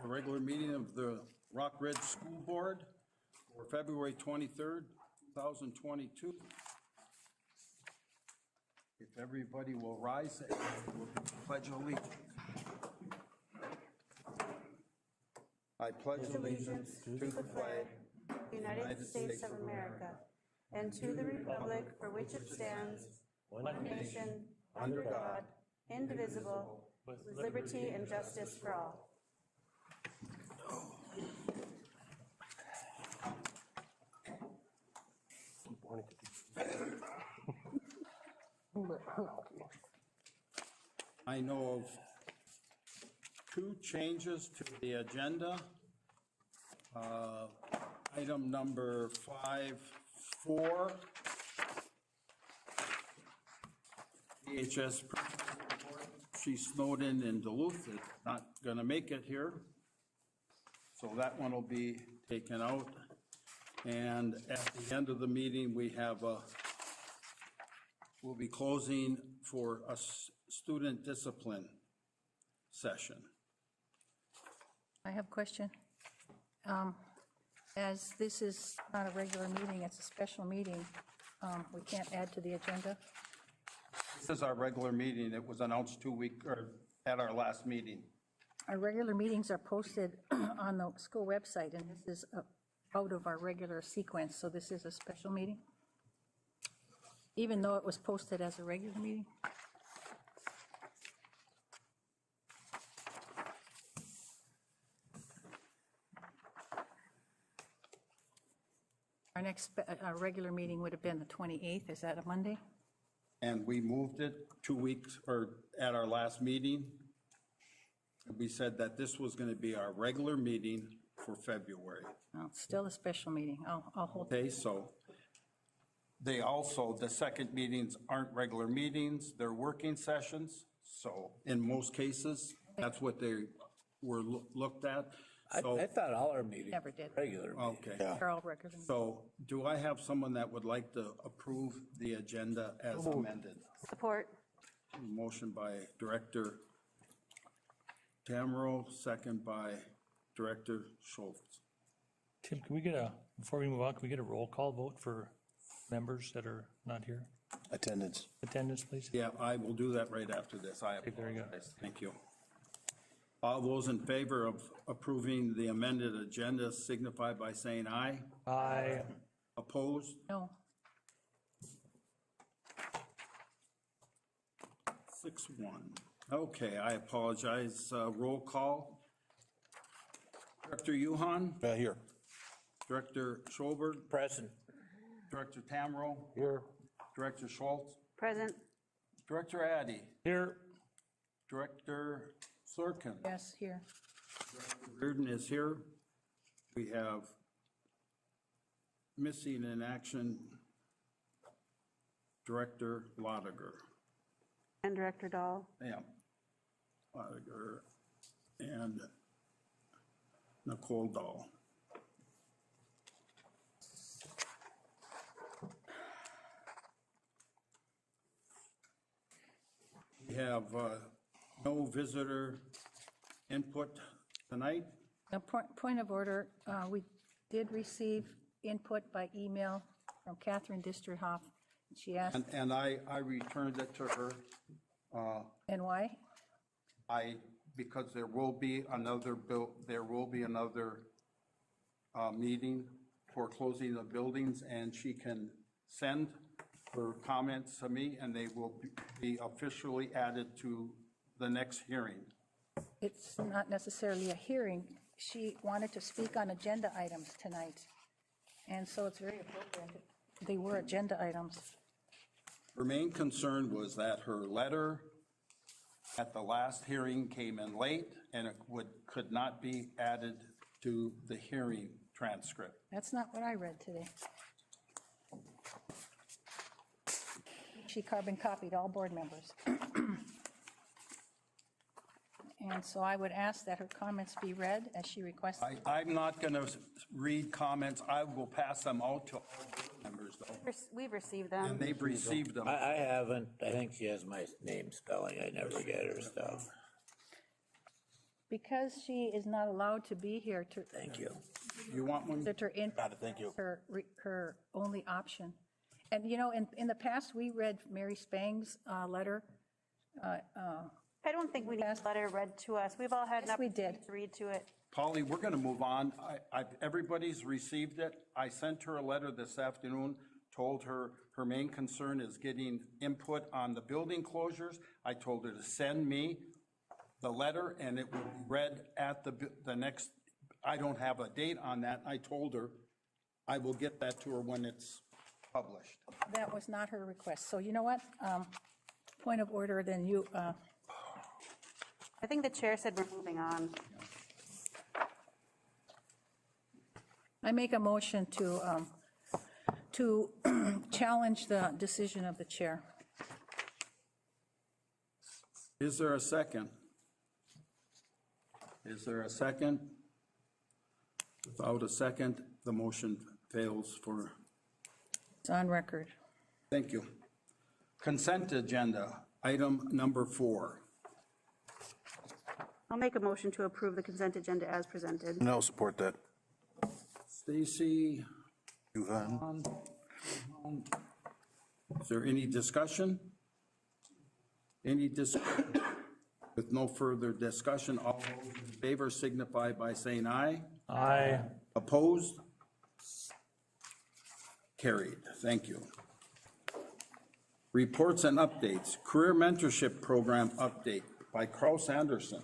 the regular meeting of the Rock Ridge School Board for February 23rd, 2022. If everybody will rise, we'll pledge allegiance. I pledge allegiance to the flag of the United States of America, and to the republic for which it stands, one nation, under God, indivisible, with liberty and justice for all. I know of two changes to the agenda. Item number 5.4, DHS Chief Snowden in Duluth is not going to make it here, so that one will be taken out. And at the end of the meeting, we have we'll be closing for a student discipline session. I have a question. As this is not a regular meeting, it's a special meeting, we can't add to the agenda? This is our regular meeting. It was announced at our last meeting. Our regular meetings are posted on the school website, and this is out of our regular sequence, so this is a special meeting? Even though it was posted as a regular meeting? Our next our regular meeting would have been the 28th. Is that a Monday? And we moved it 2 weeks, or at our last meeting. We said that this was going to be our regular meeting for February. No, it's still a special meeting. I'll hold. Okay, so the second meetings aren't regular meetings, they're working sessions. So in most cases, that's what they were looked at. So, I thought all our meetings Never did. were regular. okay. They're all regular. So do I have someone that would like to approve the agenda as amended? Support. Motion by Director Tamro, second by Director Schultz. Tim, can we before we move on, can we get a roll call vote for members that are not here? Attendance. Attendance, please. Yeah, I will do that right after this. I Okay, there you go. apologize. Thank you. All those in favor of approving the amended agenda signify by saying aye. Aye. Opposed? No. 6-1. Okay, I apologize. Roll call. Director Yuhan, Here. Director Schobert, Present. Director Tamro, Here. Director Schultz, Present. Director Addy, Here. Director Slurkin. Yes, here. Reardon is here. We have missing in action Director Lotiger. And Director Dahl. Yeah. Lotiger and Nicole Dahl. We have no visitor input tonight. Now, point of order, we did receive input by email from Catherine Disterhoff. She asked. And I returned it to her. And why? Because there will be another meeting for closing the buildings, and she can send her comments to me, and they will be officially added to the next hearing. It's not necessarily a hearing. She wanted to speak on agenda items tonight. And so it's very appropriate. They were agenda items. Her main concern was that her letter at the last hearing came in late, and it could not be added to the hearing transcript. That's not what I read today. She carbon copied all board members. And so I would ask that her comments be read as she requested. I'm not going to read comments. I will pass them out to all board members, though. We've received And them. they've received them. I haven't. I think she has my name spelling. I never get her stuff. because she is not allowed to be here to. Thank you. You want one? That her input Got it, thank you. is her only option. And, you know, in the past, we read Mary Spang's letter. I don't think we need a letter read to us. We've all had an Yes, we opportunity did. to read to it. Polly, we're going to move on. Everybody's received it. I sent her a letter this afternoon, told her her main concern is getting input on the building closures. I told her to send me the letter, and it will be read at the next, I don't have a date on that. I told her I will get that to her when it's published. That was not her request. So you know what? Point of order, then you, I think the chair said we're moving on. I make a motion to challenge the decision of the chair. Is there a second? Is there a second? Without a second, the motion fails for, It's on record. thank you. Consent agenda, item number 4. I'll make a motion to approve the consent agenda as presented. No, support that. Stacy, Duvan. is there any discussion? Any discussion? With no further discussion, all those in favor signify by saying aye. Aye. Opposed? Carried. Thank you. Reports and updates. Career Mentorship Program update by Kraus Anderson.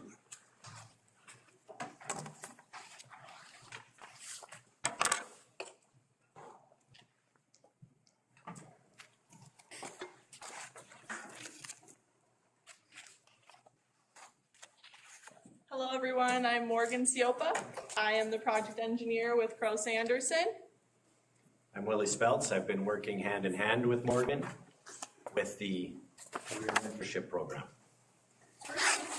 Hello, everyone. I'm Morgan Siopa. I am the project engineer with Kraus Anderson. I'm Willie Speltz. I've been working hand in hand with Morgan with the Career Mentorship Program.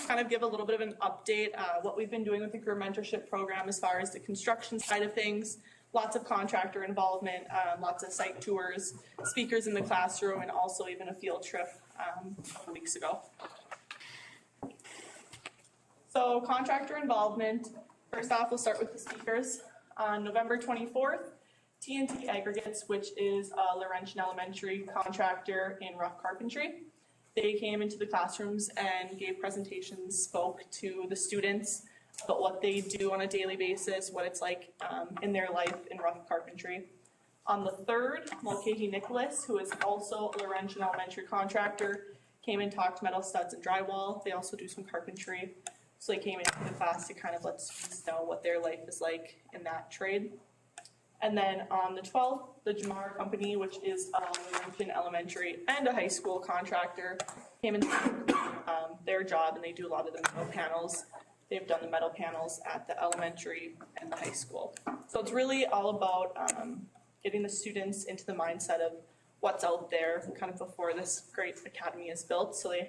Kind of give a little bit of an update, what we've been doing with the Career Mentorship Program as far as the construction side of things, lots of contractor involvement, lots of site tours, speakers in the classroom, and also even a field trip a couple weeks ago. So contractor involvement, first off, we'll start with the speakers. On November 24th, TNT Aggregates, which is a Laurentian Elementary contractor in rough carpentry, they came into the classrooms and gave presentations, spoke to the students about what they do on a daily basis, what it's like in their life in rough carpentry. On the 3rd, Mulcahy Nicholas, who is also a Laurentian Elementary contractor, came and talked metal studs and drywall. They also do some carpentry. So they came into the class to kind of let students know what their life is like in that trade. And then on the 12th, the Jamar Company, which is a Laurentian Elementary and a high school contractor, came and did their job, and they do a lot of the metal panels. They've done the metal panels at the elementary and the high school. So it's really all about getting the students into the mindset of what's out there kind of before this great academy is built, so they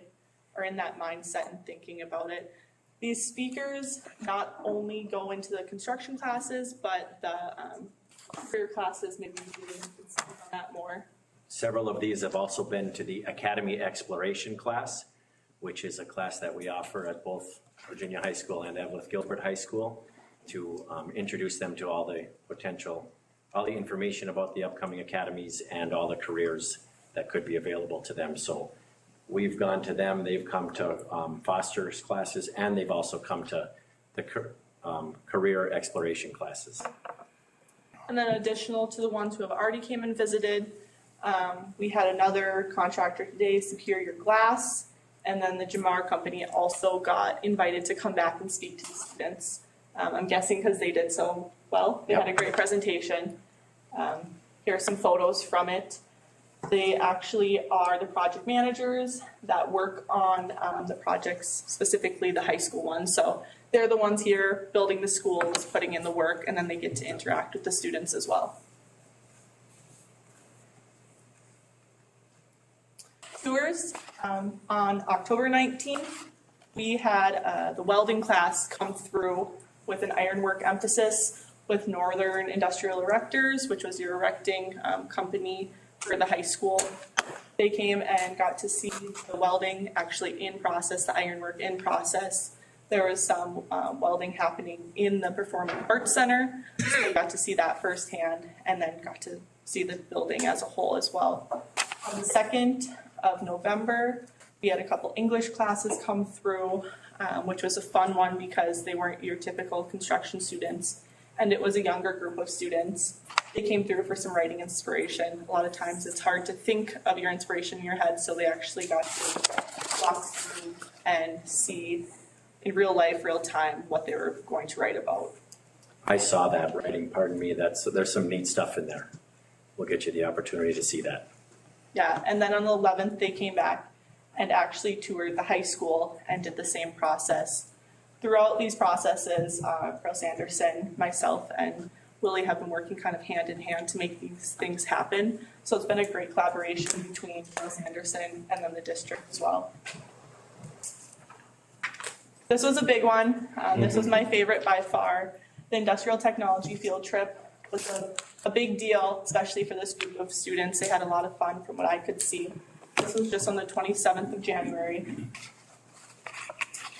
are in that mindset and thinking about it. These speakers not only go into the construction classes, but the career classes, maybe you can speak on that more. Several of these have also been to the Academy Exploration class, which is a class that we offer at both Virginia High School and Evelyn Gilbert High School to introduce them to all the information about the upcoming academies and all the careers that could be available to them. So we've gone to them, they've come to Foster's classes, and they've also come to the career exploration classes. And then additional to the ones who have already came and visited, we had another contractor today, Superior Glass, and then the Jamar Company also got invited to come back and speak to the students. I'm guessing because they did so well. They had a great presentation. Here are some photos from it. They actually are the project managers that work on the projects, specifically the high school ones. So they're the ones here building the schools, putting in the work, and then they get to interact with the students as well. Tours, on October 19th, we had the welding class come through with an ironwork emphasis with Northern Industrial Erectors, which was your erecting company for the high school. They came and got to see the welding actually in process, the ironwork in process. there was some welding happening in the Performing Arts Center. So we got to see that firsthand, and then got to see the building as a whole as well. On the 2nd of November, we had a couple English classes come through, which was a fun one because they weren't your typical construction students, and it was a younger group of students. They came through for some writing inspiration. A lot of times it's hard to think of your inspiration in your head, so they actually got to walk through and see in real life, real time, what they were going to write about. I saw that writing, pardon me, there's some neat stuff in there. We'll get you the opportunity to see that. Yeah, and then on the 11th, they came back and actually toured the high school and did the same process. Throughout these processes, Chris Anderson, myself, and Willie have been working kind of hand in hand to make these things happen. So it's been a great collaboration between Chris Anderson and then the district as well. This was a big one. This was my favorite by far. The industrial technology field trip was a big deal, especially for this group of students. They had a lot of fun from what I could see. This was just on the 27th of January.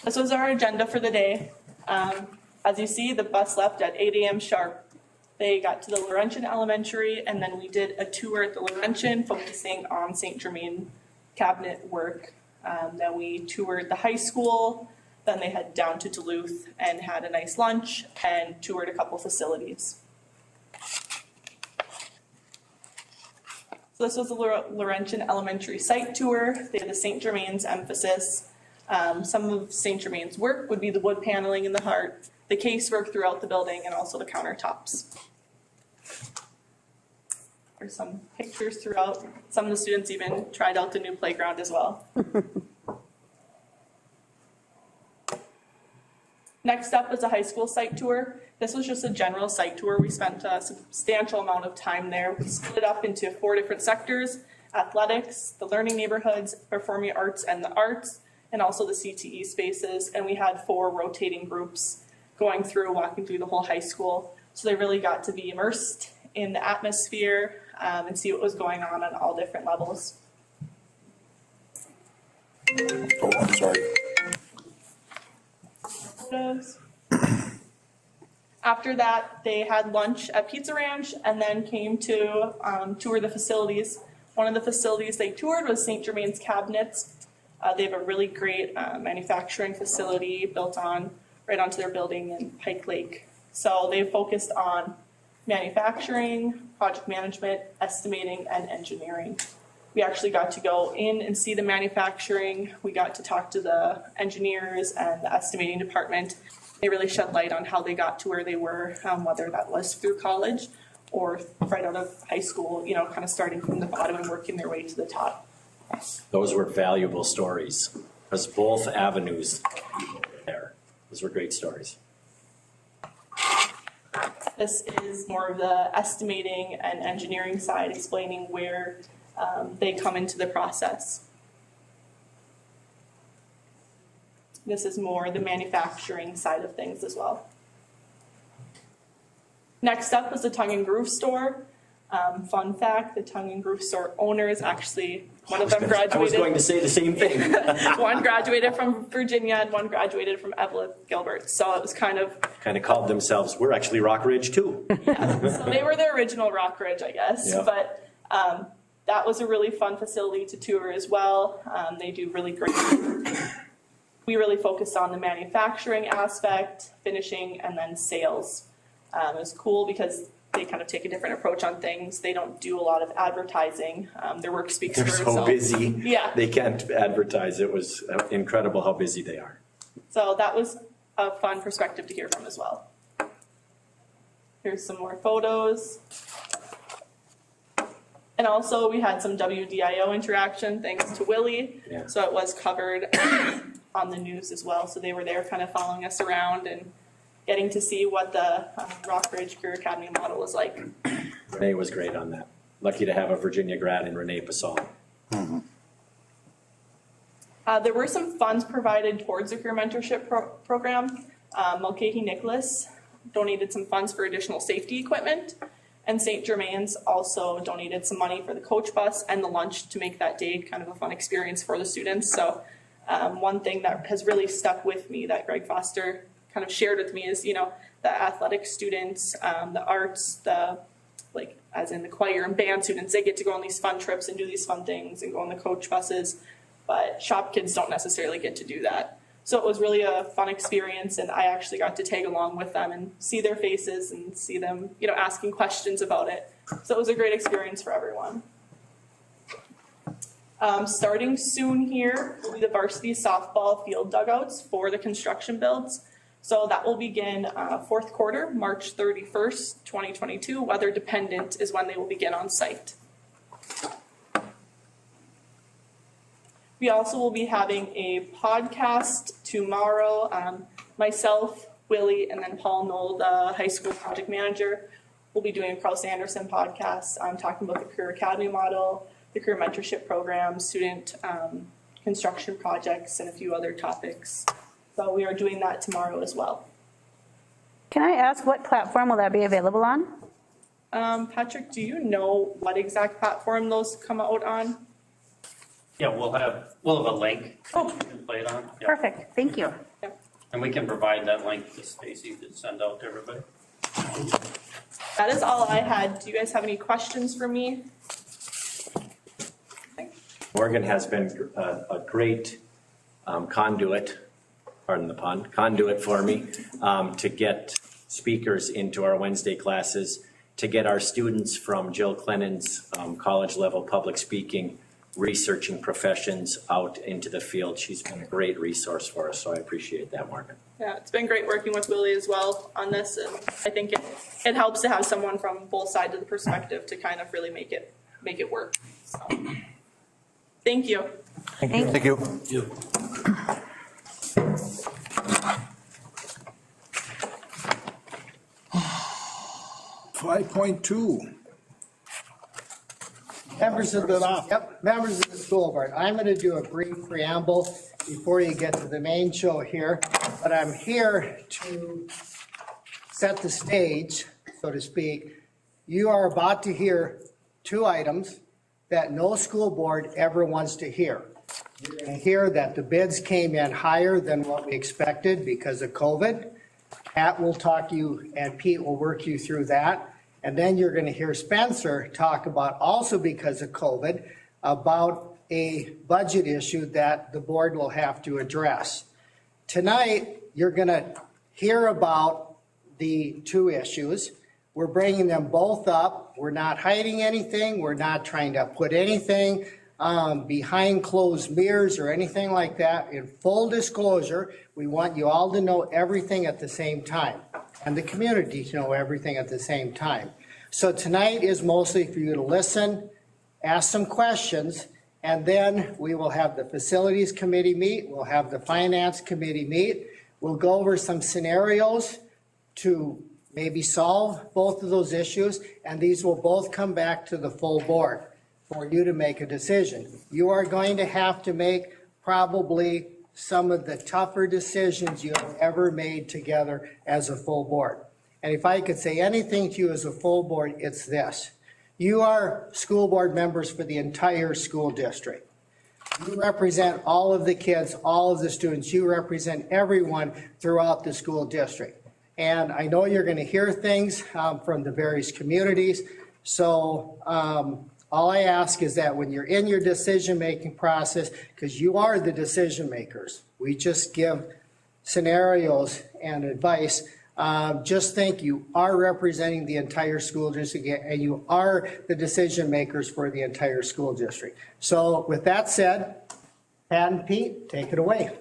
This was our agenda for the day. As you see, the bus left at 8 a.m. sharp. They got to the Laurentian Elementary, and then we did a tour at the Laurentian focusing on St. Germain cabinet work. Then we toured the high school. Then they head down to Duluth and had a nice lunch and toured a couple facilities. So this was the Laurentian Elementary site tour. They had the St. Germain's emphasis. Some of St. Germain's work would be the wood paneling in the heart, the casework throughout the building, and also the countertops. There's some pictures throughout. Some of the students even tried out the new playground as well. Next up was a high school site tour. This was just a general site tour. We spent a substantial amount of time there. We split it up into 4 different sectors: athletics, the learning neighborhoods, performing arts and the arts, and also the CTE spaces. And we had 4 rotating groups going through, walking through the whole high school. So they really got to be immersed in the atmosphere and see what was going on all different levels. Oh, I'm sorry. After that, they had lunch at Pizza Ranch and then came to tour the facilities. One of the facilities they toured was St. Germain's Cabinets. They have a really great manufacturing facility built right onto their building in Pike Lake. So they focused on manufacturing, project management, estimating, and engineering. We actually got to go in and see the manufacturing. We got to talk to the engineers and the estimating department. They really shed light on how they got to where they were, whether that was through college or right out of high school, you know, kind of starting from the bottom and working their way to the top. Those were valuable stories, because both avenues were there. Those were great stories. This is more of the estimating and engineering side, explaining where they come into the process. This is more the manufacturing side of things as well. Next up was the Tongue and Groove store. Fun fact, the Tongue and Groove store owners actually, one of them graduated. I was going to say the same thing. One graduated from Virginia and one graduated from Evelyn Gilbert. So it was kind of called themselves, we're actually Rock Ridge too. Yeah, so they were the original Rock Ridge, I guess. Yeah. But that was a really fun facility to tour as well. They do really great. We really focused on the manufacturing aspect, finishing, and then sales. It was cool because they kind of take a different approach on things. They don't do a lot of advertising. Their work speaks for itself. They're so busy. Yeah. They can't advertise. It was incredible how busy they are. So that was a fun perspective to hear from as well. Here's some more photos. And also we had some WDIO interaction thanks to Willie. Yeah. So it was covered on the news as well. So they were there kind of following us around and getting to see what the Rock Ridge Career Academy model was like. Renee was great on that. Lucky to have a Virginia grad in Renee Pasal. Mm-hmm. There were some funds provided towards the career mentorship program. Mulcahy Nicholas donated some funds for additional safety equipment, and St. Germain's also donated some money for the coach bus and the lunch to make that day kind of a fun experience for the students. So One thing that has really stuck with me that Greg Foster kind of shared with me is, you know, the athletic students, the arts, like as in the choir and band students, they get to go on these fun trips and do these fun things and go on the coach buses, but shop kids don't necessarily get to do that. So it was really a fun experience, and I actually got to tag along with them and see their faces and see them, you know, asking questions about it. So it was a great experience for everyone. Starting soon here will be the varsity softball field dugouts for the construction builds. So that will begin fourth quarter, March 31st, 2022. Weather dependent is when they will begin on site. We also will be having a podcast tomorrow. Myself, Willie, and then Paul Knoll, the high school project manager, will be doing a Kraus Anderson podcast talking about the Career Academy model, the career mentorship program, student construction projects, and a few other topics. So we are doing that tomorrow as well. Can I ask what platform will that be available on? Patrick, do you know what exact platform those come out on? Yeah, we'll have a link Oh. you can play it on. Yeah. Perfect, thank you. And we can provide that link to Stacy to send out to everybody. That is all I had. Do you guys have any questions for me? Morgan has been a great conduit, pardon the pun, conduit for me to get speakers into our Wednesday classes, to get our students from Jill Clennan's college level public speaking, researching professions out into the field. She's been a great resource for us, so I appreciate that, Morgan. Yeah, it's been great working with Willie as well on this, and I think it helps to have someone from both sides of the perspective to kind of really make it work. So, thank you. Thank you. 5.2. Members of the school board, I'm going to do a brief preamble before you get to the main show here, but I'm here to set the stage, so to speak. You are about to hear two items that no school board ever wants to hear. You're going to hear that the bids came in higher than what we expected because of COVID. Pat will talk to you and Pete will work you through that. And then you're going to hear Spencer talk about, also because of COVID, about a budget issue that the board will have to address. Tonight, you're going to hear about the two issues. We're bringing them both up. We're not hiding anything. We're not trying to put anything behind closed mirrors or anything like that. In full disclosure, we want you all to know everything at the same time, and the community to know everything at the same time. So tonight is mostly for you to listen, ask some questions, and then we will have the facilities committee meet, we'll have the finance committee meet, we'll go over some scenarios to maybe solve both of those issues, and these will both come back to the full board for you to make a decision. You are going to have to make probably some of the tougher decisions you have ever made together as a full board. And if I could say anything to you as a full board, it's this. You are school board members for the entire school district. You represent all of the kids, all of the students. You represent everyone throughout the school district. And I know you're going to hear things from the various communities. So all I ask is that when you're in your decision-making process, because you are the decision makers, we just give scenarios and advice. Just think you are representing the entire school district and you are the decision makers for the entire school district. So with that said, Pat and Pete, take it away.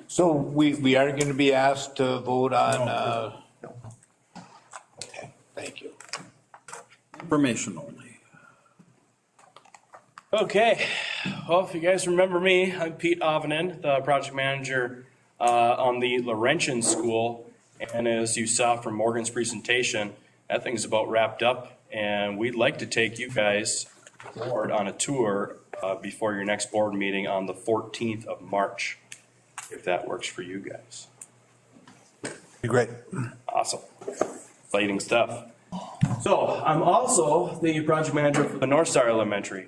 So we are going to be asked to vote on, No. okay, thank you. Information only. Okay, well, if you guys remember me, I'm Pete Ovanen, the project manager on the Laurentian School. And as you saw from Morgan's presentation, that thing's about wrapped up, and we'd like to take you guys board on a tour before your next board meeting on the 14th of March, if that works for you guys. Be great. Awesome. Exciting stuff. So I'm also the project manager for the North Star Elementary.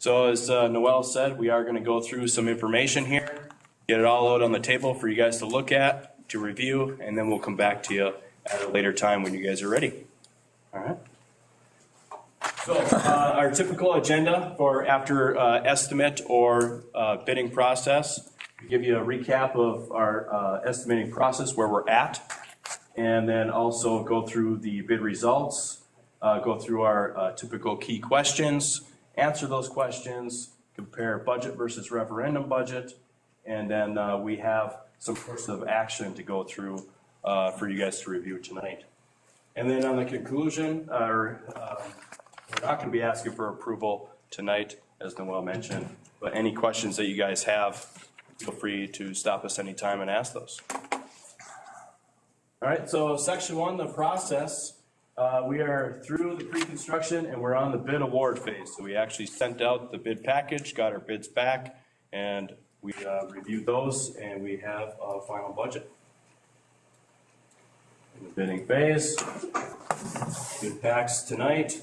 So as Noel said, we are going to go through some information here. get it all out on the table for you guys to look at, to review, and then we'll come back to you at a later time when you guys are ready. All right. So our typical agenda for after estimate or bidding process, we give you a recap of our estimating process, where we're at, and then also go through the bid results, go through our typical key questions, answer those questions, compare budget versus referendum budget, and then we have some course of action to go through for you guys to review tonight. And then on the conclusion, we're not going to be asking for approval tonight, as Noel mentioned, but any questions that you guys have, feel free to stop us anytime and ask those. All right, so section 1, the process. We are through the pre-construction and we're on the bid award phase. So we actually sent out the bid package, got our bids back, and we reviewed those, and we have a final budget. In the bidding phase, bid packs tonight.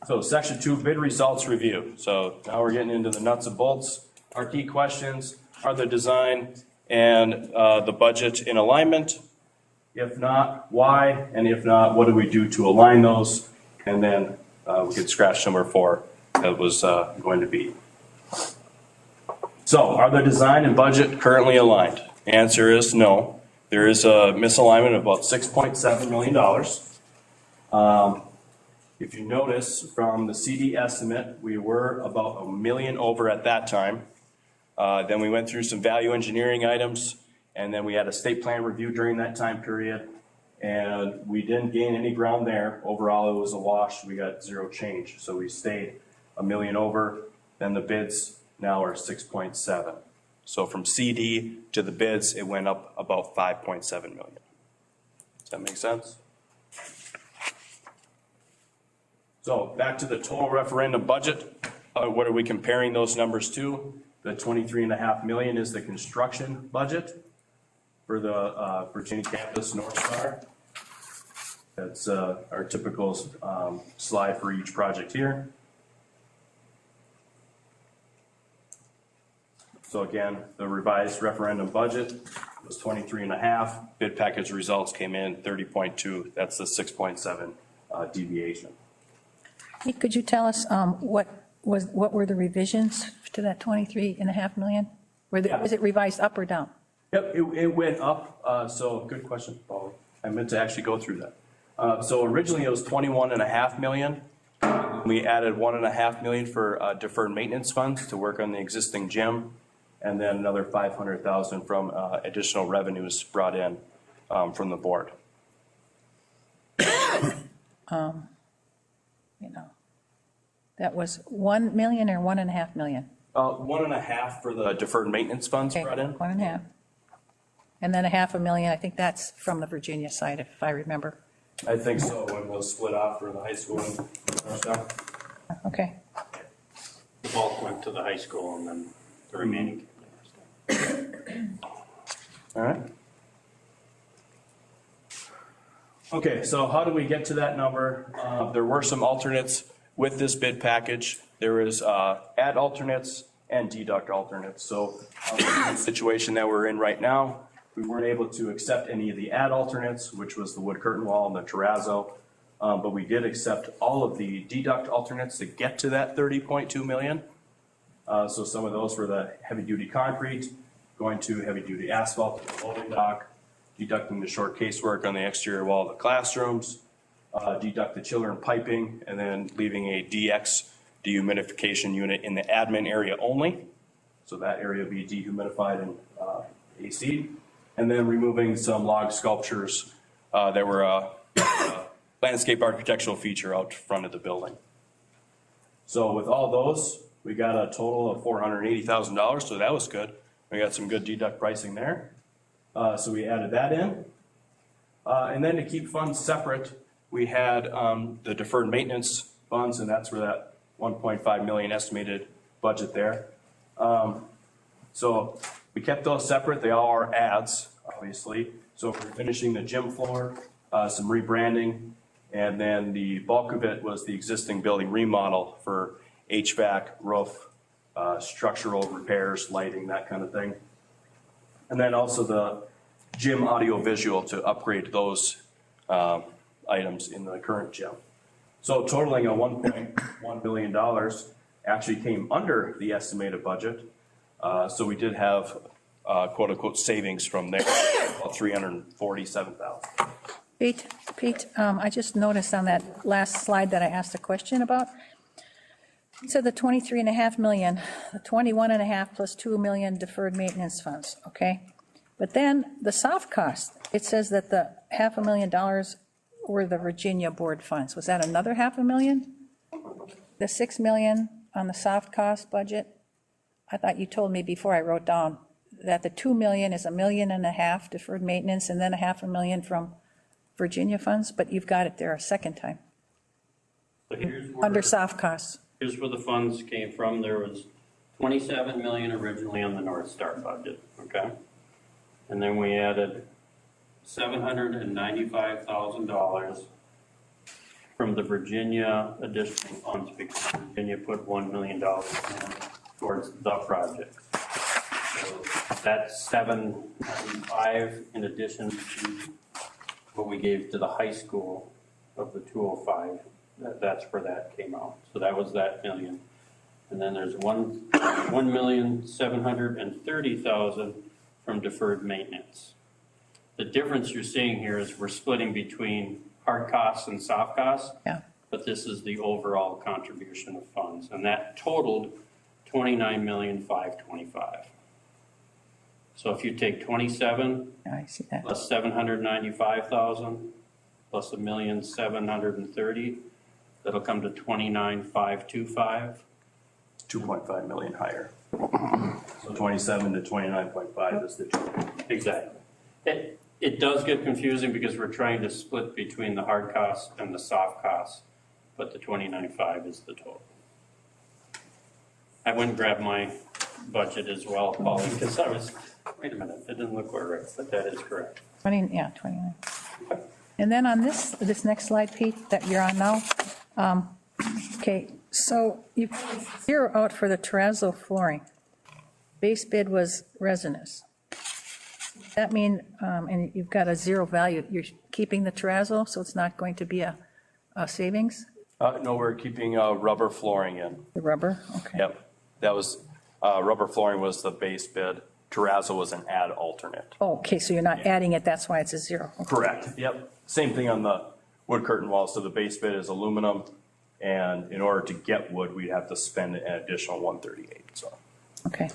So section 2, bid results review. So now we're getting into the nuts and bolts. Our key questions are the design and the budget in alignment. If not, why? And if not, what do we do to align those? And then we could scratch number 4 that was going to be. So are the design and budget currently aligned? The answer is no. There is a misalignment of about $6.7 million. If you notice from the CD estimate, we were about $1 million over at that time. Then we went through some value engineering items, and then we had a state plan review during that time period, and we didn't gain any ground there. Overall, it was a wash. We got 0 change. So we stayed $1 million over. Then the bids now are 6.7. So from CD to the bids, it went up about 5.7 million. Does that make sense? So back to the total referendum budget. What are we comparing those numbers to? The 23.5 million is the construction budget for the Virginia campus North Star. That's our typical slide for each project here. So again, the revised referendum budget was 23.5. Bid package results came in 30.2. That's the 6.7 deviation. Hey, could you tell us what were the revisions to that 23.5 million? Was it revised up or down? Yep, it went up. So good question, Paul. I meant to actually go through that. So originally it was 21.5 million. We added 1.5 million for deferred maintenance funds to work on the existing gym, and then another 500,000 from additional revenues brought in from the board. That was 1 million or 1.5 million? 1.5 for the deferred maintenance funds brought in. 1.5. And then 500,000, I think that's from the Virginia side, if I remember. I think so, when we'll split off for the high school and stuff. Okay. The bulk went to the high school and then the remaining. All right. Okay, so how do we get to that number? There were some alternates with this bid package. There is add alternates and deduct alternates. So the situation that we're in right now, we weren't able to accept any of the add alternates, which was the wood curtain wall and the terrazzo, but we did accept all of the deduct alternates to get to that 30.2 million. So some of those were the heavy-duty concrete, going to heavy-duty asphalt, the loading dock, deducting the short casework on the exterior wall of the classrooms, deduct the chiller and piping, and then leaving a DX dehumidification unit in the admin area only. So that area will be dehumidified and AC'd. And then removing some log sculptures that were a landscape architectural feature out front of the building. So with all those, we got a total of $480,000, so that was good. We got some good deduct pricing there. So we added that in. And then to keep funds separate, we had the deferred maintenance funds, and that's where that 1.5 million estimated budget there. So we kept those separate. They all are adds, obviously. So we're finishing the gym floor, some rebranding, and then the bulk of it was the existing building remodel for HVAC, roof, structural repairs, lighting, that kind of thing. And then also the gym audio visual to upgrade those items in the current gym. So totaling a $1.1 million actually came under the estimated budget. So we did have quote unquote savings from there, about $347,000. Pete, I just noticed on that last slide that I asked a question about, it said the 23.5 million, the 21.5 plus 2 million deferred maintenance funds, okay? But then the soft cost, it says that the $500,000 were the Virginia board funds. Was that another $500,000? The 6 million on the soft cost budget? I thought you told me before I wrote down that the 2 million is $1.5 million deferred maintenance and then $500,000 from Virginia funds, but you've got it there a second time. So here's where, Under soft costs. here's where the funds came from. There was 27 million originally on the North Star budget, okay? And then we added $795,000 from the Virginia additional funds because Virginia put $1 million in towards the project. So that's 795 in addition to what we gave to the high school of the 205. That's where that came out. So that was that million. And then there's 1,730,000 from deferred maintenance. The difference you're seeing here is we're splitting between hard costs and soft costs. Yeah. But this is the overall contribution of funds, and that totaled 29,525,000. So if you take 27 I see that. plus 795,000 plus 1,730,000, that'll come to 29,525. 2.5 million higher. So 27 to 29.5 is the total. Exactly. It does get confusing because we're trying to split between the hard costs and the soft costs, but the 29.5 is the total. I went and grabbed my budget as well, Paulie, because I was, wait a minute, it didn't look quite right, but that is correct. 29. And then on this next slide, Pete, that you're on now, okay, so you put 0 out for the terrazzo flooring. Base bid was resinous. Does that mean, and you've got a 0 value, you're keeping the terrazzo, so it's not going to be a savings? No, we're keeping rubber flooring in. The rubber, okay. Yep, that was, rubber flooring was the base bid. Terrazzo was an add alternate. Oh, okay, so you're not adding it, that's why it's a 0. Okay. Correct, yep. Same thing on the wood curtain wall. So the base bid is aluminum, and in order to get wood, we'd have to spend an additional 138, so. Okay.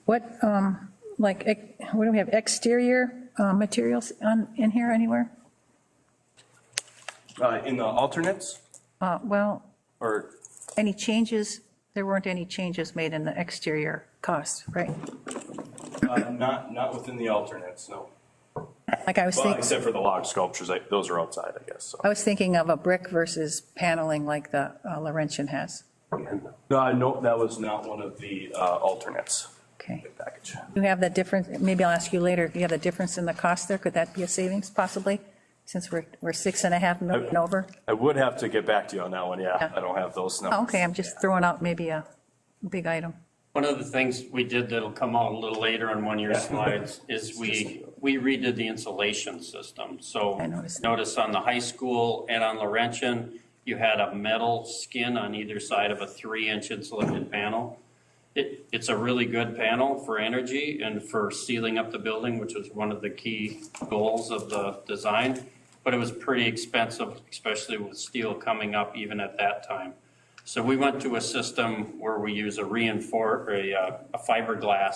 What, what do we have, exterior materials in here anywhere? In the alternates? Well, Or, any changes? There weren't any changes made in the exterior cost, right? not within the alternates, no. Like I was Well, thinking, except for the log sculptures, those are outside, I guess, so. I was thinking of a brick versus paneling like the Laurentian has. No, that was not one of the alternates. Okay. Package. You have the difference, maybe I'll ask you later, if you have the difference in the cost there, could that be a savings possibly? Since we're 6.5 million over? I would have to get back to you on that one, yeah. I don't have those numbers. Oh, okay, I'm just throwing out maybe a big item. One of the things we did that'll come out a little later on one of your slides is we redid the insulation system. So I noticed that. notice on the high school and on Laurentian, you had a metal skin on either side of a 3-inch insulated panel. It's a really good panel for energy and for sealing up the building, which was one of the key goals of the design. But it was pretty expensive, especially with steel coming up even at that time. So we went to a system where we use a fiberglass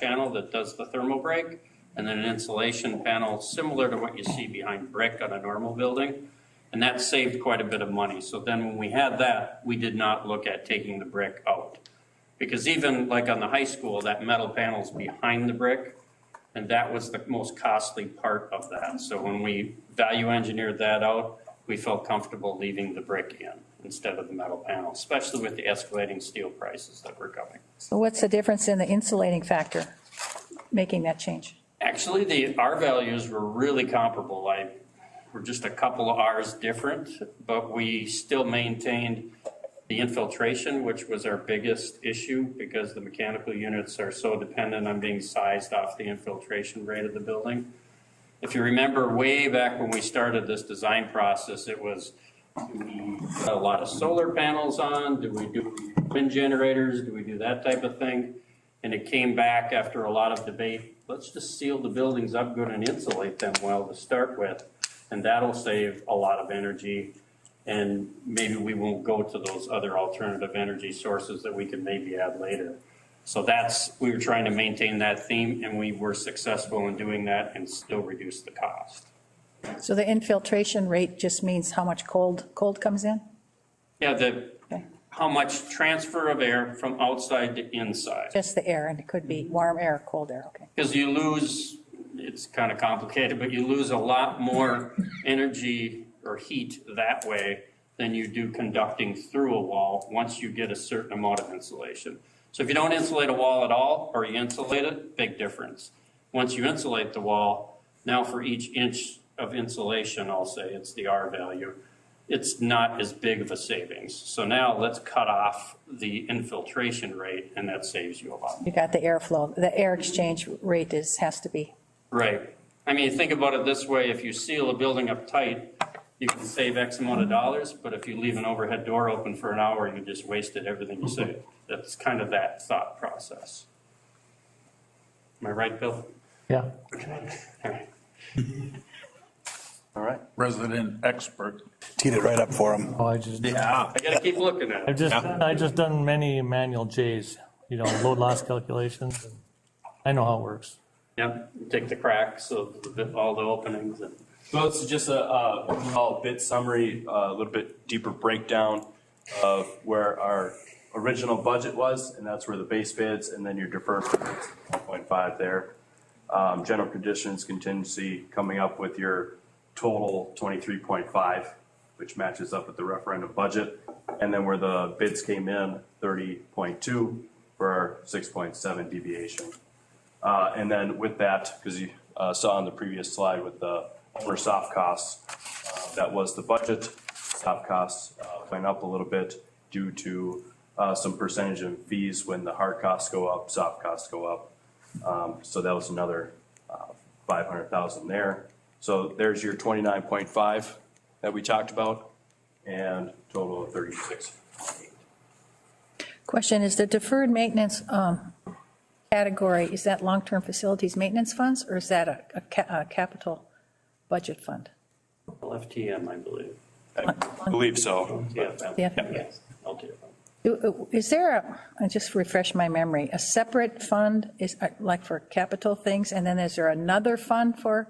channel that does the thermal break, and then an insulation panel similar to what you see behind brick on a normal building. And that saved quite a bit of money. So then when we had that, we did not look at taking the brick out. Because even like on the high school, that metal panel's behind the brick, and that was the most costly part of that. So when we value engineered that out, we felt comfortable leaving the brick in instead of the metal panel, especially with the escalating steel prices that were coming. So what's the difference in the insulating factor, making that change? Actually, the R values were really comparable. We're just a couple of R's different, but we still maintained the infiltration, which was our biggest issue because the mechanical units are so dependent on being sized off the infiltration rate of the building. If you remember way back when we started this design process, it was, do we put a lot of solar panels on? Do we do wind generators? Do we do that type of thing? And it came back after a lot of debate, let's just seal the buildings up good and insulate them well to start with. And that'll save a lot of energy. And maybe we won't go to those other alternative energy sources that we can maybe add later. So we were trying to maintain that theme, and we were successful in doing that and still reduce the cost. So the infiltration rate just means how much cold comes in? Yeah, how much transfer of air from outside to inside. Just the air, and it could be warm air, cold air, okay. Because you lose, it's kind of complicated, but you lose a lot more energy or heat that way than you do conducting through a wall once you get a certain amount of insulation. So if you don't insulate a wall at all, or you insulate it, big difference. Once you insulate the wall, now for each inch of insulation, I'll say it's the R value, it's not as big of a savings. So now let's cut off the infiltration rate, and that saves you a lot. You got the airflow, the air exchange rate has to be. Right. I mean, think about it this way, if you seal a building up tight, you can save X amount of dollars, but if you leave an overhead door open for an hour, you just wasted everything you saved. That's kind of that thought process. Am I right, Bill? Yeah. All right. Resident expert. Teed it right up for him. Oh, I gotta keep looking at it. I just done many manual J's, load loss calculations. I know how it works. Yep, take the cracks of all the openings. So it's just a overall bid summary, a little bit deeper breakdown of where our original budget was, and that's where the base bids, and then your deferred bids, 1.5 there. General conditions contingency coming up with your total 23.5, which matches up with the referendum budget, and then where the bids came in, 30.2 for our 6.7 deviation. And then with that, because you saw on the previous slide with the owner soft costs, that was the budget. Soft costs went up a little bit due to some percentage of fees. When the hard costs go up, soft costs go up. So that was another 500,000 there. So there's your 29.5 that we talked about, and total of 36. Question, is the deferred maintenance category, is that long-term facilities maintenance funds, or is that a capital budget fund? LFTM, I believe. I believe so. Yeah. Yeah. Yes. LTM. Is there just refresh my memory, a separate fund is like for capital things, and then is there another fund for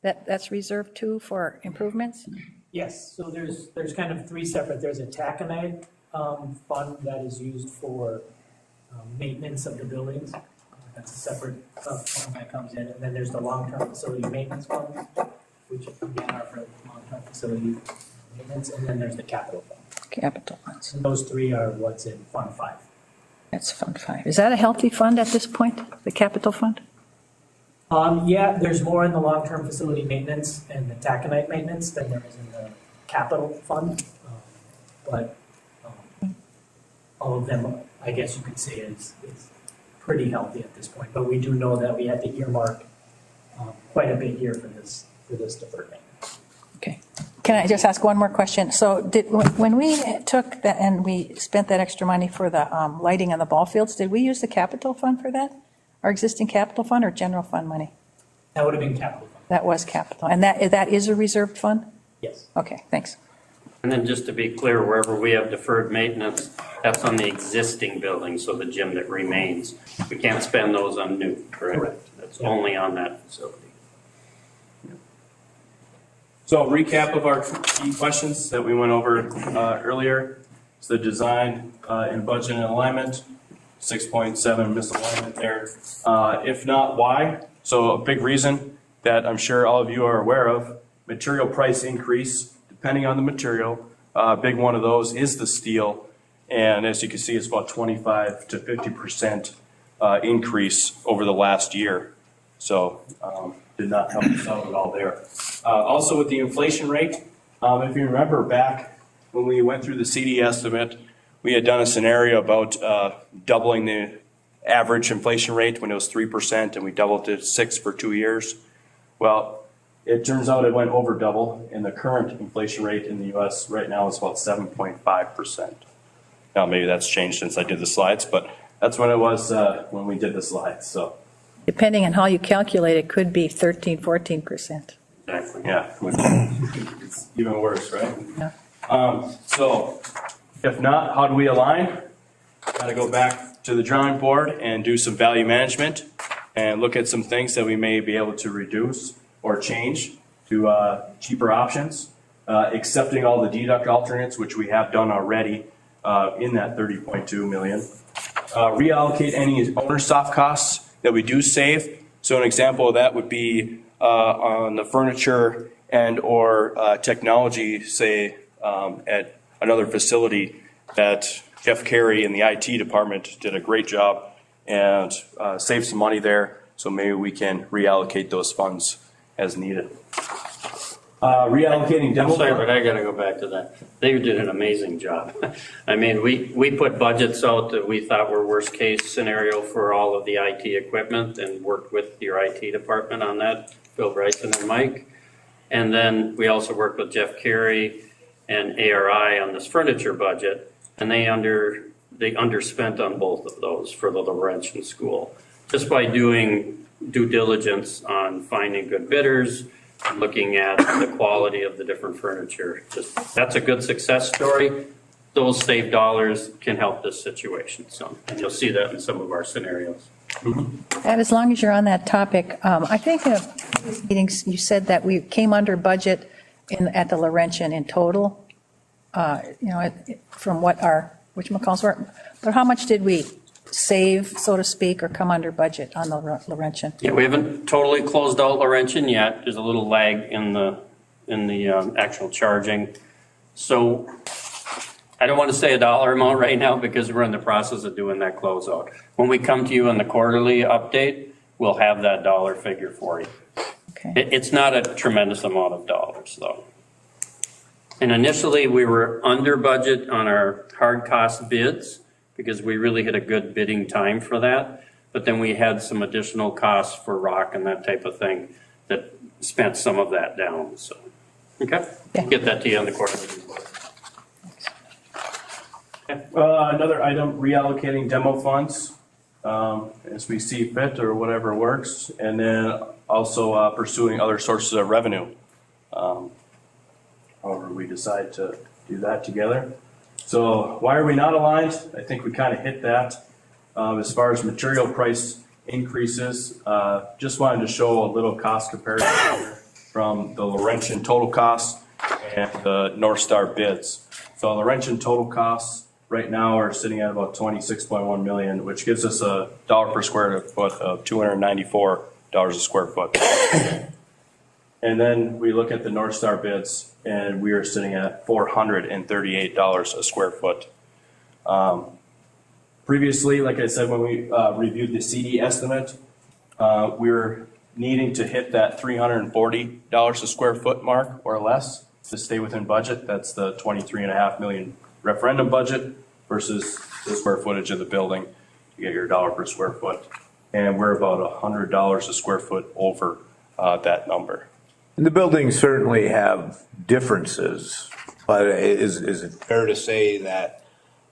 that's reserved too for improvements? Yes, so there's kind of three separate. There's a taconite fund that is used for maintenance of the buildings. That's a separate fund that comes in. And then there's the long-term facility maintenance fund, which again are for long-term facility maintenance. And then there's the capital fund. Capital funds. And those three are what's in Fund 5. That's Fund 5. Is that a healthy fund at this point, the capital fund? Yeah, there's more in the long-term facility maintenance and the taconite maintenance than there is in the capital fund. But all of them, I guess you could say, is pretty healthy at this point. But we do know that we had to earmark quite a bit here for this deferred maintenance. Okay. Can I just ask one more question? So when we took that and we spent that extra money for the lighting on the ball fields, did we use the capital fund for that? Our existing capital fund or general fund money? That would have been capital fund. That was capital. And that is a reserved fund? Yes. Okay, thanks. And then just to be clear, wherever we have deferred maintenance, that's on the existing building, so the gym that remains. We can't spend those on new, correct? That's only on that facility. So recap of our key questions that we went over earlier. It's the design and budget and alignment, 6.7 misalignment there. If not, why? So a big reason that I'm sure all of you are aware of, material price increase depending on the material. A big one of those is the steel. And as you can see, it's about 25 to 50% increase over the last year. So did not help us out at all there. Also with the inflation rate, if you remember back when we went through the CD estimate, we had done a scenario about doubling the average inflation rate when it was 3%, and we doubled it to 6 for 2 years. Well, it turns out it went over double, and the current inflation rate in the US right now is about 7.5%. Now, maybe that's changed since I did the slides, but that's when it was when we did the slides, so. Depending on how you calculate, it could be 13, 14%. Exactly, yeah. It's even worse, right? Yeah. So if not, how do we align? Got to go back to the drawing board and do some value management and look at some things that we may be able to reduce or change to cheaper options, accepting all the deduct alternates, which we have done already in that 30.2 million. Reallocate any owner soft costs that we do save. So an example of that would be on the furniture and or technology, say at another facility that Jeff Carey in the IT department did a great job and saved some money there. So maybe we can reallocate those funds as needed. Reallocating demo. I'm sorry, but I gotta go back to that. They did an amazing job. I mean, we put budgets out that we thought were worst case scenario for all of the IT equipment and worked with your IT department on that, Bill Bryson and Mike. And then we also worked with Jeff Carey and ARI on this furniture budget, and they underspent on both of those for the Laurentian School. Just by doing due diligence on finding good bidders, looking at the quality of the different furniture. That's a good success story. Those saved dollars can help this situation some, and you'll see that in some of our scenarios. And as long as you're on that topic, I think in these meetings, you said that we came under budget at the Laurentian in total, from what our whatchamacalls were. But how much did we save, so to speak, or come under budget on the Laurentian? Yeah, we haven't totally closed out Laurentian yet. There's a little lag in the actual charging. So I don't want to say a dollar amount right now because we're in the process of doing that closeout. When we come to you in the quarterly update, we'll have that dollar figure for you. Okay. It's not a tremendous amount of dollars though. And initially we were under budget on our hard cost bids because we really had a good bidding time for that. But then we had some additional costs for rock and that type of thing that spent some of that down. So, okay, Yeah. Get that to you on the quarterly report. Another item, reallocating demo funds as we see fit or whatever works, and then also pursuing other sources of revenue. However we decide to do that together. So why are we not aligned? I think we kind of hit that. As far as material price increases, just wanted to show a little cost comparison here from the Laurentian total costs and the North Star bids. So Laurentian total costs right now are sitting at about 26.1 million, which gives us a dollar per square foot of $294 a square foot. And then we look at the North Star bids, and we are sitting at $438 a square foot. Previously, like I said, when we reviewed the CD estimate, we were needing to hit that $340 a square foot mark or less to stay within budget. That's the 23.5 million referendum budget versus the square footage of the building to get your dollar per square foot. And we're about $100 a square foot over that number. And the buildings certainly have differences, but is it fair to say that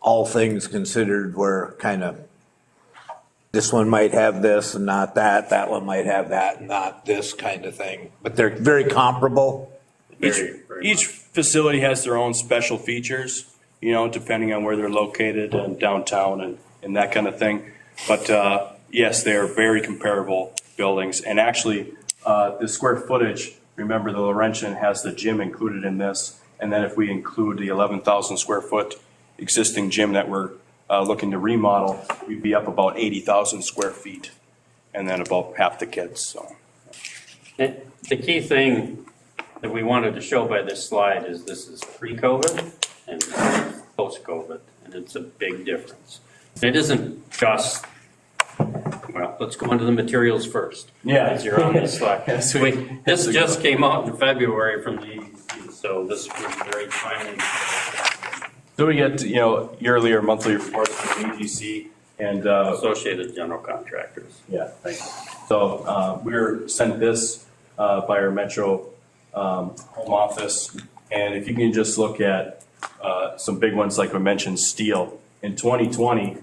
all things considered were kind of, this one might have this and not that, that one might have that and not this kind of thing, but they're very comparable? Each facility has their own special features, you know, depending on where they're located and downtown and that kind of thing. But yes, they are very comparable buildings. And actually, the square footage, remember the Laurentian has the gym included in this. And then if we include the 11,000 square foot existing gym that we're looking to remodel, we'd be up about 80,000 square feet. And then about half the kids, so. The key thing that we wanted to show by this slide is this is pre-COVID and post-COVID, and it's a big difference. It isn't just, well, let's go into the materials first. Yeah. As you're on this slide. Yes, This just came out in February from the EDC, so this was very timely. So we get, yearly or monthly reports from AGC and, Associated General Contractors. yeah, thanks. So, we were sent this, by our Metro, home office. And if you can just look at, some big ones, like we mentioned, steel. In 2020,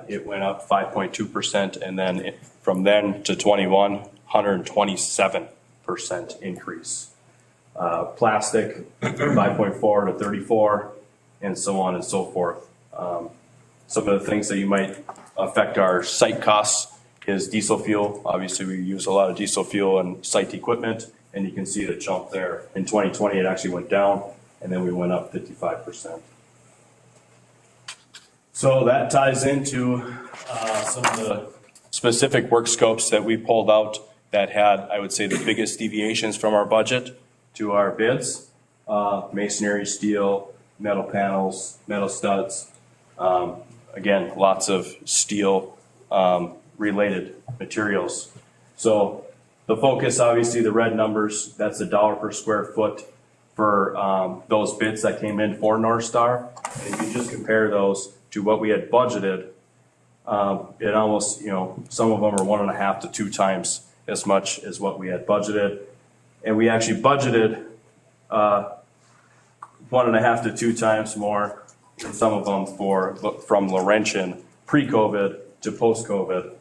it went up 5.2%, and then from then to 21, 127% increase. Plastic, 5.4 to 34, and so on and so forth. Some of the things that you might affect our site costs is diesel fuel. Obviously, we use a lot of diesel fuel and site equipment, and you can see the jump there. In 2020, it actually went down, and then we went up 55%. So that ties into some of the specific work scopes that we pulled out that had, I would say, the biggest deviations from our budget to our bids. Masonry, steel, metal panels, metal studs. Again, lots of steel related materials. So the focus, obviously, the red numbers, that's the dollar per square foot for those bids that came in for North Star. And if you just compare those to what we had budgeted, it almost, some of them are 1.5 to 2 times as much as what we had budgeted. And we actually budgeted 1.5 to 2 times more than some of them from Laurentian pre-COVID to post-COVID.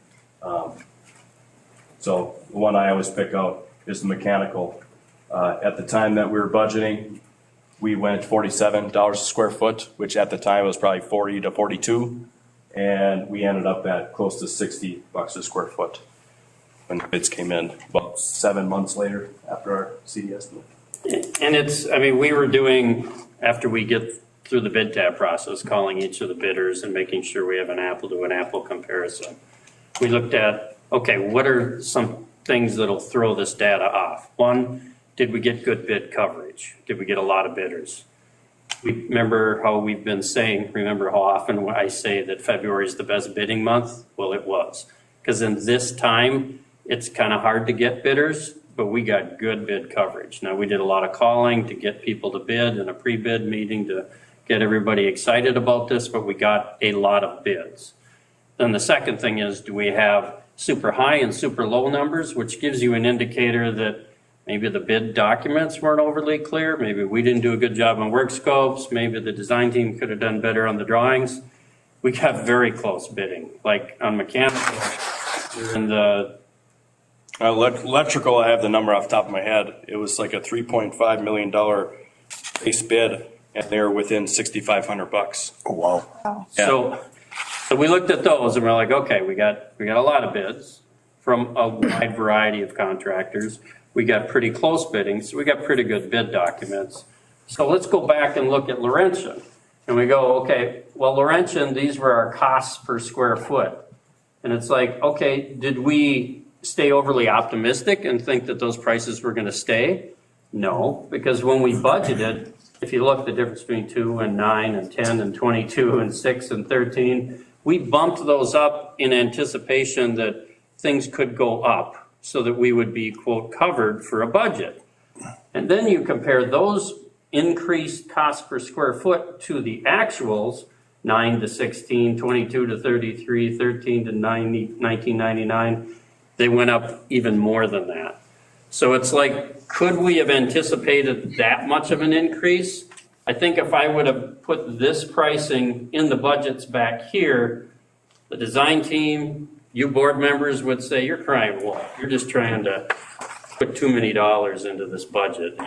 So the one I always pick out is the mechanical. At the time that we were budgeting, we went $47 a square foot, which at the time was probably 40 to 42. And we ended up at close to $60 a square foot when the bids came in about 7 months later after our CDS move. And we were doing, after we get through the bid tab process, calling each of the bidders and making sure we have an apple to an apple comparison. We looked at, okay, what are some things that'll throw this data off? One, did we get good bid coverage? Did we get a lot of bidders? We remember how we've been saying, remember how often I say that February is the best bidding month? Well, it was. Because in this time, it's kind of hard to get bidders, but we got good bid coverage. Now, we did a lot of calling to get people to bid and a pre-bid meeting to get everybody excited about this, but we got a lot of bids. Then the second thing is, do we have super high and super low numbers, which gives you an indicator that maybe the bid documents weren't overly clear, maybe we didn't do a good job on work scopes, maybe the design team could have done better on the drawings. We got very close bidding, like on mechanical and the electrical, I have the number off the top of my head. It was like a $3.5 million base bid, and they were within $6,500. Oh, wow. Yeah. So we looked at those and we're like, okay, we got a lot of bids from a wide variety of contractors. We got pretty close bidding, so we got pretty good bid documents. So let's go back and look at Laurentian. And we go, okay, well, Laurentian, these were our costs per square foot. And it's like, okay, did we stay overly optimistic and think that those prices were going to stay? No, because when we budgeted, if you look the difference between 2 and 9 and 10 and 22 and 6 and 13, we bumped those up in anticipation that things could go up so that we would be, quote, covered for a budget. And then you compare those increased costs per square foot to the actuals, 9 to 16, 22 to 33, 13 to 90, 1999, they went up even more than that. So it's like, could we have anticipated that much of an increase? I think if I would have put this pricing in the budgets back here, the design team, you board members would say, you're crying wolf. You're just trying to put too many dollars into this budget.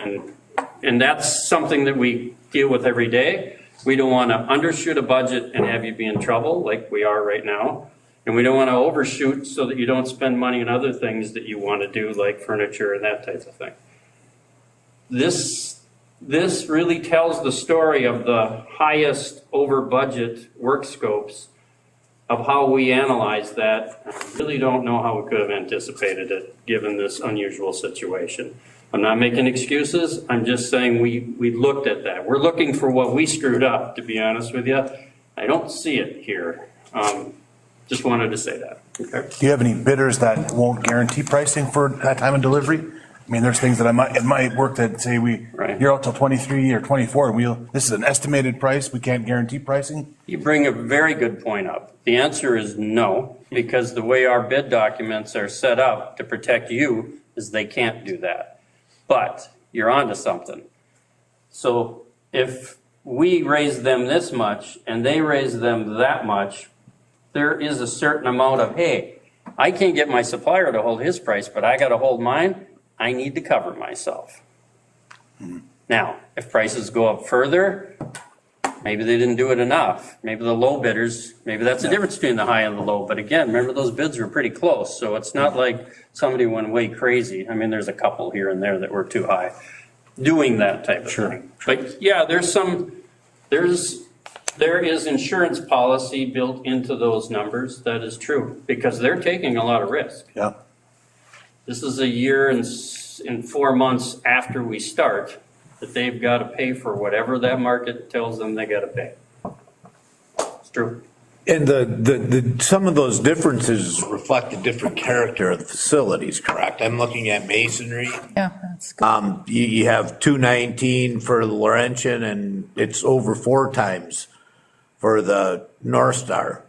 And that's something that we deal with every day. We don't want to undershoot a budget and have you be in trouble like we are right now. And we don't want to overshoot so that you don't spend money on other things that you want to do, like furniture and that type of thing. This really tells the story of the highest over budget work scopes of how we analyze that. I really don't know how we could have anticipated it given this unusual situation. I'm not making excuses. I'm just saying we looked at that. We're looking for what we screwed up, to be honest with you. I don't see it here. Just wanted to say that. Okay. Do you have any bidders that won't guarantee pricing for that time of delivery? I mean, there's things that it might work that say Right. you're out till 23 or 24, and this is an estimated price, we can't guarantee pricing? You bring a very good point up. The answer is no, because the way our bid documents are set up to protect you is they can't do that. But you're onto something. So if we raise them this much and they raise them that much, there is a certain amount of, hey, I can't get my supplier to hold his price, but I got to hold mine. I need to cover myself. Now, if prices go up further, maybe they didn't do it enough. Maybe the low bidders, maybe that's the difference between the high and the low. But again, remember those bids were pretty close. So it's not like somebody went way crazy. I mean, there's a couple here and there that were too high doing that type of thing. But yeah, there is insurance policy built into those numbers. That is true, because they're taking a lot of risk. Yeah. This is a year and 4 months after we start that they've got to pay for whatever that market tells them they got to pay. It's true. And some of those differences reflect the different character of the facilities, correct? I'm looking at masonry. Yeah, that's good. You have 219 for the Laurentian, and it's over 4 times for the North Star.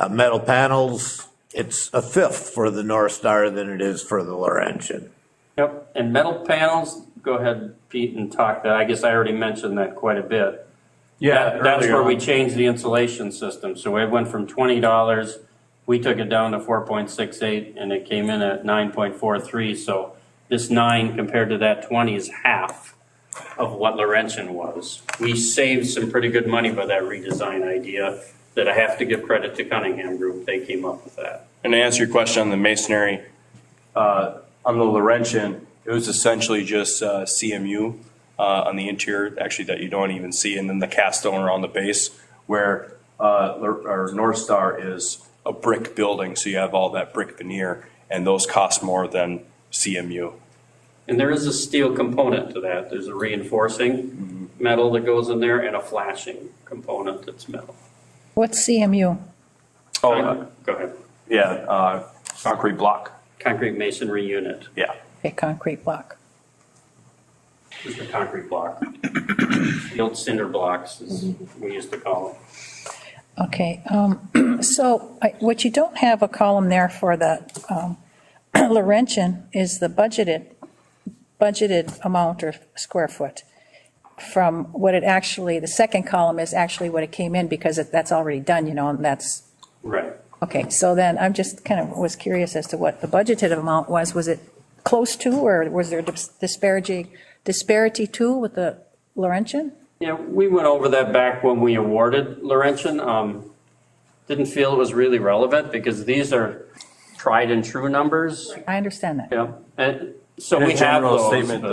Metal panels, it's a fifth for the North Star than it is for the Laurentian. Yep, and metal panels, go ahead, Pete, and talk that. I guess I already mentioned that quite a bit. Yeah, That's where we on. changed the insulation system. So it went from $20, we took it down to 4.68, and it came in at 9.43. So this 9 compared to that 20 is half of what Laurentian was. We saved some pretty good money by that redesign idea that I have to give credit to Cunningham Group. They came up with that. And to answer your question on the masonry, on the Laurentian, it was essentially just CMU on the interior, actually, that you don't even see, and then the cast stone around the base, where our North Star is a brick building, so you have all that brick veneer, and those cost more than CMU. And there is a steel component to that. There's a reinforcing metal that goes in there and a flashing component that's metal. What's CMU? Oh, Go ahead. yeah, concrete block. Concrete masonry unit. Yeah. A concrete block. Just a concrete block. The old cinder blocks, as we used to call them. Okay, so what you don't have a column there for the Laurentian is the budgeted amount or square foot from what it actually, the second column is actually what it came in, because that's already done, and that's. Right. Okay, so then I'm just kind of was curious as to what the budgeted amount was. Was it close to, or was there disparity to with the Laurentian? Yeah, we went over that back when we awarded Laurentian. Didn't feel it was really relevant because these are tried and true numbers. I understand that. Yeah, and so In we a have general those. statement,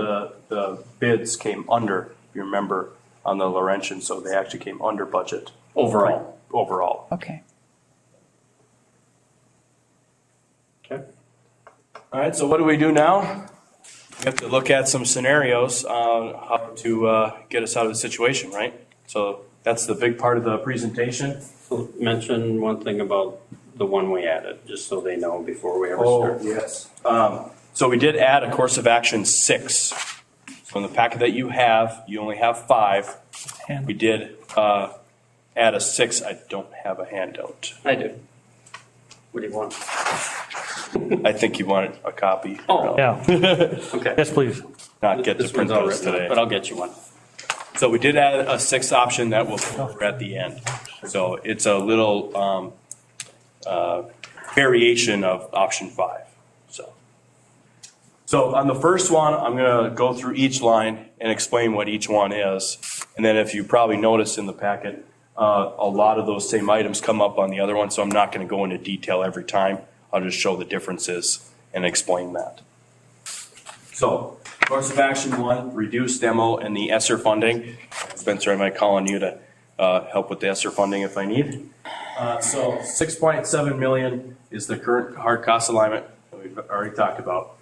the bids came under, if you remember, on the Laurentian, so they actually came under budget. Overall. Overall. Okay. Okay. All right, so what do we do now? We have to look at some scenarios on how to get us out of the situation, right? So that's the big part of the presentation. So mention one thing about the one we added, just so they know before we ever start. Yes. So we did add a course of action 6. So in the packet that you have, you only have 5. We did add a 6. I don't have a handout. I do. What do you want? I think you wanted a copy. Oh, Yeah. okay. Yes, please. Not get to This print one's all those written up, today. but I'll get you one. So we did add a 6th option that we'll cover at the end. So it's a little variation of option 5. So on the first one, I'm going to go through each line and explain what each one is. And then if you probably noticed in the packet, a lot of those same items come up on the other one, so I'm not going to go into detail every time. I'll just show the differences and explain that. So, course of action 1, reduce demo and the ESSER funding. Spencer, I might call on you to help with the ESSER funding if I need. So 6.7 million is the current hard cost alignment that we've already talked about.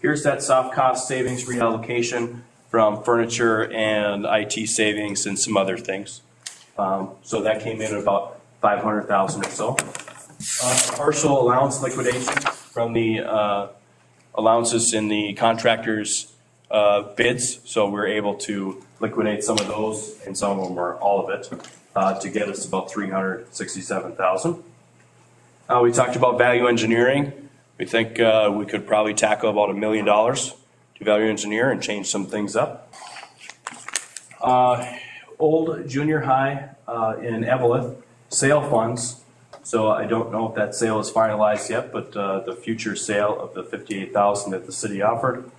Here's that soft cost savings reallocation from furniture and IT savings and some other things. So that came in at about 500,000 or so. Partial allowance liquidation from the allowances in the contractors' bids, so we're able to liquidate some of those, and some of them are all of it, to get us about $367,000. We talked about value engineering. We think we could probably tackle about $1 million to value engineer and change some things up. Old junior high in Evelyn, sale funds. So I don't know if that sale is finalized yet, but the future sale of the $58,000 that the city offered,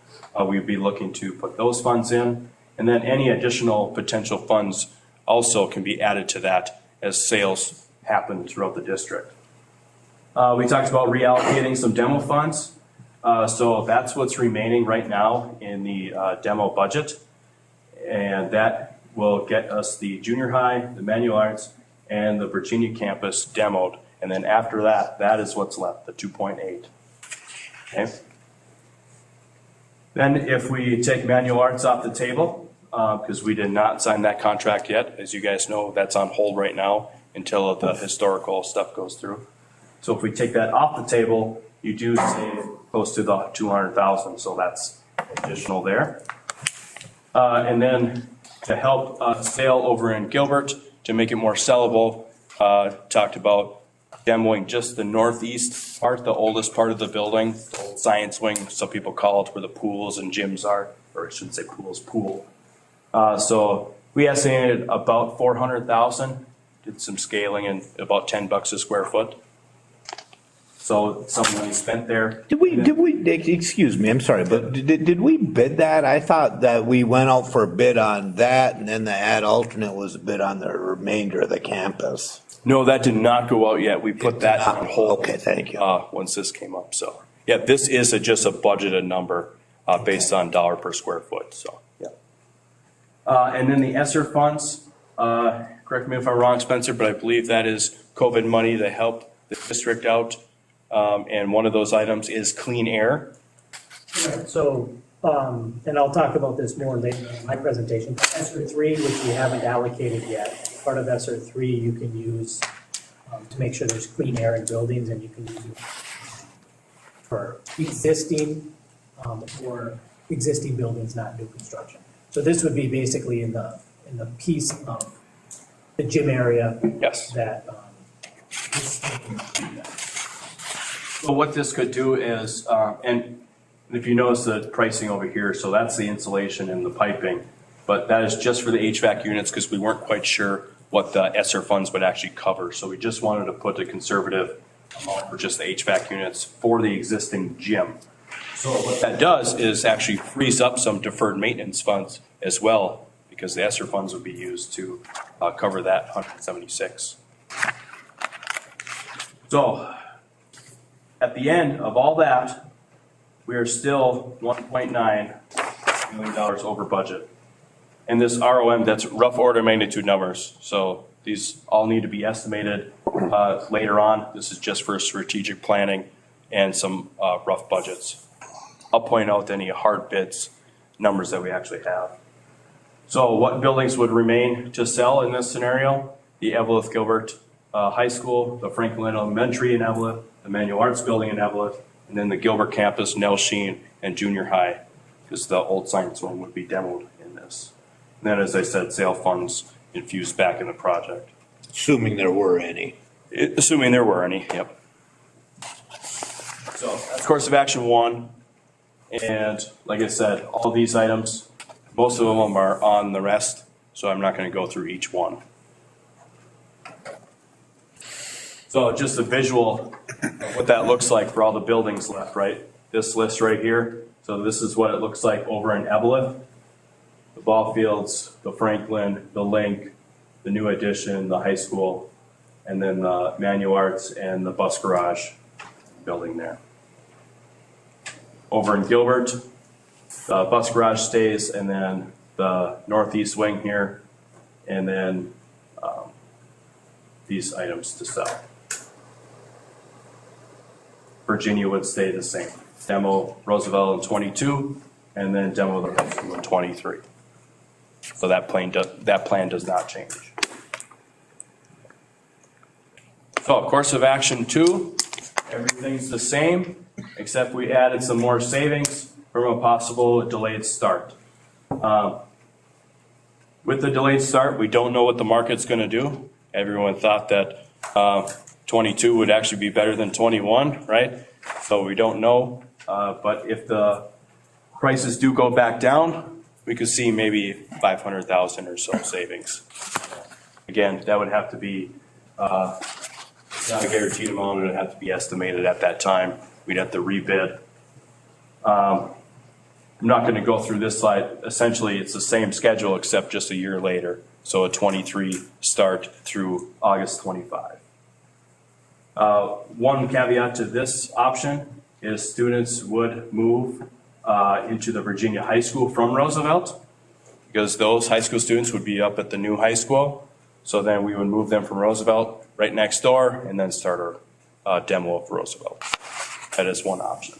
we'd be looking to put those funds in. And then any additional potential funds also can be added to that as sales happen throughout the district. We talked about reallocating some demo funds. So that's what's remaining right now in the demo budget. And that will get us the junior high, the manual arts, and the Virginia campus demoed. And then after that, that is what's left, the 2.8. Okay. Then if we take manual arts off the table, because we did not sign that contract yet, as you guys know, that's on hold right now until the historical stuff goes through. So if we take that off the table, you do save close to the $200,000, so that's additional there. And then to help sale over in Gilbert, to make it more sellable, talked about demoing just the northeast part, the oldest part of the building, the old science wing, some people call it, where the pools and gyms are, or I shouldn't say pools, pool. So we estimated about $400,000, did some scaling, and about $10 a square foot. So some money spent there. Did we, excuse me, I'm sorry, but did we bid that? I thought that we went out for a bid on that, and then the ad alternate was a bid on the remainder of the campus. No, that did not go out yet. We put that on hold. Okay, thank you. Once this came up, so. Yeah, this is just a budgeted number based on dollar per square foot, so, yeah. And then the ESSER funds, correct me if I'm wrong, Spencer, but I believe that is COVID money to help the district out. And one of those items is clean air. So, and I'll talk about this more later in my presentation. ESSER 3, which we haven't allocated yet, part of ESSER 3 you can use to make sure there's clean air in buildings, and you can use it for existing or existing buildings, not new construction. So this would be basically in the piece of the gym area. Yes. That. So what this could do is, and if you notice the pricing over here, so that's the insulation and the piping, but that is just for the HVAC units because we weren't quite sure what the ESSER funds would actually cover. So we just wanted to put a conservative amount for just the HVAC units for the existing gym. So what that does is actually frees up some deferred maintenance funds as well, because the ESSER funds would be used to cover that 176. So at the end of all that, we are still $1.9 million over budget. And this ROM, that's rough order magnitude numbers. So these all need to be estimated later on. This is just for strategic planning and some rough budgets. I'll point out any hard bids numbers that we actually have. So what buildings would remain to sell in this scenario? The Evelyn Gilbert High School, the Franklin Elementary in Evelyn, the Manual Arts Building in Evelyn, and then the Gilbert Campus, Nell Sheen, and Junior High, because the old science one would be demoed in this. And then, as I said, sale funds infused back in the project. Assuming there were any. Assuming there were any, yep. So that's course of action 1. And like I said, all these items, most of them are on the rest, so I'm not going to go through each one. So just a visual of what that looks like for all the buildings left, right? This list right here. So this is what it looks like over in Evelyn. The ball fields, the Franklin, the Link, the new addition, the high school, and then the Manual Arts and the bus garage building there. Over in Gilbert, the bus garage stays, and then the northeast wing here, and then these items to sell. Virginia would stay the same. Demo Roosevelt in 22, and then demo the high school in 23. So that plan does not change. So course of action 2, everything's the same. except we added some more savings from a possible delayed start. With the delayed start, we don't know what the market's going to do. Everyone thought that 22 would actually be better than 21, right? So we don't know. But if the prices do go back down, we could see maybe 500,000 or so savings. Again, that would have to be not a guaranteed amount. It would have to be estimated at that time. We'd have to rebid. I'm not going to go through this slide. Essentially, it's the same schedule except just a year later. So a 23 start through August 25. One caveat to this option is students would move into the Virginia High School from Roosevelt, because those high school students would be up at the new high school. So then we would move them from Roosevelt right next door and then start our demo of Roosevelt. That is one option.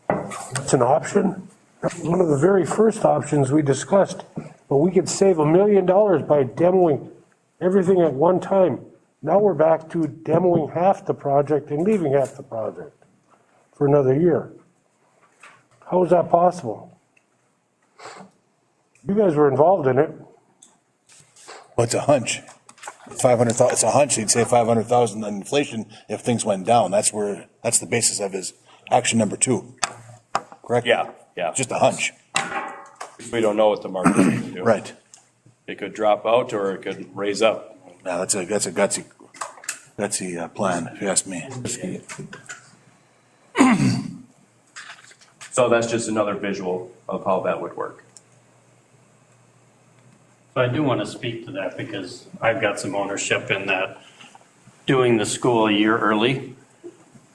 It's an option. That was one of the very first options we discussed, but we could save $1 million by demoing everything at one time. Now we're back to demoing half the project and leaving half the project for another year. How is that possible? You guys were involved in it. Well, it's a hunch. 500,000. It's a hunch. He'd say 500,000 on inflation if things went down. That's the basis of his action number 2. Correct? Yeah. Just a hunch. We don't know what the market is going to do. Right. It could drop out or it could raise up. Now that's a gutsy plan, if you ask me. So that's just another visual of how that would work. So I do want to speak to that because I've got some ownership in that, doing the school a year early.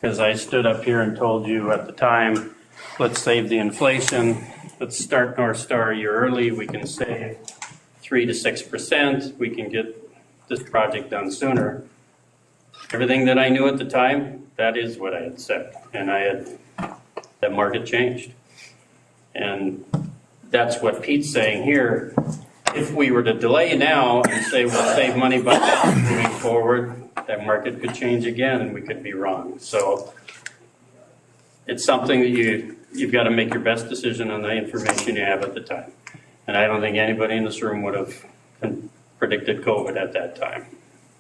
Because I stood up here and told you at the time, let's save the inflation, let's start North Star a year early, we can save 3 to 6%, we can get this project done sooner. Everything that I knew at the time, that is what I had said. And that market changed. And that's what Pete's saying here. If we were to delay now and say we'll save money by moving forward, that market could change again and we could be wrong. So it's something that you've got to make your best decision on the information you have at the time. And I don't think anybody in this room would have predicted COVID at that time.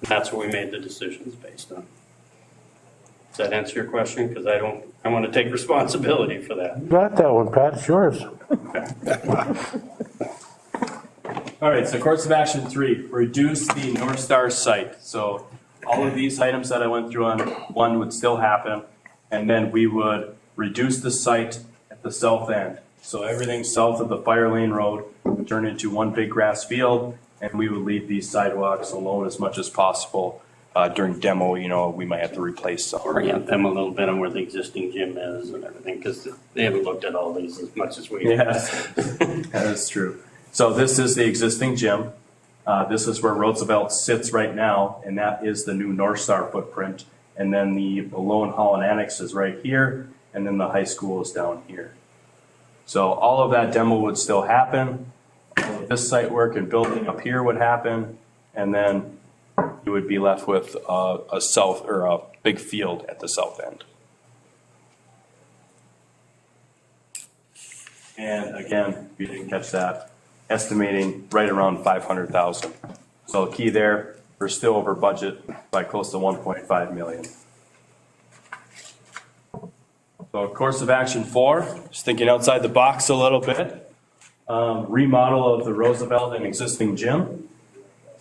And that's what we made the decisions based on. Does that answer your question? Because I want to take responsibility for that. You got that one, Pat. It's yours. All right, so course of action 3, reduce the North Star site. So all of these items that I went through on 1 would still happen, and then we would reduce the site at the south end. So everything south of the Fire Lane Road would turn into one big grass field, and we would leave these sidewalks alone as much as possible. During demo, we might have to replace some. Orient them a little bit on where the existing gym is and everything, because they haven't looked at all these as much as we have. Yes, that is true. So this is the existing gym. This is where Roosevelt sits right now, and that is the new North Star footprint. And then the Malone Holland Annex is right here, and then the high school is down here. So all of that demo would still happen. All of this site work and building up here would happen, and then you would be left with a big field at the south end. And again, if you didn't catch that, estimating right around 500,000. So key there, we're still over budget by close to 1.5 million. So course of action 4, just thinking outside the box a little bit. Remodel of the Roosevelt and existing gym.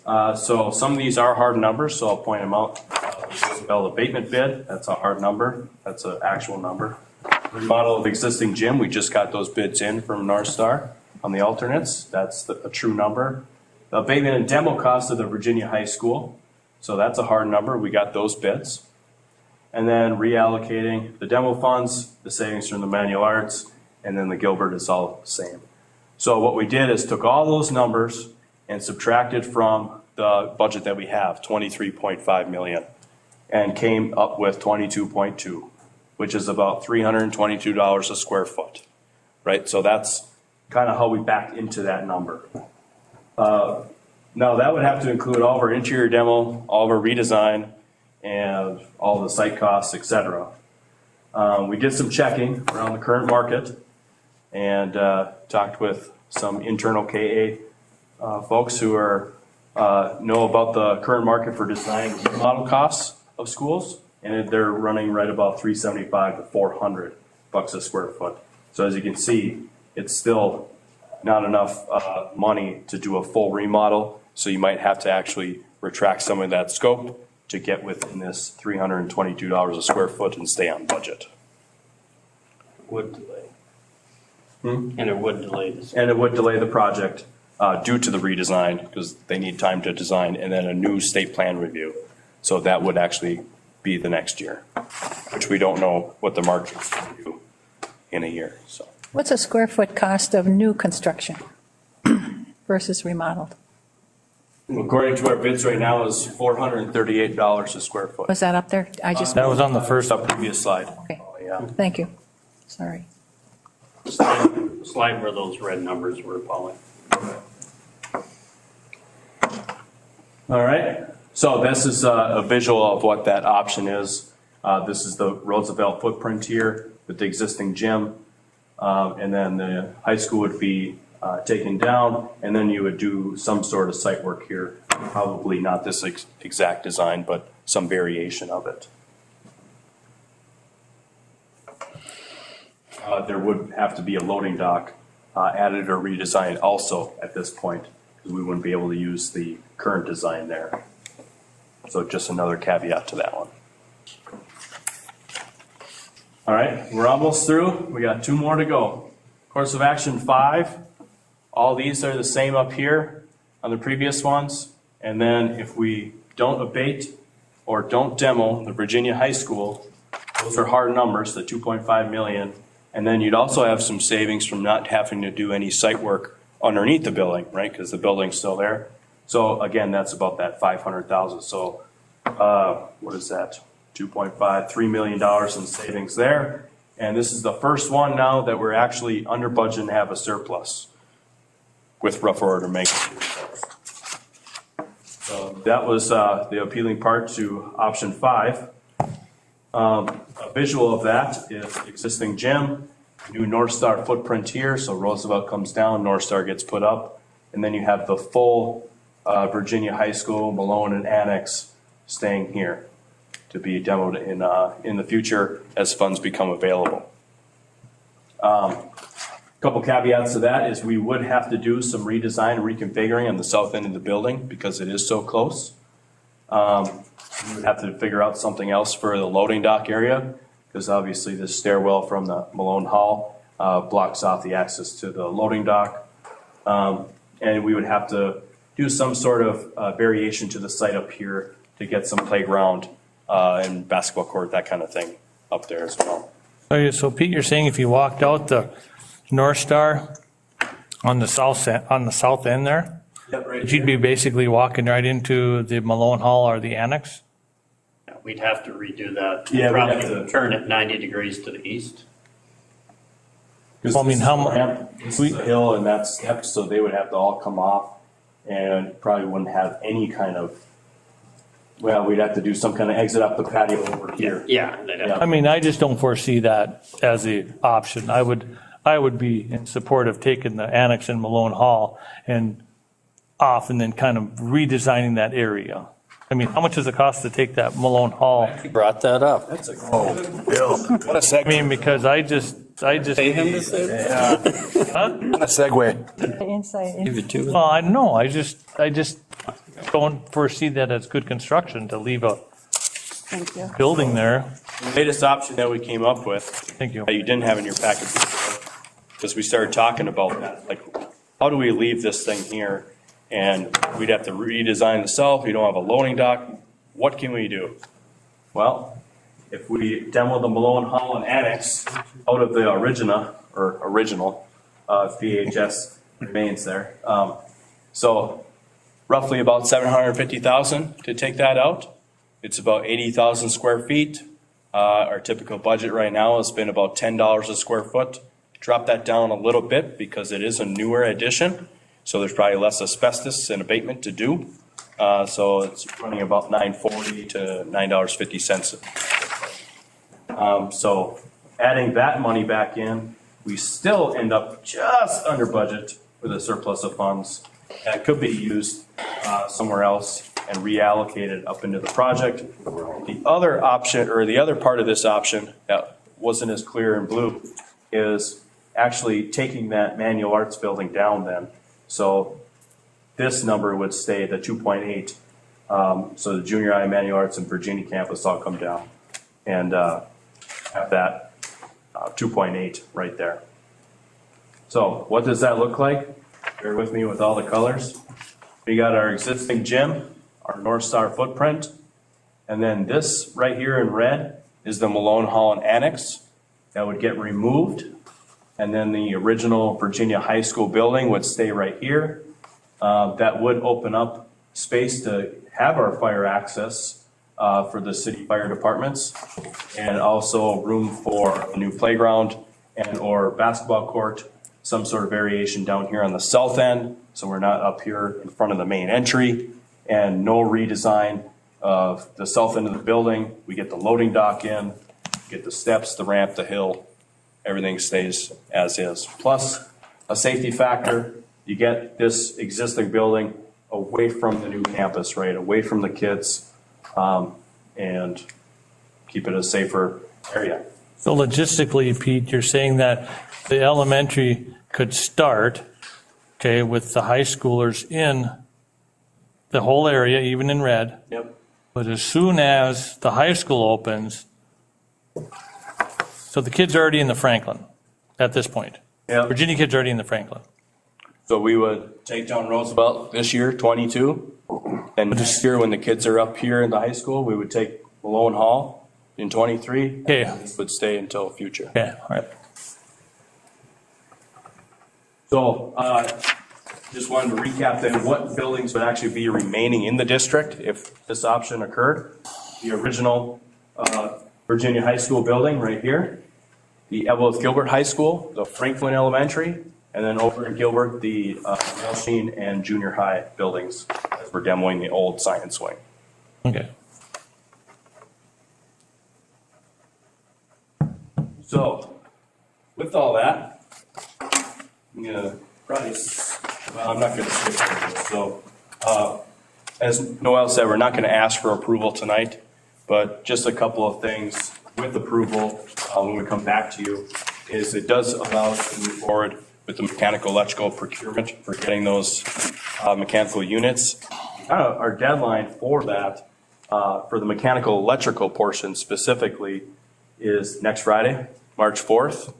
So some of these are hard numbers, so I'll point them out. Roosevelt abatement bid, that's a hard number. That's an actual number. Remodel of existing gym, we just got those bids in from North Star on the alternates. That's a true number. The abatement and demo cost of the Virginia High School. So that's a hard number. We got those bids. And then reallocating the demo funds, the savings from the manual arts, and then the Gilbert is all the same. So what we did is took all those numbers and subtracted from the budget that we have, 23.5 million, and came up with 22.2, which is about $322 a square foot, right? So that's kind of how we backed into that number. Now that would have to include all of our interior demo, all of our redesign, and all the site costs, etc. We did some checking around the current market and talked with some internal KA folks who know about the current market for design and remodel costs of schools, and they're running right about $375 to $400 a square foot. So as you can see, it's still not enough money to do a full remodel, so you might have to actually retract some of that scope to get within this $322 a square foot and stay on budget. Would delay. And it would delay this. And it would delay the project due to the redesign, because they need time to design, and then a new state plan review. So that would actually be the next year, which we don't know what the market's going to do in a year, so. What's a square foot cost of new construction versus remodeled? According to our bids right now is $438 a square foot. Was that up there? I just, That was on the first previous slide. okay, Yeah. thank you. Sorry. Slide where those red numbers were, Polly. All right, so this is a visual of what that option is. This is the Roosevelt Footprint here with the existing gym. And then the high school would be taken down, and then you would do some sort of site work here. Probably not this exact design, but some variation of it. There would have to be a loading dock added or redesigned also at this point, because we wouldn't be able to use the current design there. So just another caveat to that one. All right, we're almost through. We got 2 more to go. Course of action 5. All these are the same up here on the previous ones. And then if we don't abate or don't demo the Virginia High School, those are hard numbers, the 2.5 million. And then you'd also have some savings from not having to do any site work underneath the building, right? Because the building's still there. So again, that's about that 500,000. So what is that? 2.5, $3 million in savings there. And this is the first one now that we're actually under budget and have a surplus with rough order making. So that was the appealing part to option 5. A visual of that is existing gym, new North Star footprint here. So Roosevelt comes down, North Star gets put up, and then you have the full Virginia High School, Malone and Annex staying here to be demoed in the future as funds become available. Couple caveats to that is we would have to do some redesign and reconfiguring on the south end of the building because it is so close. We would have to figure out something else for the loading dock area, because obviously the stairwell from the Malone Hall blocks off the access to the loading dock. And we would have to do some sort of variation to the site up here to get some playground and basketball court, that kind of thing up there as well. Okay, so Pete, you're saying if you walked out the North Star on the south end there, Yep, right you'd be basically walking right into the Malone Hall or the annex? Yeah, we'd have to redo that. Yeah, we'd Probably have to turn it 90 degrees to the east. Well, I mean, this is a hill and that's steps, so they would have to all come off and probably wouldn't have any kind of, well, we'd have to do some kind of exit up the patio over here. Yeah. They'd have I mean, I just don't foresee that as the option. I would be in support of taking the annex in Malone Hall and off and then kind of redesigning that area. I mean, how much does it cost to take that Malone Hall? You brought that up. That's a Bill, what a I segue. mean, because I just. Pay him to say that? Huh? What a segue. The insight. Give it to Well, I know, I just don't foresee that as good construction to leave a Thank you. building there. The latest option that we came up with, Thank you. that you didn't have in your package before, because we started talking about that, like, how do we leave this thing here? And we'd have to redesign the south, we don't have a loading dock, what can we do? Well, if we demo the Malone Hall and Annex out of the original VHS remains there. So roughly about $750,000 to take that out. It's about 80,000 square feet. Our typical budget right now has been about $10 a square foot. Drop that down a little bit because it is a newer addition. So there's probably less asbestos and abatement to do. So it's running about $9.40 to $9.50. So adding that money back in, we still end up just under budget with a surplus of funds that could be used somewhere else and reallocated up into the project. The other option, or the other part of this option that wasn't as clear in blue, is actually taking that manual arts building down then. So this number would stay the 2.8. So the junior high, manual arts, and Virginia campus all come down and have that 2.8 right there. So what does that look like? Bear with me with all the colors. We got our existing gym, our North Star footprint, and then this right here in red is the Malone Hall and Annex that would get removed. And then the original Virginia High School building would stay right here. That would open up space to have our fire access for the city fire departments, and also room for a new playground and or basketball court, some sort of variation down here on the south end, so we're not up here in front of the main entry, and no redesign of the south end of the building. We get the loading dock in, get the steps, the ramp, the hill, everything stays as is. Plus a safety factor, you get this existing building away from the new campus, right, away from the kids, and keep it a safer area. So logistically, Pete, you're saying that the elementary could start, okay, with the high schoolers in the whole area, even in red. Yep. But as soon as the high school opens, so the kids are already in the Franklin at this point. Yeah. Virginia kids are already in the Franklin. So we would take down Roosevelt this year, 22. And this year, when the kids are up here in the high school, we would take Malone Hall in 23. Okay. This would stay until future. Okay, all right. So just wanted to recap then what buildings would actually be remaining in the district if this option occurred. The original Virginia High School building right here, the Evelyn Gilbert High School, the Franklin Elementary, and then over in Gilbert, the Melchine and junior high buildings as we're demoing the old science wing. Okay. So with all that, I'm gonna probably, well, I'm not gonna skip through this. So as Noel said, we're not gonna ask for approval tonight, but just a couple of things with approval when we come back to you is it does allow us to move forward with the mechanical electrical procurement for getting those mechanical units. Our deadline for that, for the mechanical electrical portion specifically, is next Friday, March 4th,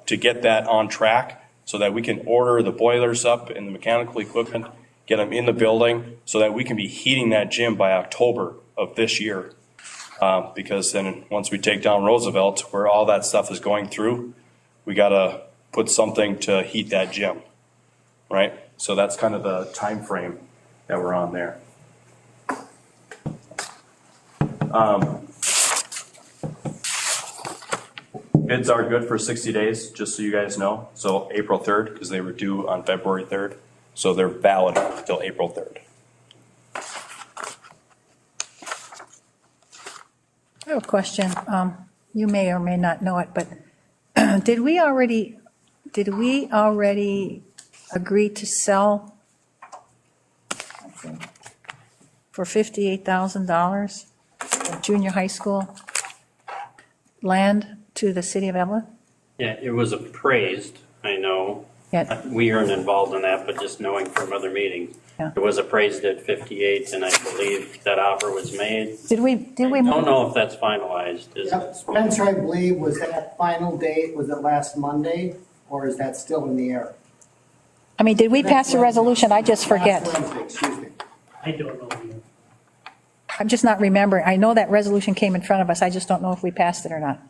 to get that on track so that we can order the boilers up and the mechanical equipment, get them in the building so that we can be heating that gym by October of this year. Because then once we take down Roosevelt, where all that stuff is going through, we gotta put something to heat that gym, right? So that's kind of the time frame that we're on there. Bids are good for 60 days, just so you guys know. So April 3rd, because they were due on February 3rd. So they're valid until April 3rd. I have a question. You may or may not know it, but did we already agree to sell for $58,000 junior high school land to the city of Evelyn? Yeah, it was appraised, I know. Yeah. We weren't involved in that, but just knowing from other meetings. Yeah. It was appraised at 58, and I believe that offer was made. Did we? I don't know if that's finalized. Yep, Spencer, I believe, was that final date, was it last Monday, or is that still in the air? I mean, did we pass a resolution? I just forget. Last Wednesday, excuse me. I don't know. I'm just not remembering. I know that resolution came in front of us. I just don't know if we passed it or not.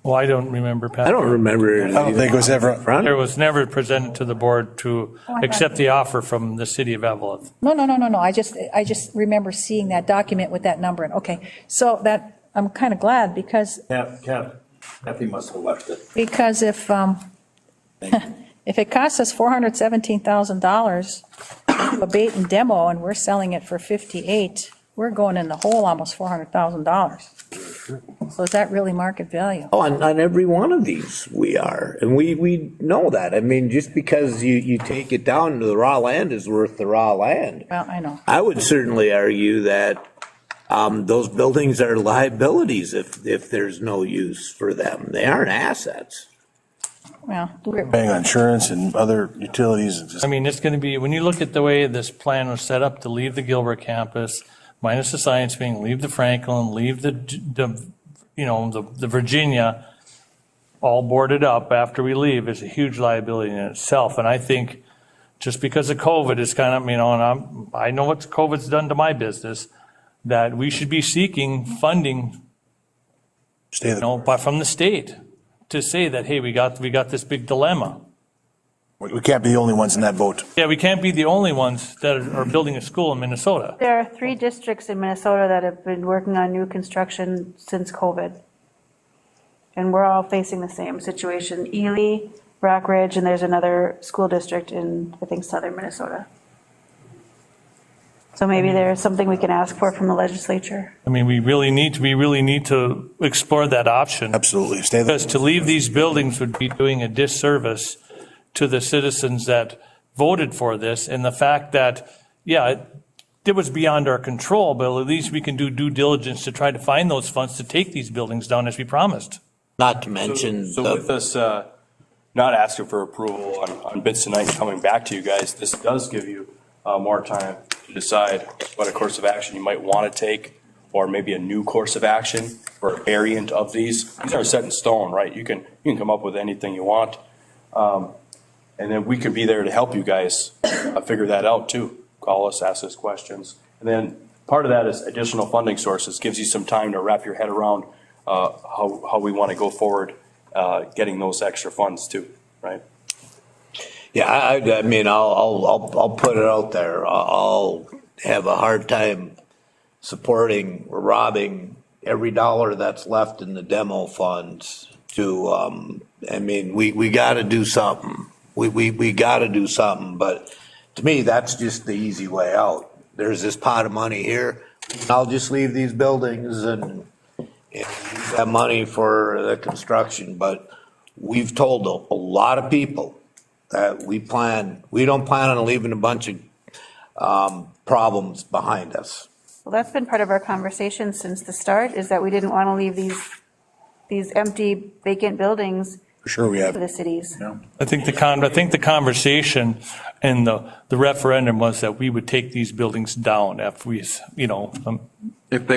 Well, I don't remember. I don't remember it. I don't think it was ever, It was never presented to the board to accept the offer from the city of Evelyn. No. I just remember seeing that document with that number. Okay, so that, I'm kind of glad because. Kathy must have left it. Because if it costs us $417,000 to abate and demo and we're selling it for 58, we're going in the hole almost $400,000. So is that really market value? Oh, on every one of these, we are. And we know that. I mean, just because you take it down to the raw land is worth the raw land. Well, I know. I would certainly argue that those buildings are liabilities if there's no use for them. They aren't assets. Well, Paying on insurance and other utilities. And I mean, it's going to be, when you look at the way this plan was set up to leave the Gilbert campus, minus the science wing, leave the Franklin, leave the Virginia, all boarded up after we leave is a huge liability in itself. And I think just because of COVID is kind of, and I know what COVID's done to my business, that we should be seeking funding, from the state to say that, hey, we got this big dilemma. we can't be the only ones in that boat. Yeah, we can't be the only ones that are building a school in Minnesota. There are 3 districts in Minnesota that have been working on new construction since COVID. And we're all facing the same situation. Ely, Rock Ridge, and there's another school district in, I think, southern Minnesota. So maybe there's something we can ask for from the legislature. I mean, we really need to explore that option. Absolutely. Stay there. Because to leave these buildings would be doing a disservice to the citizens that voted for this, and the fact that, yeah, it was beyond our control, but at least we can do due diligence to try to find those funds to take these buildings down as we promised. Not to mention. So with us not asking for approval on bids tonight and coming back to you guys, this does give you more time to decide what a course of action you might want to take, or maybe a new course of action or a variant of these. These aren't set in stone, right? You can come up with anything you want. And then we could be there to help you guys figure that out too. Call us, ask us questions. And then part of that is additional funding sources. Gives you some time to wrap your head around how we want to go forward getting those extra funds too, right? Yeah, I mean, I'll put it out there. I'll have a hard time supporting, robbing every dollar that's left in the demo funds to, I mean, we got to do something. We got to do something, but to me, that's just the easy way out. There's this pot of money here. I'll just leave these buildings and use that money for the construction, but we've told a lot of people that we don't plan on leaving a bunch of problems behind us. Well, that's been part of our conversation since the start, is that we didn't want to leave these empty, vacant buildings For sure we have. for the cities. Yeah. I think the conversation and the referendum was that we would take these buildings down if we, If if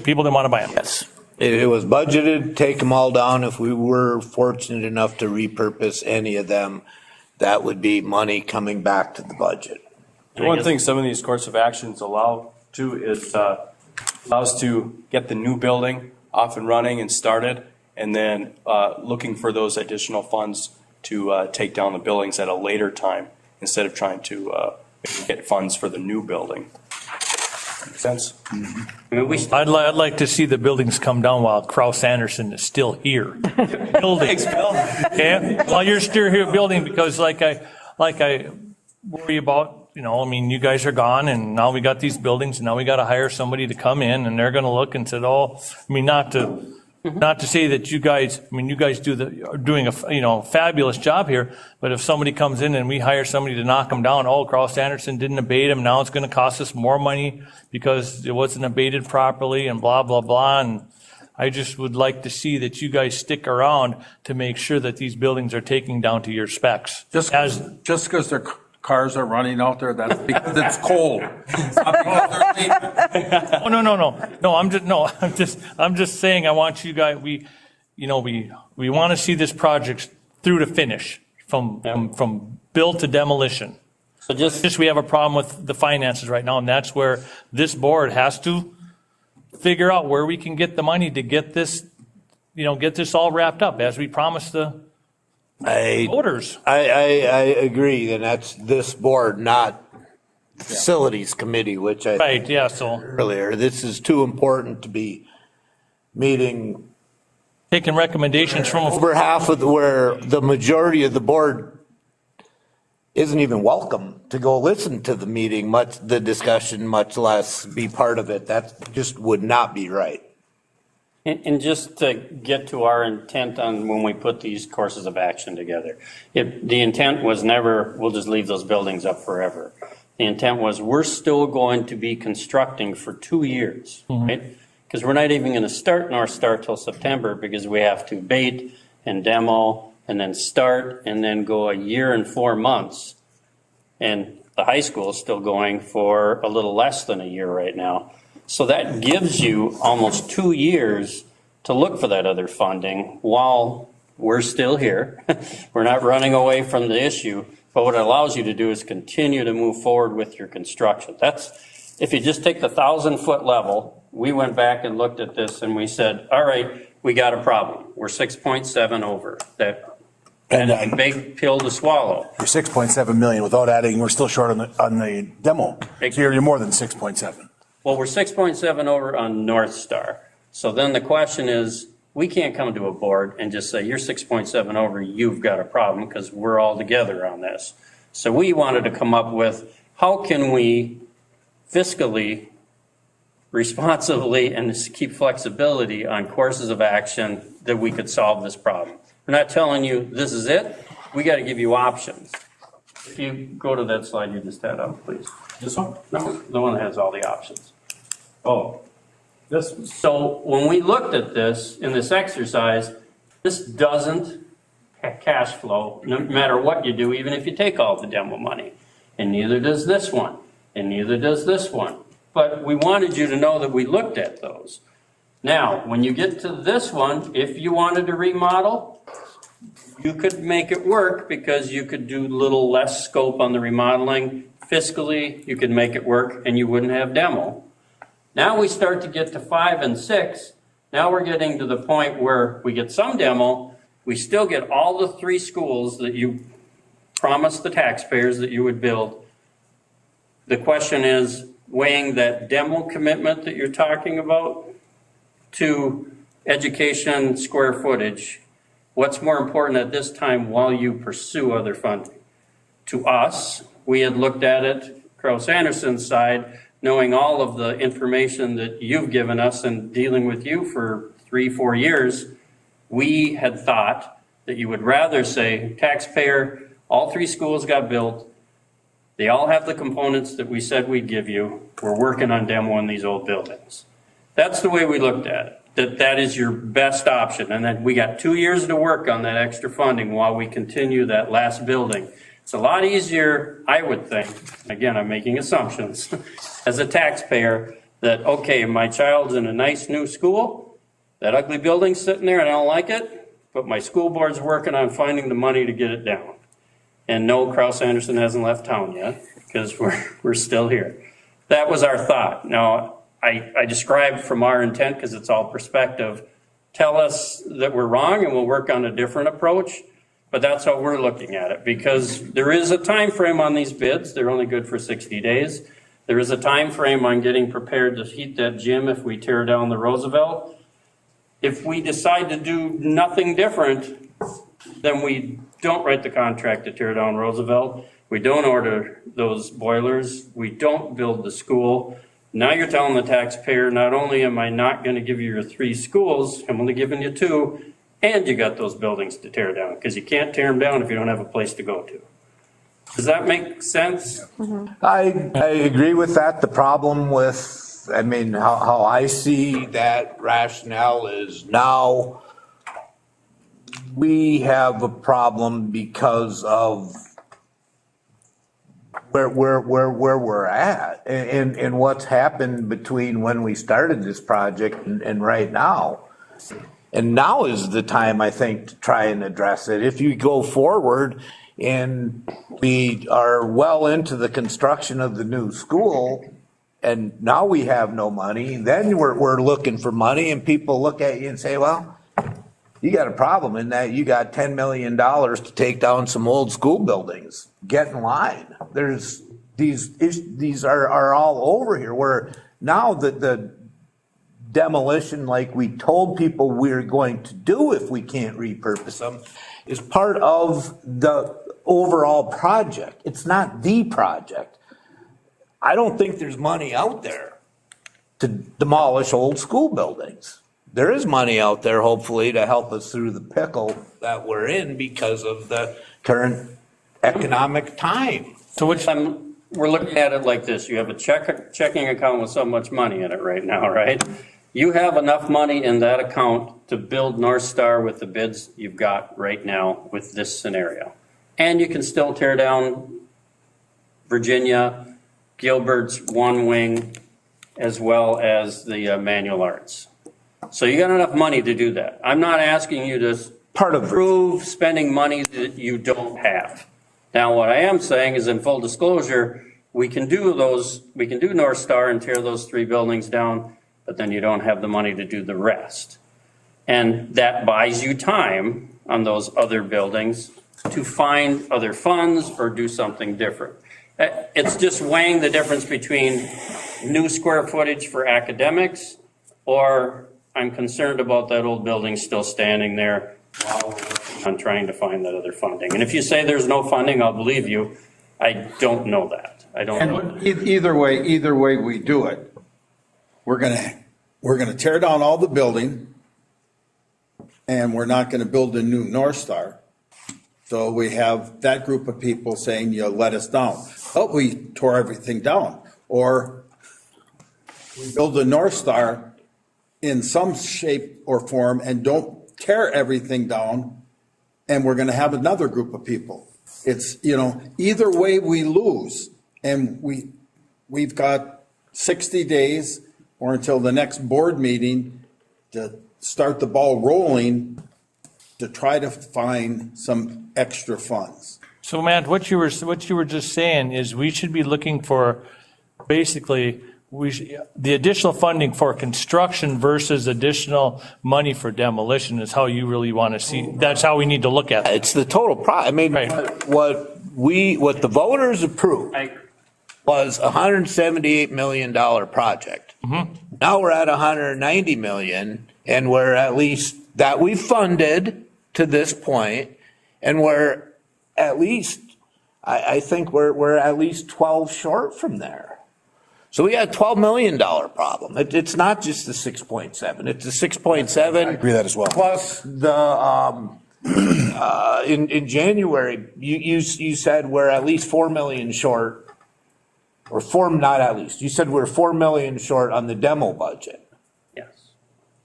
people didn't want to buy them. Yes. It was budgeted, take them all down. If we were fortunate enough to repurpose any of them, that would be money coming back to the budget. The one thing some of these course of actions allow to is allows to get the new building off and running and started, and then looking for those additional funds to take down the buildings at a later time instead of trying to get funds for the new building. Make sense? I'd like to see the buildings come down while Kraus Anderson is still here. Thanks, Bill. Okay? While you're still here building, because like I worry about, you guys are gone and now we got these buildings and now we got to hire somebody to come in and they're going to look and said, not to say that you guys are doing a fabulous job here, but if somebody comes in and we hire somebody to knock them down, Kraus Anderson didn't abate them, now it's going to cost us more money because it wasn't abated properly and blah, blah, blah. And I just would like to see that you guys stick around to make sure that these buildings are taken down to your specs. Just because their cars are running out there, that's because it's cold. It's not because they're leaving. Oh, no. I'm just saying, I want you guys, we want to see this project through to finish, from build to demolition. So just we have a problem with the finances right now, and that's where this board has to figure out where we can get the money to get this all wrapped up as we promised the voters. I agree, and that's this board, not facilities committee, which I right, yeah. So earlier, this is too important to be taking recommendations from over half of where the majority of the board isn't even welcome to go listen to the meeting, the discussion, much less be part of it. That just would not be right. And just to get to our intent on when we put these courses of action together, the intent was never, we'll just leave those buildings up forever. The intent was, we're still going to be constructing for 2 years, right? Because we're not even going to start North Star till September because we have to bait and demo and then start and then go a year and 4 months. And the high school is still going for a little less than a year right now. So that gives you almost 2 years to look for that other funding while we're still here. We're not running away from the issue, but what it allows you to do is continue to move forward with your construction. That's, if you just take the 1,000-foot level, we went back and looked at this and we said, all right, we got a problem. We're 6.7 over. And a big pill to swallow. You're 6.7 million without adding, we're still short on the demo. So you're more than 6.7. Well, we're 6.7 over on North Star. So then the question is, we can't come to a board and just say, you're 6.7 over, you've got a problem, because we're all together on this. So we wanted to come up with, how can we fiscally, responsibly, and keep flexibility on courses of action that we could solve this problem. We're not telling you this is it. We got to give you options. If you go to that slide you just had up, please. This one? No, the one that has all the options. Oh, this one. So when we looked at this in this exercise, this doesn't have cash flow no matter what you do, even if you take all the demo money. And neither does this one. And neither does this one. But we wanted you to know that we looked at those. Now, when you get to this one, if you wanted to remodel, you could make it work because you could do a little less scope on the remodeling. Fiscally, you could make it work and you wouldn't have demo. Now we start to get to 5 and 6. Now we're getting to the point where we get some demo. We still get all the 3 schools that you promised the taxpayers that you would build. The question is weighing that demo commitment that you're talking about to education square footage. What's more important at this time while you pursue other funding? To us, we had looked at it, Krauss Anderson's side, knowing all of the information that you've given us and dealing with you for 3-4 years, we had thought that you would rather say, taxpayer, all 3 schools got built. They all have the components that we said we'd give you. We're working on demoing these old buildings. That's the way we looked at it. That is your best option. And then we got 2 years to work on that extra funding while we continue that last building. It's a lot easier, I would think, again, I'm making assumptions, as a taxpayer, that, okay, my child's in a nice new school, that ugly building's sitting there and I don't like it, but my school board's working on finding the money to get it down. And no, Krauss Anderson hasn't left town yet, because we're still here. That was our thought. Now, I described from our intent, because it's all perspective, tell us that we're wrong and we'll work on a different approach, but that's how we're looking at it, because there is a time frame on these bids. They're only good for 60 days. There is a time frame on getting prepared to heat that gym if we tear down the Roosevelt. If we decide to do nothing different, then we don't write the contract to tear down Roosevelt. We don't order those boilers. We don't build the school. Now you're telling the taxpayer, not only am I not going to give you your 3 schools, I'm only giving you 2, and you got those buildings to tear down, because you can't tear them down if you don't have a place to go to. Does that make sense? Mm-hmm. I agree with that. The problem with, I mean, how I see that rationale is now we have a problem because of where we're at and what's happened between when we started this project and right now. And now is the time, I think, to try and address it. If you go forward and we are well into the construction of the new school and now we have no money, then we're looking for money, and people look at you and say, well, you got a problem in that you got $10 million to take down some old school buildings. Get in line. There's these are all over here, where now the demolition, like we told people we're going to do if we can't repurpose them, is part of the overall project. It's not the project. I don't think there's money out there to demolish old school buildings. there is money out there, hopefully, to help us through the pickle that we're in because of the current economic time. So which we're looking at it like this. You have a checking account with so much money in it right now, right? You have enough money in that account to build North Star with the bids you've got right now with this scenario. And you can still tear down Virginia, Gilbert's one wing, as well as the manual arts. So you got enough money to do that. I'm not asking you to approve spending money that you don't have. Now, what I am saying is, in full disclosure, we can do North Star and tear those 3 buildings down, but then you don't have the money to do the rest. And that buys you time on those other buildings to find other funds or do something different. It's just weighing the difference between new square footage for academics, or I'm concerned about that old building still standing there while we're working on trying to find that other funding. And if you say there's no funding, I'll believe you. I don't know that. I don't know that. Either way we do it, we're gonna tear down all the building, and we're not gonna build a new North Star. So we have that group of people saying, you let us down. Oh, we tore everything down. Or we build a North Star in some shape or form and don't tear everything down, and we're gonna have another group of people. It's, either way we lose, and we've got 60 days or until the next board meeting to start the ball rolling to try to find some extra funds. So Matt, what you were just saying is we should be looking for basically the additional funding for construction versus additional money for demolition is how you really want to see. That's how we need to look at it. It's the total I mean, right. what the voters approved was a $178 million project. Mm-hmm. Now we're at $190 million, and we're at least that we funded to this point, and we're at least, I think we're at least 12 short from there. So we got a $12 million problem. It's not just the 6.7. It's the 6.7. I agree with that as well. Plus the in January, you said we're at least 4 million short, or not at least. You said we're 4 million short on the demo budget. Yes.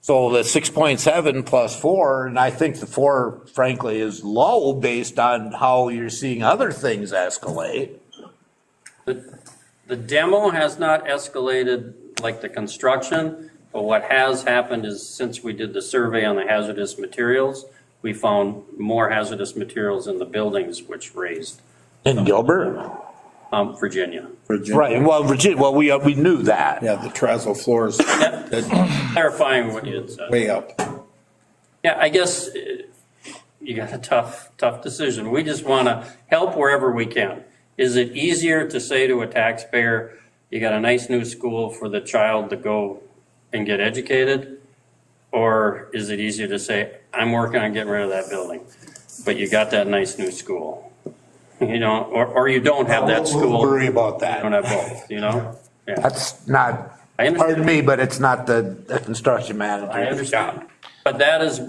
So the 6.7 plus 4, and I think the 4, frankly, is low based on how you're seeing other things escalate. The demo has not escalated like the construction, but what has happened is since we did the survey on the hazardous materials, we found more hazardous materials in the buildings, which raised. In Gilbert? Virginia. Right, well, Virginia, well, we knew that. Yeah, the terrazzo floors. Clarifying what you had said. Way up. Yeah, I guess you got a tough decision. We just want to help wherever we can. Is it easier to say to a taxpayer, you got a nice new school for the child to go and get educated? Or is it easier to say, I'm working on getting rid of that building, but you got that nice new school? Or you don't have that school. We'll worry about that. You don't have both, Yeah. That's not, pardon me, but it's not the construction manager. I understand. But that is,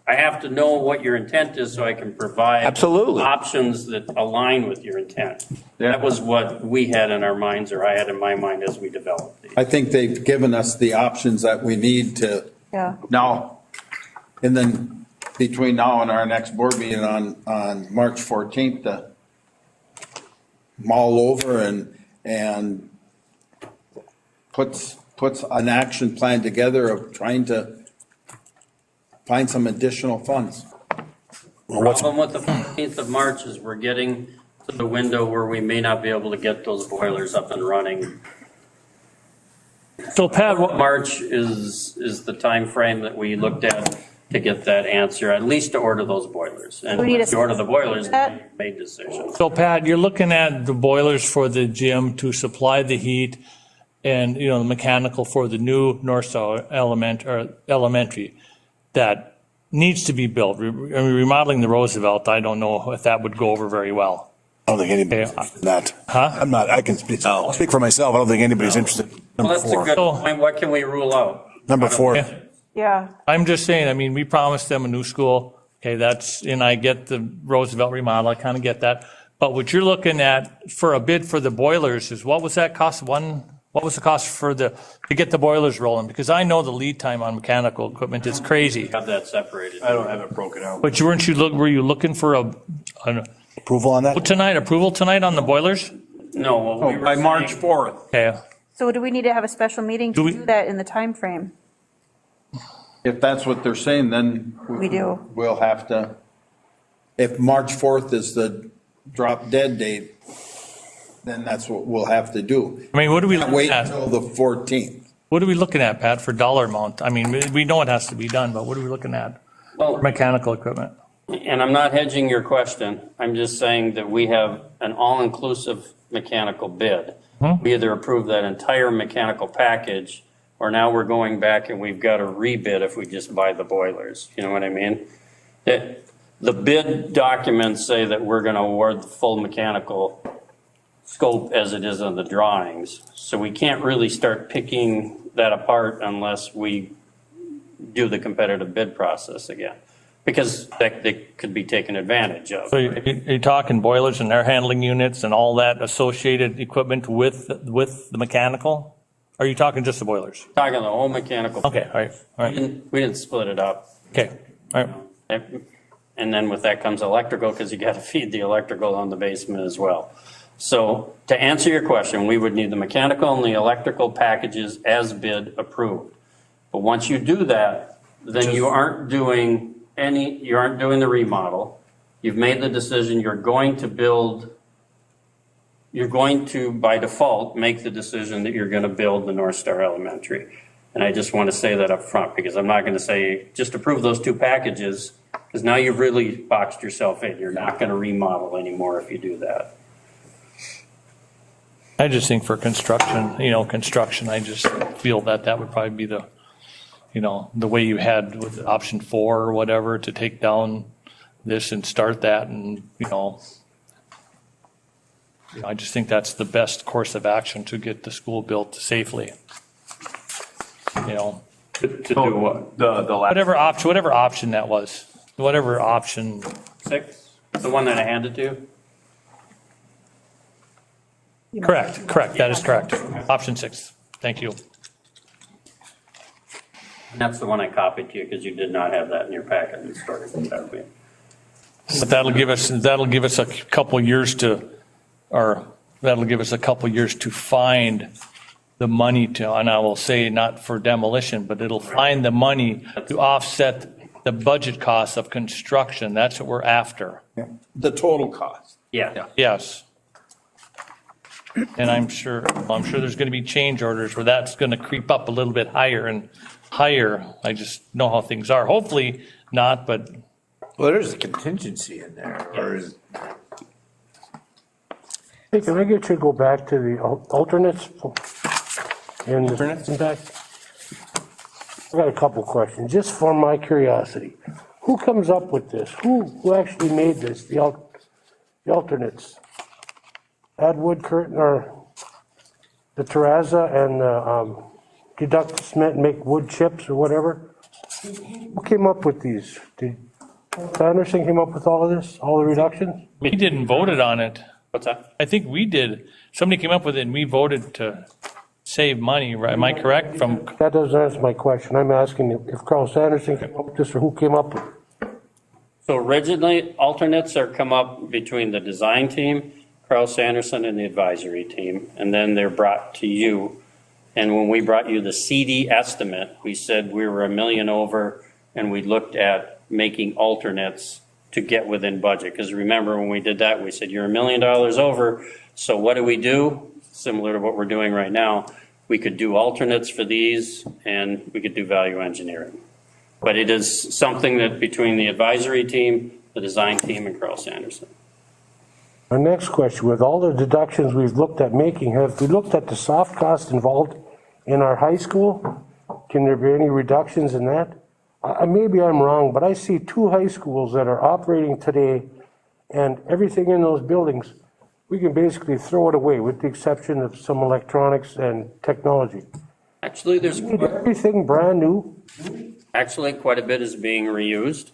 I have to know what your intent is so I can provide absolutely options that align with your intent. Yeah. That was what we had in our minds, or I had in my mind as we developed these. I think they've given us the options that we need to now, and then between now and our next board meeting on March 14th, to mull over and puts an action plan together of trying to find some additional funds. The problem with the 15th of March is we're getting to the window where we may not be able to get those boilers up and running. So Pat, March is the time frame that we looked at to get that answer, at least to order those boilers. And to order the boilers, we made decisions. So Pat, you're looking at the boilers for the gym to supply the heat, and the mechanical for the new North Star elementary that needs to be built. Remodeling the Roosevelt, I don't know if that would go over very well. I don't think anybody's interested in that. Huh? I can speak for myself. I don't think anybody's interested. Well, that's a good point. What can we rule out? Number 4. Yeah, I'm just saying, I mean, we promised them a new school. Okay, that's, and I get the Roosevelt remodel, I kind of get that. But what you're looking at for a bid for the boilers is, what was that cost? What was the cost to get the boilers rolling? Because I know the lead time on mechanical equipment is crazy. Have that separated. I don't have it broken out. But were you looking for an Approval on that? approval tonight on the boilers? No, what we were By March saying- 4th. Okay, so do we need to have a special meeting to do that in the time frame? If that's what they're saying, then. We do. We'll have to, if March 4th is the drop dead date, then that's what we'll have to do. I mean, what do we Can't look wait at? until the 14th. What are we looking at, Pat, for dollar amount? I mean, we know it has to be done, but what are we looking at? Well, Mechanical equipment. and I'm not hedging your question. I'm just saying that we have an all-inclusive mechanical bid. We either approve that entire mechanical package, or now we're going back and we've got to rebid if we just buy the boilers. You know what I mean? The bid documents say that we're going to award the full mechanical scope as it is on the drawings. So we can't really start picking that apart unless we do the competitive bid process again, because they could be taken advantage of. So you're talking boilers and air handling units and all that associated equipment with the mechanical? Or are you talking just the boilers? Talking the whole mechanical. Okay, all right. We didn't split it up. Okay, all right. And then with that comes electrical, because you got to feed the electrical on the basement as well. So to answer your question, we would need the mechanical and the electrical packages as bid approved. But once you do that, then you aren't doing the remodel. You've made the decision you're going to, by default, make the decision that you're going to build the North Star Elementary. And I just want to say that up front, because I'm not going to say, just approve those two packages, because now you've really boxed yourself in. You're not going to remodel anymore if you do that. I just think for construction, I just feel that would probably be the way you had with option 4 or whatever, to take down this and start that, and, I just think that's the best course of action to get the school built safely. To do what? The last. Whatever option that was, whatever option. 6, the one that I handed to you? Correct, that is correct. Option 6, thank you. And that's the one I copied to you, because you did not have that in your packet. And started with that way. But that'll give us a couple years to find the money to, and I will say not for demolition, but it'll find the money to offset the budget costs of construction. That's what we're after. The total cost. Yeah. Yes. And I'm sure there's going to be change orders where that's going to creep up a little bit higher and higher. I just know how things are. Hopefully not, but. Well, there's a contingency in there, or is? Hey, can I get you to go back to the alternates? And impact? I got a couple questions, just for my curiosity. Who comes up with this? Who actually made this, the alternates? Add wood curtain, or the terrazza, and deduct the cement and make wood chips or whatever? Who came up with these? Did Anderson came up with all of this, all the reductions? We didn't voted on it. What's that? I think we did. Somebody came up with it and we voted to save money, right? Am I correct? That doesn't answer my question. I'm asking if Carl Sanderson came up with this, or who came up with it? So originally, alternates are come up between the design team, Carl Sanderson, and the advisory team, and then they're brought to you. And when we brought you the CD estimate, we said we were $1 million over, and we looked at making alternates to get within budget. Because remember, when we did that, we said, you're $1 million over, so what do we do? Similar to what we're doing right now, we could do alternates for these, and we could do value engineering. But it is something that between the advisory team, the design team, and Carl Sanderson. My next question, with all the deductions we've looked at making, have we looked at the soft cost involved in our high school? Can there be any reductions in that? Maybe I'm wrong, but I see 2 high schools that are operating today, and everything in those buildings, we can basically throw it away with the exception of some electronics and technology. Actually, there's everything brand new. Actually, quite a bit is being reused,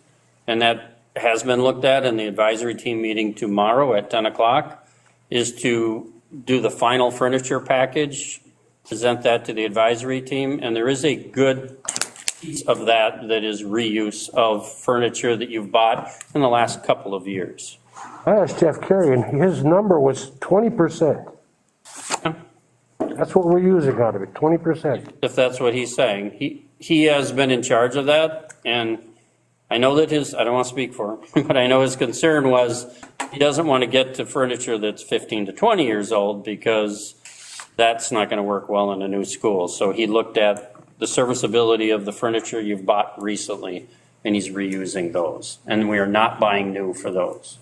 and that has been looked at in the advisory team meeting tomorrow at 10 o'clock, is to do the final furniture package, present that to the advisory team, and there is a good piece of that that is reuse of furniture that you've bought in the last couple of years. I asked Jeff Carey, and his number was 20%. That's what we're using out of it, 20%. If that's what he's saying. He has been in charge of that, and I know that I don't want to speak for him, but I know his concern was he doesn't want to get to furniture that's 15 to 20 years old because that's not going to work well in a new school. So he looked at the serviceability of the furniture you've bought recently, and he's reusing those. And we are not buying new for those.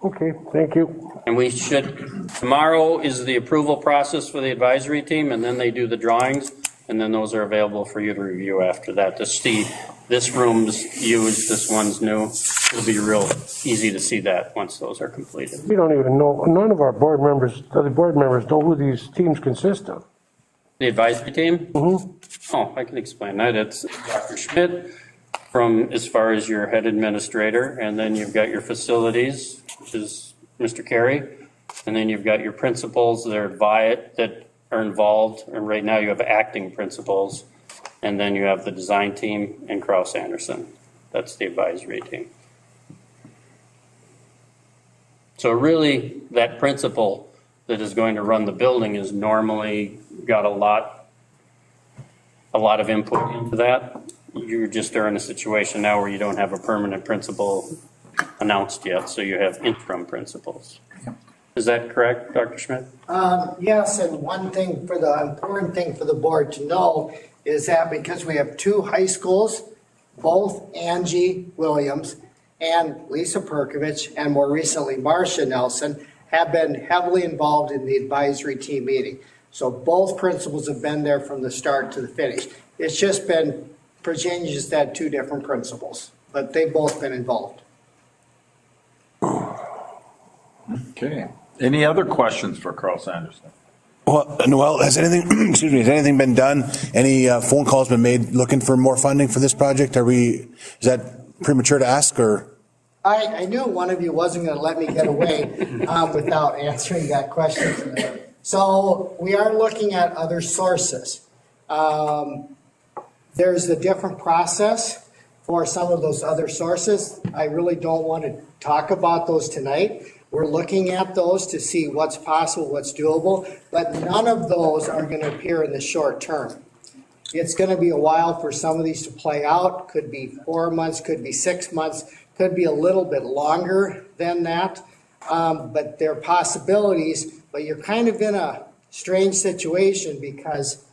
Okay, thank you. And we should, tomorrow is the approval process for the advisory team, and then they do the drawings, and then those are available for you to review after that to see this room's used, this one's new. It'll be real easy to see that once those are completed. We don't even know, none of our board members, the other board members know who these teams consist of. The advisory team? Mm-hmm. Oh, I can explain that. It's Dr. Schmidt from, as far as your head administrator, and then you've got your facilities, which is Mr. Carey, and then you've got your principals that are involved, and right now you have acting principals, and then you have the design team and Kraus Anderson. That's the advisory team. So really, that principal that is going to run the building is normally got a lot of input into that. You just are in a situation now where you don't have a permanent principal announced yet, so you have interim principals. Is that correct, Dr. Schmidt? Yes, and one thing important thing for the board to know is that because we have two high schools, both Angie Williams and Lisa Perkovich, and more recently Marcia Nelson, have been heavily involved in the advisory team meeting. So both principals have been there from the start to the finish. It's just been Virginia just had two different principals, but they've both been involved. Okay. Any other questions for Carl Sanderson? Well, Noel, has anything, excuse me, has anything been done? Any phone calls been made looking for more funding for this project? Is that premature to ask, or? I knew one of you wasn't going to let me get away without answering that question. So we are looking at other sources. There's a different process for some of those other sources. I really don't want to talk about those tonight. We're looking at those to see what's possible, what's doable, but none of those are going to appear in the short term. It's going to be a while for some of these to play out. Could be 4 months, could be 6 months, could be a little bit longer than that. But they're possibilities, but you're kind of in a strange situation because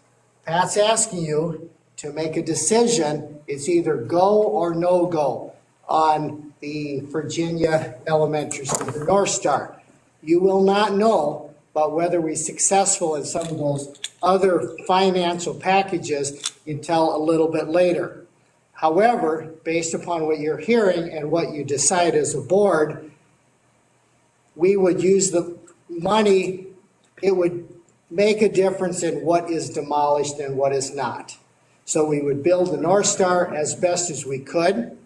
Pat's asking you to make a decision. It's either go or no go on the Virginia Elementary School, the North Star. You will not know about whether we're successful in some of those other financial packages until a little bit later. However, based upon what you're hearing and what you decide as a board, we would use the money. It would make a difference in what is demolished and what is not. So we would build the North Star as best as we could,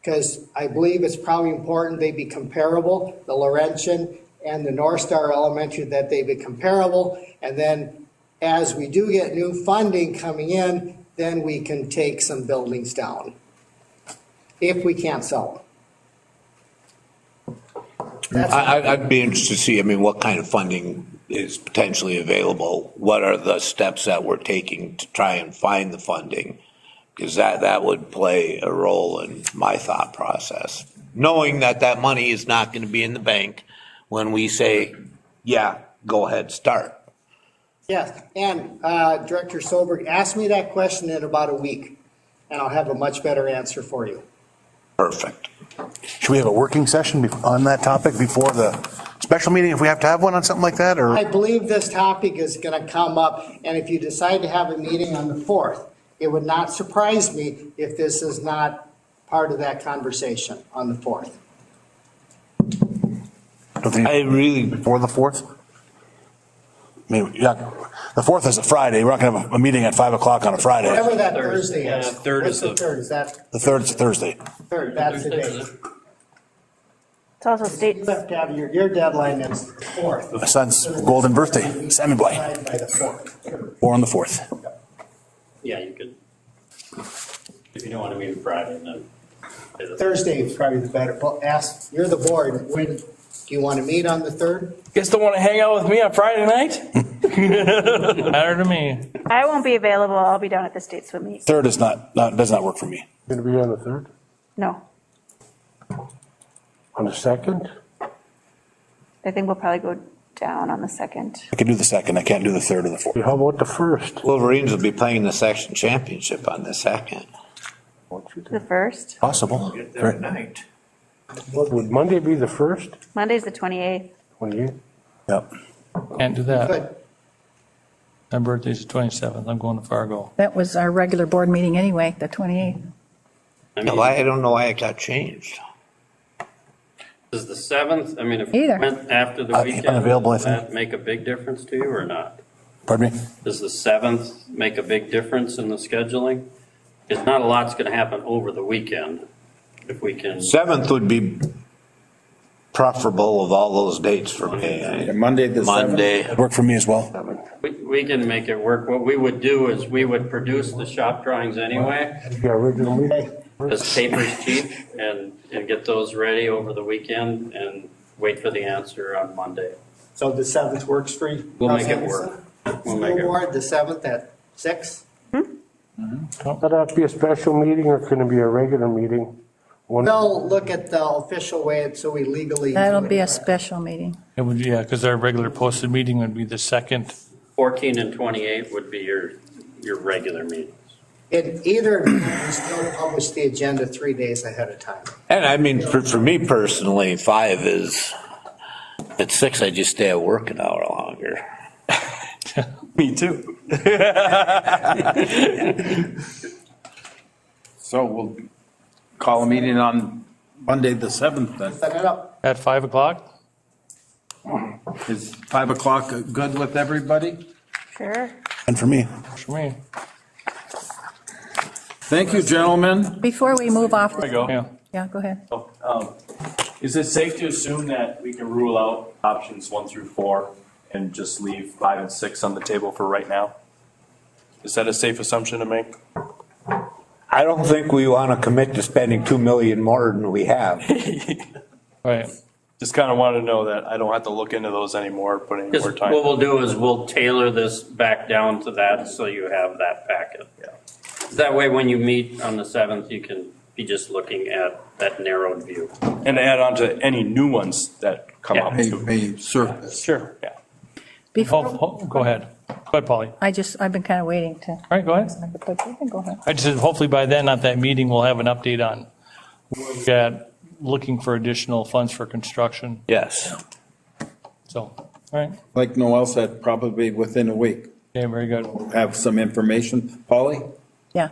because I believe it's probably important they be comparable, the Laurentian and the North Star Elementary, that they be comparable. And then as we do get new funding coming in, then we can take some buildings down if we can't sell them. I'd be interested to see, I mean, what kind of funding is potentially available? What are the steps that we're taking to try and find the funding? Because that would play a role in my thought process. Knowing that that money is not going to be in the bank when we say, yeah, go ahead, start. Yes, and Director Solberg, ask me that question in about a week, and I'll have a much better answer for you. Perfect. Should we have a working session on that topic before the special meeting, if we have to have one on something like that, or? I believe this topic is going to come up, and if you decide to have a meeting on the 4th, it would not surprise me if this is not part of that conversation on the 4th. I really before the 4th. Maybe, yeah. The 4th is a Friday. We're not going to have a meeting at 5 o'clock on a Friday. Whatever that Thursday is. Third What's is the the- third? Is that The 3rd is a Thursday. third? That's the day. It's also state, You have to have your deadline is the 4th. My son's golden birthday, Sammy Boy, By the 4th. born on the 4th. Yeah, you could, if you don't want to meet Friday, then. Thursday is probably the better. Well, ask, you're the board. When, do you want to meet on the 3rd? You guys don't want to hang out with me on Friday night? Matter to me. I won't be available. I'll be down at the state swim meet. 3rd is does not work for me. Going to be on the 3rd? No, On the 2nd? I think we'll probably go down on the 2nd. I can do the 2nd. I can't do the 3rd or the 4th. How about the 1st? Wolverines will be playing the section championship on the 2nd. The 1st. Possible. Right. Night. Would Monday be the 1st? Monday's the 28th. 28th? Yep. Can't do that. Good. My birthday's the 27th. I'm going to Fargo. That was our regular board meeting anyway, the 28th. I mean, I don't know why it got changed. does the 7th, I mean, if Either. it went after the weekend, unavailable, I does think. that make a big difference to you or not? Pardon me? Does the 7th make a big difference in the scheduling? Because not a lot's going to happen over the weekend, if we can. 7th would be preferable of all those dates for me. Monday the 7th? Monday. It'd work for me as well. We can make it work. What we would do is we would produce the shop drawings anyway, Yeah, original meeting? as paper's cheap, and get those ready over the weekend and wait for the answer on Monday. So the 7th works for you? We'll make it work. We'll make School it work. board, the 7th at 6? Would that be a special meeting or can it be a regular meeting? We'll look at the official way, so we legally. That'll do be it. a special meeting. It would, yeah, because our regular posted meeting would be the 2nd. 14 and 28 would be your regular meetings. In either, we still publish the agenda 3 days ahead of time. And I mean, for me personally, 5 is, at 6, I just stay at work an hour longer. Me too. So we'll call a meeting on Monday the 7th then. Set it up. At 5 o'clock? Is 5 o'clock good with everybody? Sure. And for me. For me. Thank you, gentlemen. Before we move off, There you go. Yeah. yeah, go ahead. Is it safe to assume that we can rule out options 1 through 4 and just leave 5 and 6 on the table for right now? Is that a safe assumption to make? I don't think we want to commit to spending 2 million more than we have. Right. Just kind of want to know that I don't have to look into those anymore, put any Because more time. what we'll do is we'll tailor this back down to that, so you have that packet. That way, when you meet on the 7th, you can be just looking at that narrowed view. And to add on to any new ones that come Yeah. up May, too. may surface. Sure, yeah. Before, Go ahead. Go ahead, Polly. I've been kind of waiting to, All right, go ahead. but you can go ahead. I just said, hopefully by then, at that meeting, we'll have an update on where we're at, looking for additional funds for construction. Yes. So, all right. Like Noel said, probably within a week. Okay, very good. Have some information. Polly? Yeah,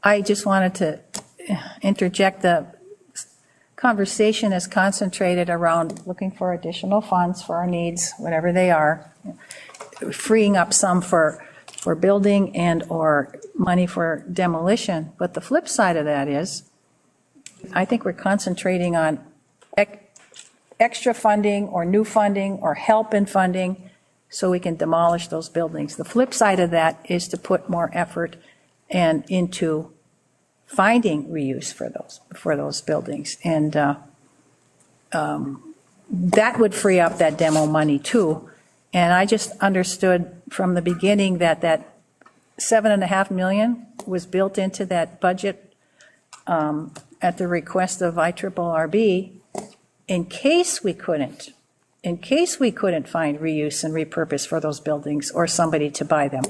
I just wanted to interject, the conversation is concentrated around looking for additional funds for our needs, whatever they are, freeing up some for building and/or money for demolition. But the flip side of that is, I think we're concentrating on extra funding or new funding or help in funding so we can demolish those buildings. The flip side of that is to put more effort and into finding reuse for those buildings. And that would free up that demo money too. And I just understood from the beginning that that $7.5 million was built into that budget at the request of IRRB in case we couldn't find reuse and repurpose for those buildings or somebody to buy them.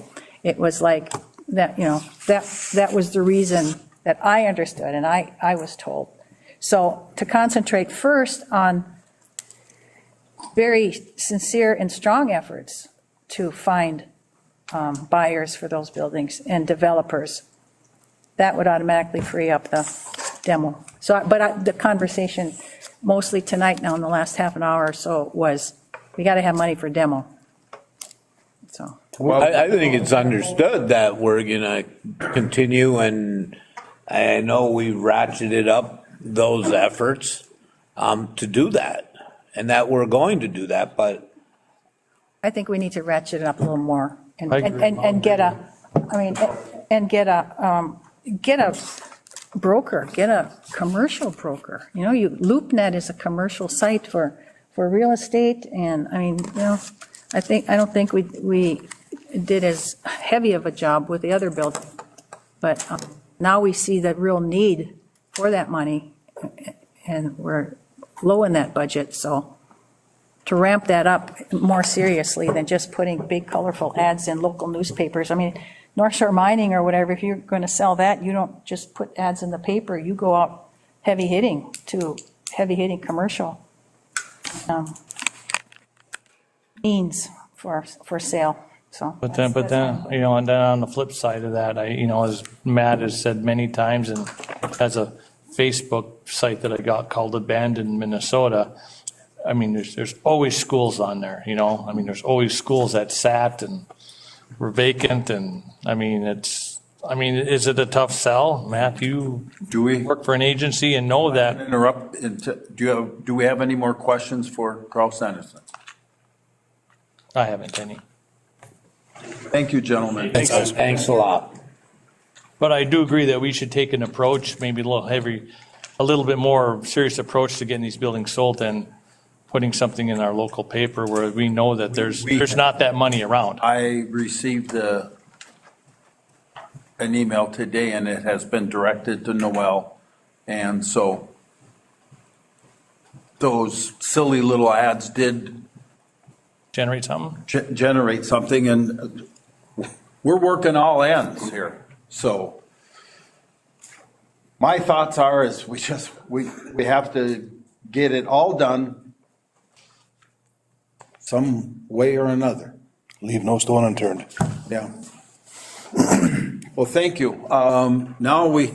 It was like that, that was the reason that I understood and I was told. So to concentrate first on very sincere and strong efforts to find buyers for those buildings and developers, that would automatically free up the demo. So, but the conversation mostly tonight now in the last half an hour or so was, we got to have money for demo. So. I think it's understood that we're gonna continue, and I know we ratcheted up those efforts to do that, and that we're going to do that, but I think we need to ratchet it up a little more and, I agree. and get a, I mean, and get a broker, get a commercial broker. You know, LoopNet is a commercial site for real estate, and I mean, you know, I don't think we did as heavy of a job with the other building, but now we see the real need for that money, and we're low in that budget, so to ramp that up more seriously than just putting big colorful ads in local newspapers. I mean, North Shore Mining or whatever, if you're going to sell that, you don't just put ads in the paper, you go out heavy hitting commercial means for sale, so. But then, you know, and then on the flip side of that, you know, as Matt has said many times, and as a Facebook site that I got called Abandoned Minnesota, I mean, there's always schools on there, you know, I mean, there's always schools that sat and were vacant, and I mean, is it a tough sell? Matt, you work for an agency and know that. Interrupt, do we have any more questions for Carl Sanderson? I haven't any. Thank you, gentlemen. thanks a lot. But I do agree that we should take an approach, maybe a little bit more serious approach to getting these buildings sold and putting something in our local paper where we know that there's not that money around. I received an email today, and it has been directed to Noel, and so those silly little ads did generate something? Generate something, and we're working all ends here. So my thoughts are is we have to get it all done some way or another. Leave no stone unturned. Yeah. Well, thank you. Now we're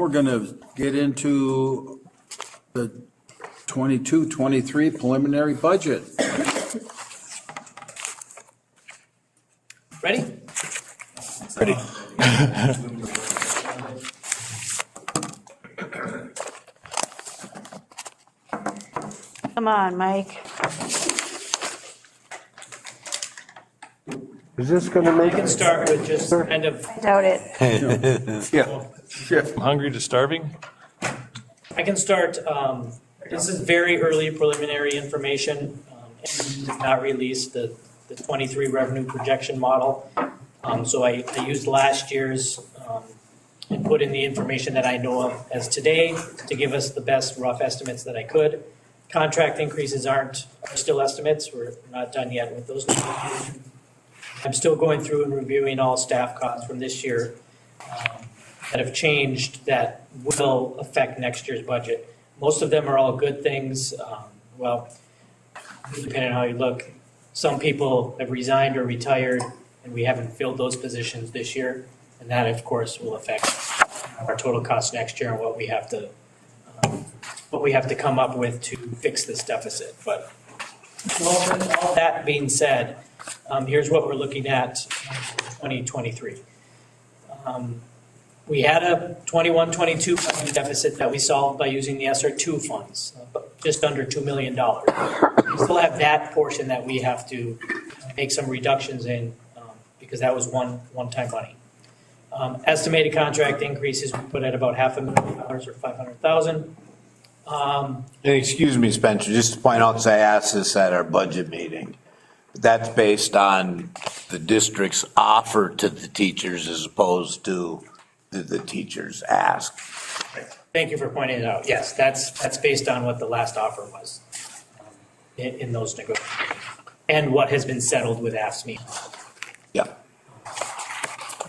going to get into the 22-23 preliminary budget. Ready? Ready. Come on, Mike. Is this going to make? I can start with just kind of. I doubt it. Yeah. I'm hungry to starving. I can start. This is very early preliminary information. And did not release the 23 revenue projection model. So I used last year's and put in the information that I know of as today to give us the best rough estimates that I could. Contract increases are still estimates. We're not done yet with those. I'm still going through and reviewing all staff costs from this year that have changed that will affect next year's budget. Most of them are all good things. Well, depending on how you look, some people have resigned or retired, and we haven't filled those positions this year. And that, of course, will affect our total cost next year and what we have to come up with to fix this deficit. But all that being said, here's what we're looking at in 2023. We had a 21-22 deficit that we solved by using the SR2 funds, just under $2 million. We still have that portion that we have to make some reductions in because that was one-time money. Estimated contract increases we put at about $500,000 or $500,000. And excuse me, Spencer, just to point out, because I asked this at our budget meeting, that's based on the district's offer to the teachers as opposed to the teachers ask. Thank you for pointing it out. Yes, that's based on what the last offer was in those negotiations and what has been settled with AFSCME. Yeah.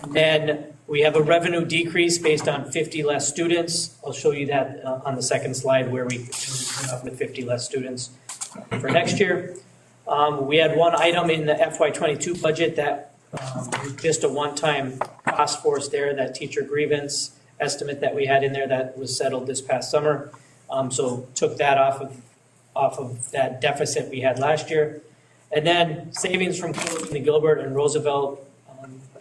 Then we have a revenue decrease based on 50 less students. I'll show you that on the second slide where we come up with 50 less students for next year. We had one item in the FY22 budget that was just a one-time cost for us there, that teacher grievance estimate that we had in there that was settled this past summer. So took that off of that deficit we had last year. And then savings from closing the Gilbert and Roosevelt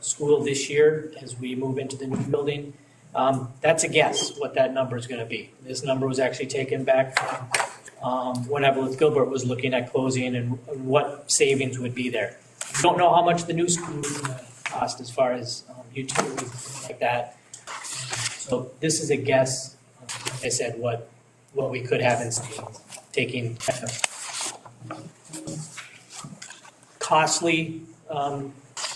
school this year as we move into the new building. That's a guess what that number is going to be. This number was actually taken back from when Evelyn Gilbert was looking at closing and what savings would be there. We don't know how much the new school is going to cost as far as utilities and things like that. So this is a guess, like I said, what we could have in savings, taking kind of costly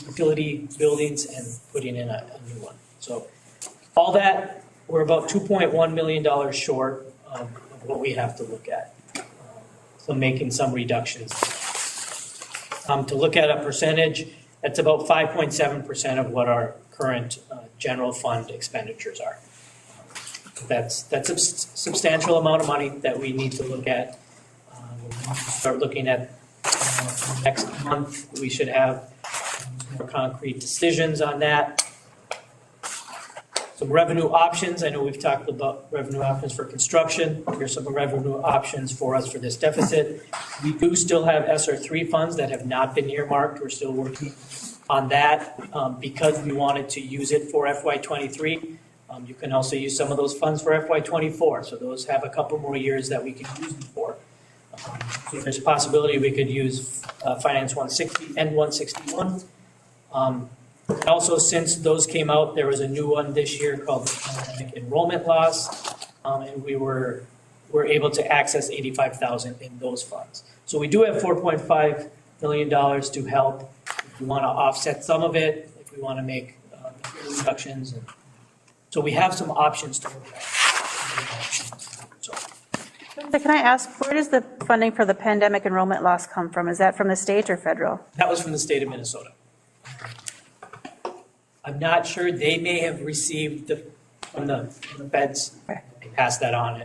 utility buildings and putting in a new one. So all that, we're about $2.1 million short of what we have to look at. So making some reductions. To look at a percentage, that's about 5.7% of what our current general fund expenditures are. That's a substantial amount of money that we need to look at. We'll start looking at next month. We should have more concrete decisions on that. Some revenue options. I know we've talked about revenue options for construction. Here's some revenue options for us for this deficit. We do still have ESSER 3 funds that have not been earmarked. We're still working on that because we wanted to use it for FY23. You can also use some of those funds for FY24. So those have a couple more years that we can use them for. So there's a possibility we could use Finance 160 and 161. Also, since those came out, there was a new one this year called the Enrollment loss, and we were able to access $85,000 in those funds. So we do have $4.5 million to help. If we want to offset some of it, if we want to make reductions, so we have some options to look at. So can I ask, where does the funding for the pandemic enrollment loss come from? Is that from the state or federal? That was from the state of Minnesota. I'm not sure. They may have received from the feds. They passed that on.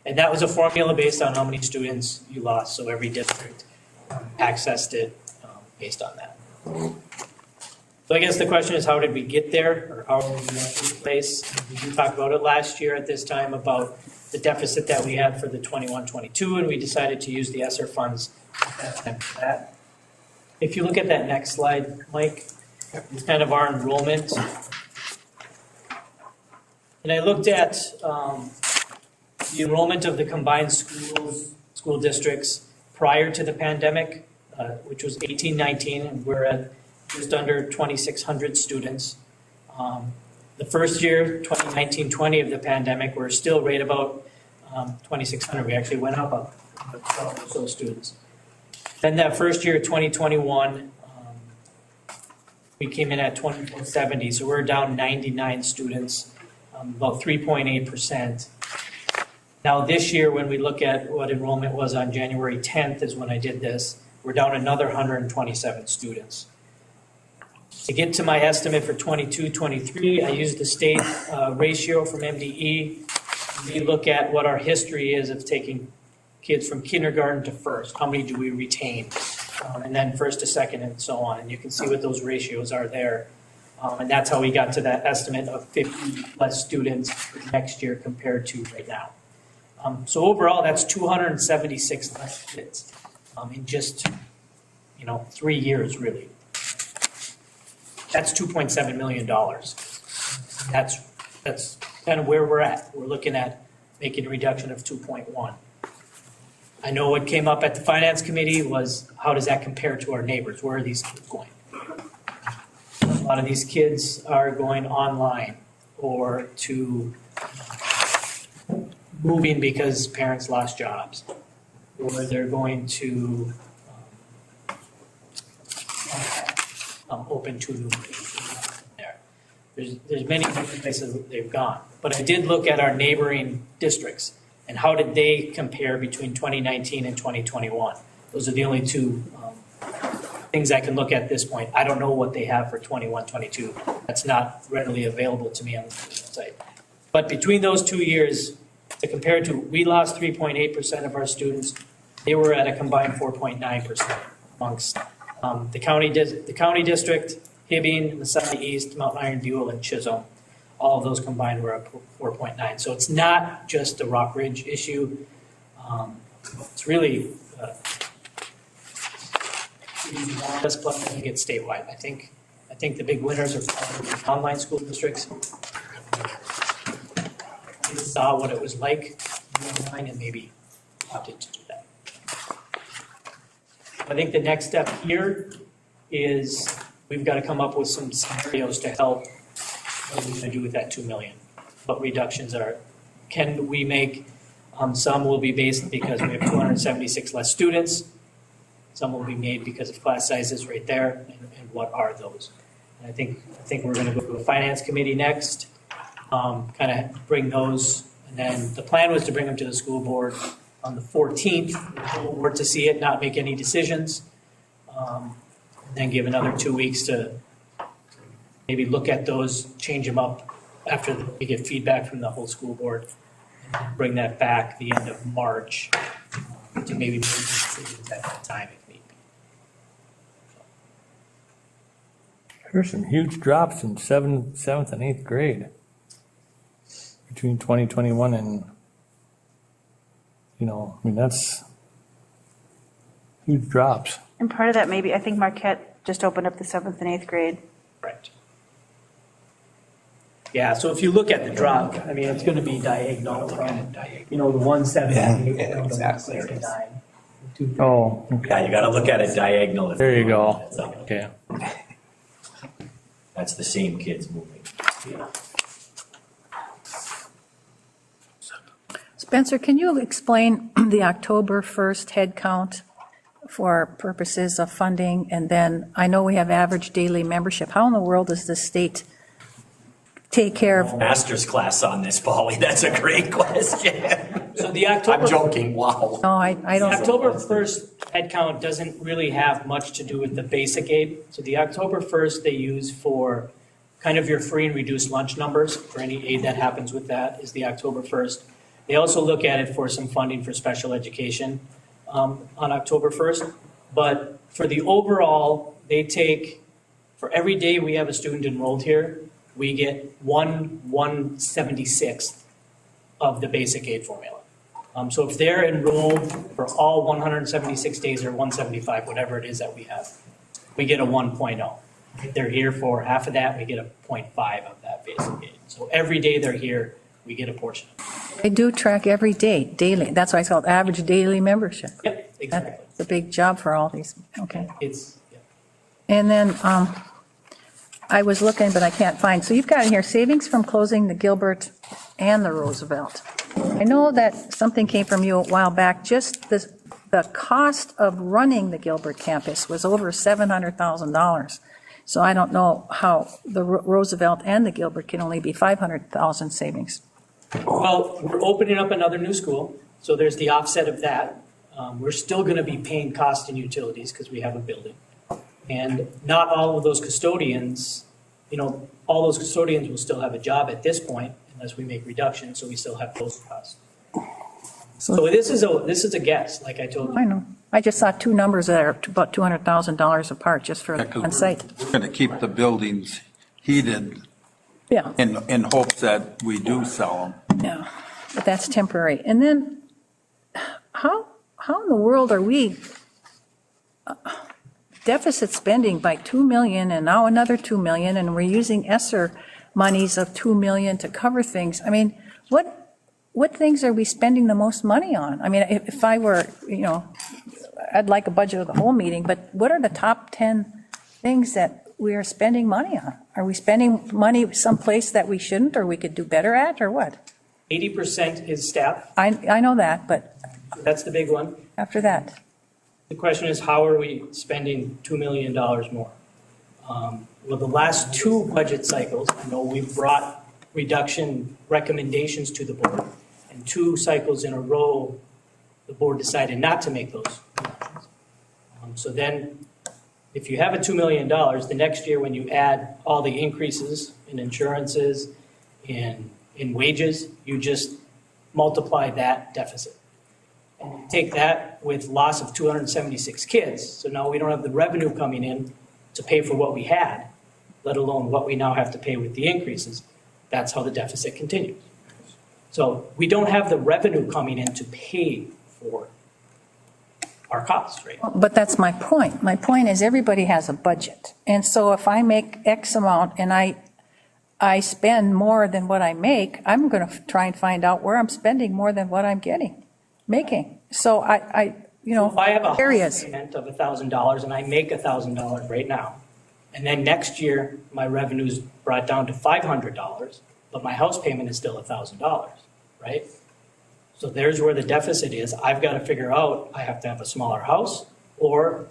And that was a formula based on how many students you lost. So every district accessed it based on that. So I guess the question is, how did we get there? Or how are we in this place? We talked about it last year at this time about the deficit that we had for the 21-22, and we decided to use the ESSER funds for that. If you look at that next slide, Mike, it's kind of our enrollment. And I looked at the enrollment of the combined school districts prior to the pandemic, which was 18-19, and we're at just under 2,600 students. The first year, 2019-20 of the pandemic, we're still right about 2,600. We actually went up 12 or so students. Then that first year, 2021, we came in at 2,470, so we're down 99 students, about 3.8%. Now this year, when we look at what enrollment was on January 10th is when I did this, we're down another 127 students. To get to my estimate for 22-23, I used the state ratio from MDE. We look at what our history is of taking kids from kindergarten to first. How many do we retain? And then first to second and so on. And you can see what those ratios are there. And that's how we got to that estimate of 50 less students next year compared to right now. So overall, that's 276 less kids in just, 3 years, really. That's $2.7 million. That's kind of where we're at. We're looking at making a reduction of 2.1. I know what came up at the Finance Committee was, how does that compare to our neighbors? Where are these kids going? A lot of these kids are going online or to moving because parents lost jobs, or they're going to open to new there. There's many different places they've gone. But I did look at our neighboring districts and how did they compare between 2019 and 2021. Those are the only two things I can look at this point. I don't know what they have for 21-22. That's not readily available to me on the website. But between those 2 years, to compare to, we lost 3.8% of our students. They were at a combined 4.9% amongst the county district, Hibbing, Masai East, Mount Iron Buell, and Chisholm. All of those combined were at 4.9. So it's not just a Rock Ridge issue. It's really us, plus I think it's statewide. I think the big winners are probably the online school districts. They saw what it was like online and maybe opted to do that. I think the next step here is we've got to come up with some scenarios to help what we're going to do with that 2 million. What reductions can we make? Some will be based because we have 276 less students. Some will be made because of class sizes right there, and what are those? And I think we're going to go to a finance committee next, kind of bring those, and then the plan was to bring them to the school board on the 14th, the school board to see it, not make any decisions, and then give another 2 weeks to maybe look at those, change them up after we get feedback from the whole school board, and bring that back the end of March to maybe make decisions at that time if need be. There's some huge drops in seventh and eighth grade between 2021 and, that's huge drops. And part of that maybe, I think Marquette just opened up the 7th and 8th grade. Right. Yeah, so if you look at the drop, I mean, it's going to be diagonal from, the 170 down to 169. Oh, Yeah, you gotta look at it diagonal. there you go. Okay. That's the same kids moving. Spencer, can you explain the October 1st head count for purposes of funding? And then I know we have average daily membership. How in the world does the state take care of? Master's class on this, Polly. That's a great question. So the October. I'm joking, wow. No, I don't. The October 1st head count doesn't really have much to do with the basic aid. So the October 1st they use for kind of your free and reduced lunch numbers for any aid that happens with that is the October 1st. They also look at it for some funding for special education on October 1st. But for the overall, they take, for every day we have a student enrolled here, we get 1/176th of the basic aid formula. So if they're enrolled for all 176 days or 175, whatever it is that we have, we get a 1.0. If they're here for half of that, we get a 0.5 of that basic aid. So every day they're here, we get a portion of it. I do track every day, daily. That's why it's called average daily membership. Yep, exactly. That's a big job for all these. Okay. It's, And then I was looking, but I can't find. So you've got in here savings from closing the Gilbert and the Roosevelt. I know that something came from you a while back. Just the cost of running the Gilbert campus was over $700,000. So I don't know how the Roosevelt and the Gilbert can only be 500,000 savings. well, we're opening up another new school, so there's the offset of that. We're still going to be paying cost and utilities because we have a building. And not all of those custodians, all those custodians will still have a job at this point unless we make reductions, so we still have those costs. So this is a guess, like I told you. I know. I just saw two numbers that are about $200,000 apart just for on site. We're going to keep the buildings heated Yeah. in hopes that we do sell them. Yeah, but that's temporary. And then how in the world are we deficit spending by 2 million and now another 2 million, and we're using ESSER monies of 2 million to cover things? I mean, what things are we spending the most money on? I mean, if I were, I'd like a budget of the whole meeting, but what are the top 10 things that we are spending money on? Are we spending money someplace that we shouldn't, or we could do better at, or what? 80% is staff. I know that, but That's the big one. after that, The question is, how are we spending $2 million more? Well, the last two budget cycles, I know we've brought reduction recommendations to the board, and 2 cycles in a row, the board decided not to make those reductions. So then, if you have a $2 million, the next year when you add all the increases in insurances, in wages, you just multiply that deficit. And you take that with loss of 276 kids, so now we don't have the revenue coming in to pay for what we had, let alone what we now have to pay with the increases. That's how the deficit continues. So we don't have the revenue coming in to pay for our costs, right? But that's my point. My point is everybody has a budget. And so if I make X amount and I spend more than what I make, I'm going to try and find out where I'm spending more than what I'm making. So If I have a areas. house payment of $1,000 and I make $1,000 right now, and then next year my revenue is brought down to $500, but my house payment is still $1,000, right? So there's where the deficit is. I've got to figure out, I have to have a smaller house, or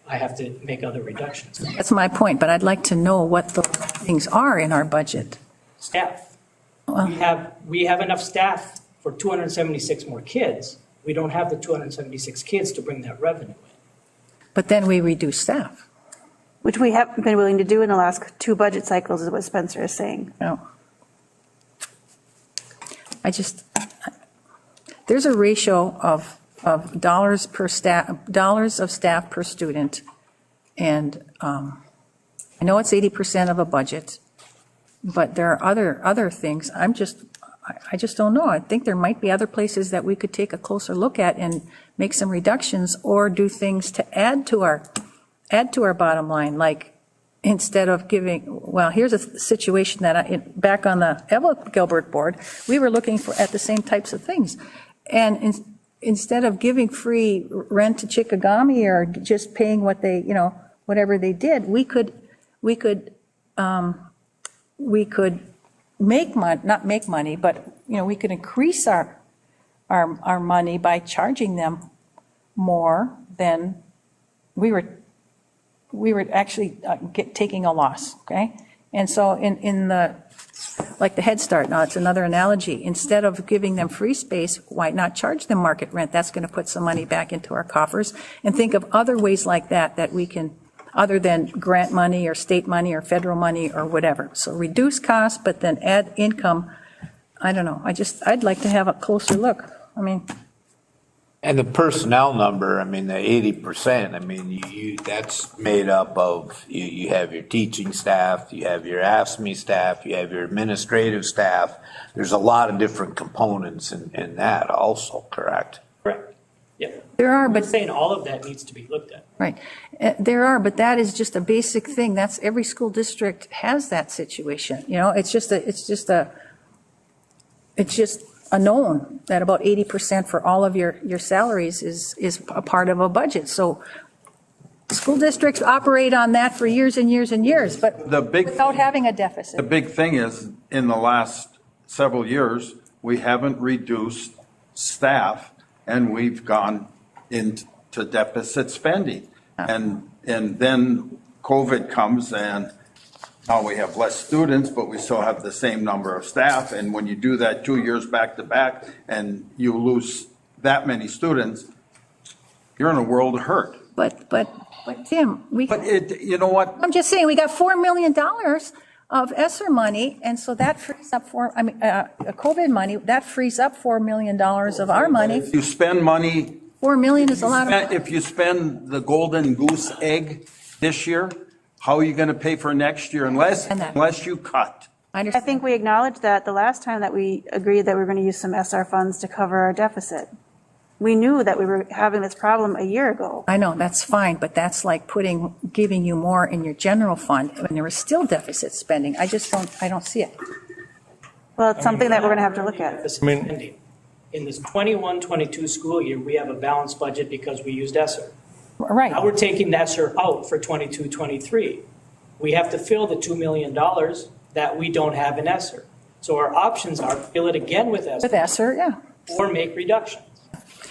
I have to make other reductions. That's my point, but I'd like to know what the things are in our budget. Staff. We have enough staff for 276 more kids. We don't have the 276 kids to bring that revenue in. But then we reduce staff. Which we haven't been willing to do in the last 2 budget cycles, is what Spencer is saying. No. There's a ratio of dollars of staff per student. And I know it's 80% of a budget, but there are other things. I just don't know. I think there might be other places that we could take a closer look at and make some reductions or do things to add to our bottom line. Like instead of giving, well, here's a situation that back on the Evelyn Gilbert board, we were looking at the same types of things. And instead of giving free rent to Chickagami or just paying what they, whatever they did, we could make money, not make money, but, we could increase our money by charging them more than we were actually taking a loss, okay? And so like the Head Start, now it's another analogy. Instead of giving them free space, why not charge them market rent? That's going to put some money back into our coffers. And think of other ways like that we can, other than grant money or state money or federal money or whatever. So reduce costs, but then add income. I don't know. I'd like to have a closer look. And the personnel number, the 80%, that's made up of, you have your teaching staff, you have your AFSCME staff, you have your administrative staff. There's a lot of different components in that also, correct? Correct. Yeah. There are, but I'm saying all of that needs to be looked at. right. There are, but that is just a basic thing. That's every school district has that situation. It's just a known that about 80% for all of your salaries is a part of a budget. So school districts operate on that for years and years and years, but without having a deficit. The big thing is, in the last several years, we haven't reduced staff, and we've gone into deficit spending. And then COVID comes, and now we have less students, but we still have the same number of staff. And when you do that 2 years back to back and you lose that many students, you're in a world of hurt. But Tim, you know what? I'm just saying, we got $4 million of ESSER money, and so that frees up COVID money, that frees up $4 million of our money. If you spend money, $4 million is a lot of money. If you spend the golden goose egg this year, how are you going to pay for next year unless you cut? I think we acknowledged that the last time that we agreed that we were going to use some SR funds to cover our deficit. We knew that we were having this problem a year ago. I know, that's fine, but that's like giving you more in your general fund when there is still deficit spending. I don't see it. Well, it's something that we're going to have to look at. In this 21-22 school year, we have a balanced budget because we used ESSER. Right. Now we're taking ESSER out for 22-23. We have to fill the $2 million that we don't have in ESSER. So our options are fill it again with ESSER. With ESSER, yeah. Or make reductions.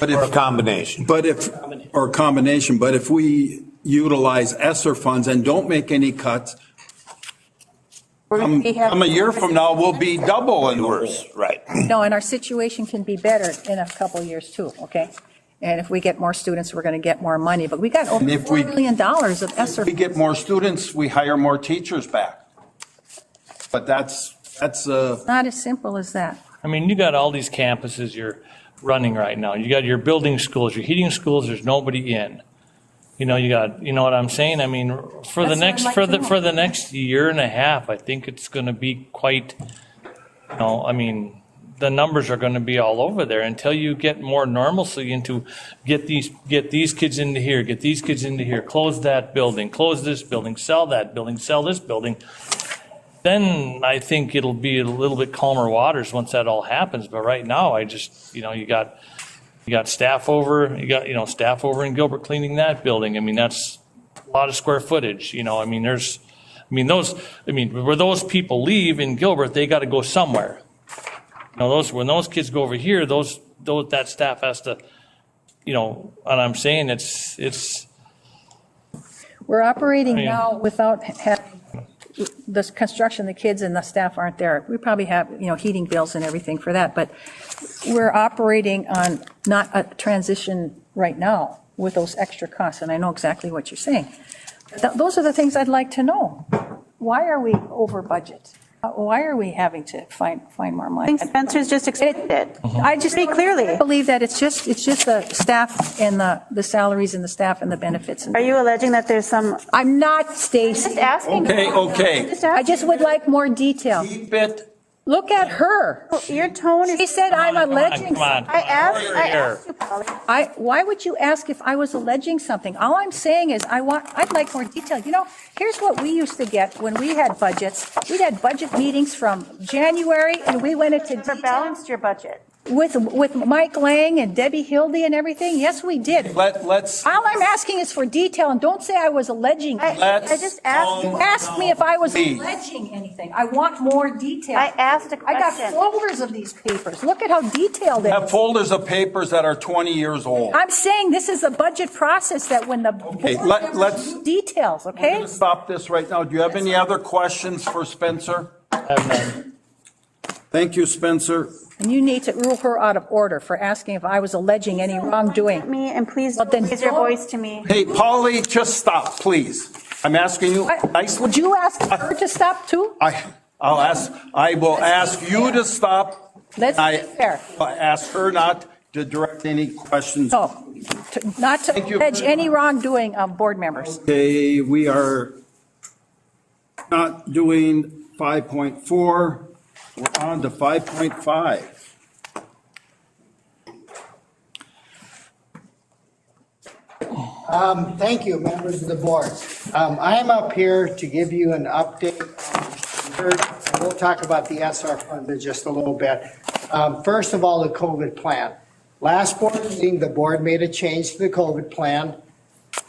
Or a combination. But if we utilize ESSER funds and don't make any cuts, come a year from now, we'll be double and worse. Right. No, and our situation can be better in a couple of years too, okay? And if we get more students, we're going to get more money. But we got over $4 million of ESSER. If we get more students, we hire more teachers back. But that's not as simple as that. You got all these campuses you're running right now. You got your building schools, your heating schools, there's nobody in. You know what I'm saying? For the next year and a half, I think it's going to be quite, the numbers are going to be all over there until you get more normalcy into get these kids into here, get these kids into here, close that building, close this building, sell that building, sell this building. Then I think it'll be a little bit calmer waters once that all happens. But right now, I just, you got staff over, staff over in Gilbert cleaning that building. I mean, that's a lot of square footage, where those people leave in Gilbert, they got to go somewhere. When those kids go over here, that staff has to, and I'm saying it's. We're operating now without having this construction, the kids and the staff aren't there. We probably have, heating bills and everything for that, but we're operating on not a transition right now with those extra costs, and I know exactly what you're saying. Those are the things I'd like to know. Why are we over budget? Why are we having to find more money? I think Spencer's just explained it. I just pretty clearly believe that it's just the staff and the salaries and the staff and the benefits. Are you alleging that there's some? I'm not, Stacy. Just asking. Okay. I just would like more detail. Keep it. Look at her. Your tone is. She said I'm alleging. Come on. I asked you, Polly. Why would you ask if I was alleging something? All I'm saying is I'd like more detail. Here's what we used to get when we had budgets. We had budget meetings from January, and we went into Never balanced your budget. with Mike Lang and Debbie Hildy and everything. Yes, we did. Let's. All I'm asking is for detail, and don't say I was alleging. I just asked. Ask me if I was alleging anything. I want more detail. I asked a question. I got folders of these papers. Look at how detailed it Have is. folders of papers that are 20 years old. I'm saying this is a budget process that when the Okay, board members let's- do details, I'm okay? going to stop this right now. Do you have any other questions for Spencer? I have none. Thank you, Spencer. And you need to rule her out of order for asking if I was alleging any wrongdoing. Me and please Well, then raise your don't- voice to me. Hey, Polly, just stop, please. I'm asking you nicely. Would you ask her to stop too? I will ask you to stop. Let's be I fair. ask her not to direct any questions. No, not to Thank you. allege any wrongdoing of board members. Okay, we are not doing 5.4. We're on to 5.5. Thank you, members of the board. I am up here to give you an update. We'll talk about the SR fund in just a little bit. First of all, the COVID plan. Last board meeting, the board made a change to the COVID plan.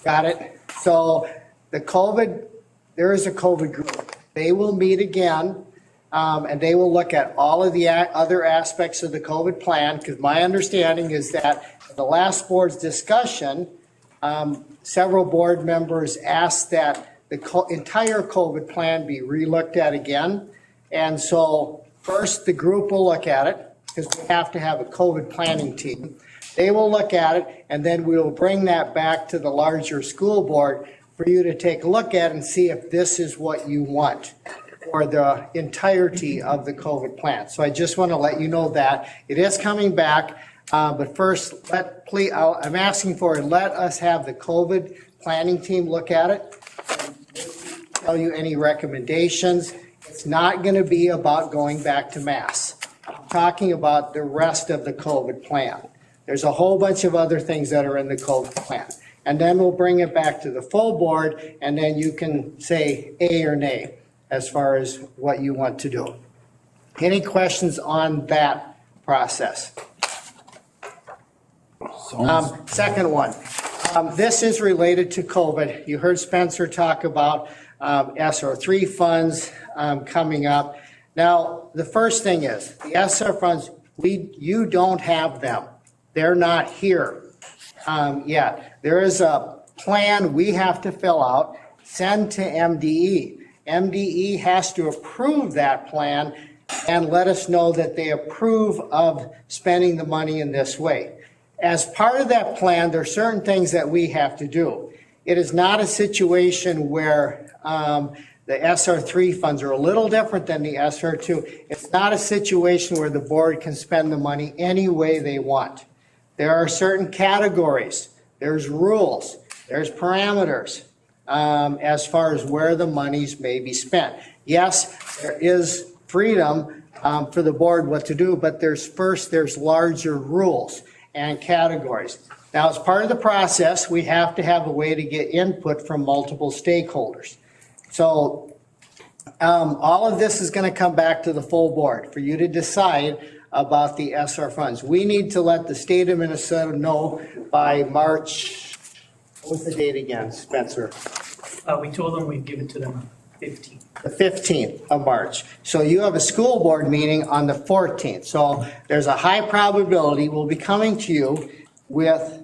Got it? So there is a COVID group. They will meet again, and they will look at all of the other aspects of the COVID plan, because my understanding is that the last board's discussion, several board members asked that the entire COVID plan be relooked at again. And so first the group will look at it, because we have to have a COVID planning team. They will look at it, and then we will bring that back to the larger school board for you to take a look at and see if this is what you want for the entirety of the COVID plan. So I just want to let you know that it is coming back. But first, I'm asking let us have the COVID planning team look at it, tell you any recommendations. It's not going to be about going back to mass. I'm talking about the rest of the COVID plan. There's a whole bunch of other things that are in the COVID plan. And then we'll bring it back to the full board, and then you can say A or nay as far as what you want to do. Any questions on that process? Second one, this is related to COVID. You heard Spencer talk about SR3 funds coming up. Now, the first thing is, the SR funds, you don't have them. They're not here yet. There is a plan we have to fill out, send to MDE. MDE has to approve that plan and let us know that they approve of spending the money in this way. As part of that plan, there are certain things that we have to do. It is not a situation where the SR3 funds are a little different than the SR2. It's not a situation where the board can spend the money any way they want. There are certain categories, there's rules, there's parameters as far as where the monies may be spent. Yes, there is freedom for the board what to do, but there's larger rules and categories. Now, as part of the process, we have to have a way to get input from multiple stakeholders. So all of this is going to come back to the full board for you to decide about the SR funds. We need to let the state of Minnesota know by March, what was the date again, Spencer? We told them we'd give it to them 15th. The 15th of March. So you have a school board meeting on the 14th. So there's a high probability we'll be coming to you with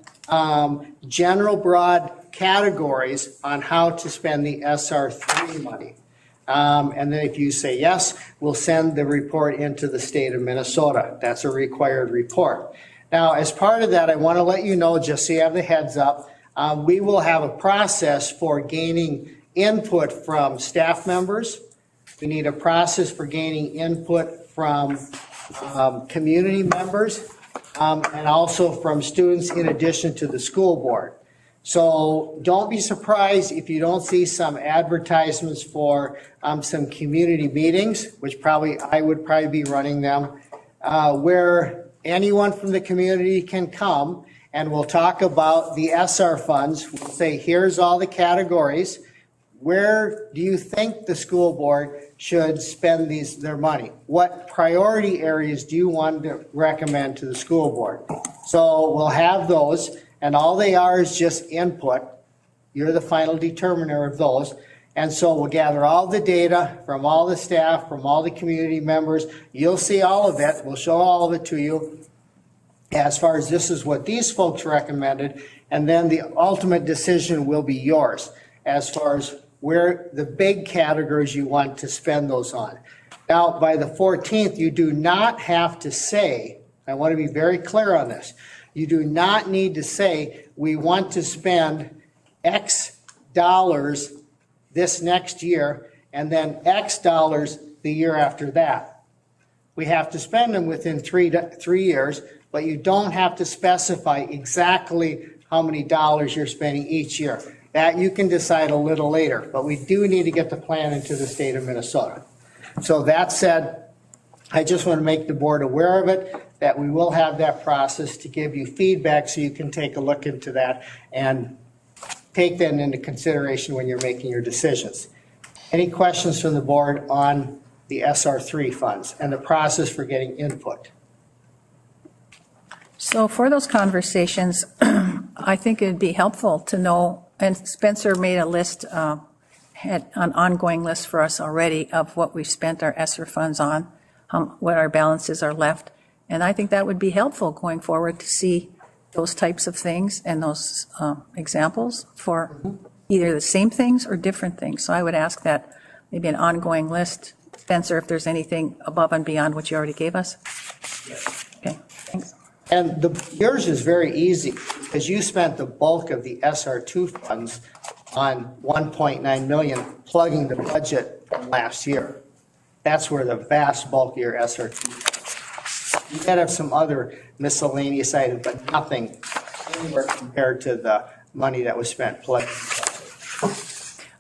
general broad categories on how to spend the SR3 money. And then if you say yes, we'll send the report into the state of Minnesota. That's a required report. Now, as part of that, I want to let you know, just so you have the heads up, we will have a process for gaining input from staff members. We need a process for gaining input from community members and also from students in addition to the school board. So don't be surprised if you don't see some advertisements for some community meetings, which I would probably be running them, where anyone from the community can come and we'll talk about the SR funds. We'll say, here's all the categories. Where do you think the school board should spend their money? What priority areas do you want to recommend to the school board? So we'll have those, and all they are is just input. You're the final determiner of those. And so we'll gather all the data from all the staff, from all the community members. You'll see all of it. We'll show all of it to you as far as this is what these folks recommended. And then the ultimate decision will be yours as far as where the big categories you want to spend those on. Now, by the 14th, you do not have to say, I want to be very clear on this, you do not need to say, we want to spend X dollars this next year and then X dollars the year after that. We have to spend them within three years, but you don't have to specify exactly how many dollars you're spending each year. That you can decide a little later, but we do need to get the plan into the state of Minnesota. So that said, I just want to make the board aware of it, that we will have that process to give you feedback so you can take a look into that and take that into consideration when you're making your decisions. Any questions from the board on the SR3 funds and the process for getting input? So for those conversations, I think it'd be helpful to know, and Spencer made a list, had an ongoing list for us already of what we've spent our ESSER funds on, what our balances are left. And I think that would be helpful going forward to see those types of things and those examples for either the same things or different things. So I would ask that maybe an ongoing list. Spencer, if there's anything above and beyond what you already gave us. Okay, thanks. And yours is very easy because you spent the bulk of the SR2 funds on 1.9 million plugging the budget from last year. That's where the vast bulk of your SR2. You might have some other miscellaneous items, but nothing anywhere compared to the money that was spent plugging.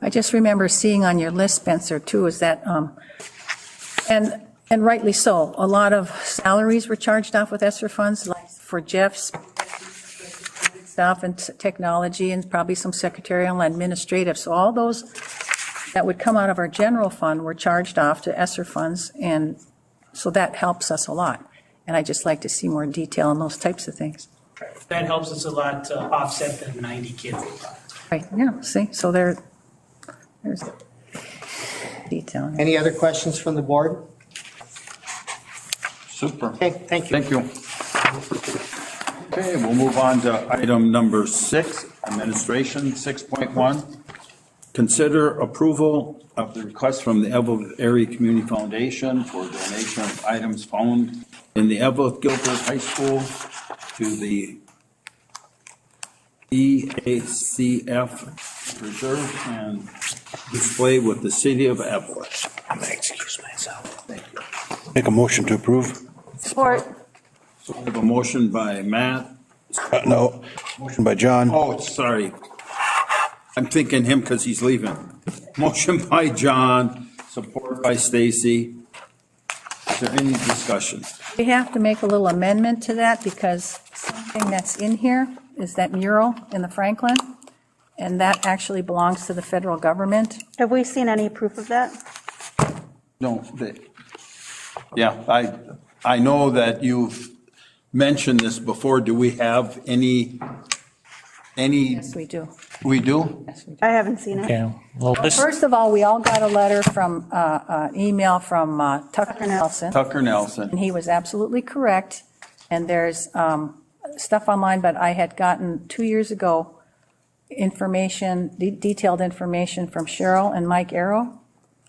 I just remember seeing on your list, Spencer, too, is that, and rightly so, a lot of salaries were charged off with ESSER funds, like for Jeff's stuff and technology and probably some secretarial and administrative. So all those that would come out of our general fund were charged off to ESSER funds, and so that helps us a lot. And I'd just like to see more detail on those types of things. That helps us a lot to offset the 90 kids. Right, yeah, see, so there's detail. Any other questions from the board? Super. Okay, thank you. Thank you. Okay, we'll move on to item number 6, administration 6.1. Consider approval of the request from the Evelyn Area Community Foundation for donation of items found in the Evelyn Gilbert High School to the EACF Preserve and Display with the City of Evelyn. I'm going to excuse myself. Thank you. Make a motion to approve. Support. So we have a motion by Matt. No, motion by John. Oh, sorry. I'm thinking him because he's leaving. Motion by John, support by Stacy. Is there any discussion? We have to make a little amendment to that because something that's in here is that mural in the Franklin, and that actually belongs to the federal government. Have we seen any proof of that? No, yeah, I know that you've mentioned this before. Do we have any? Yes, we do. We do? Yes, we do. I haven't seen it. Yeah, well, this, First of all, we all got a letter from, an email from Tucker Nelson. Tucker Nelson. And he was absolutely correct. And there's stuff online, but I had gotten 2 years ago information, detailed information from Cheryl and Mike Arrow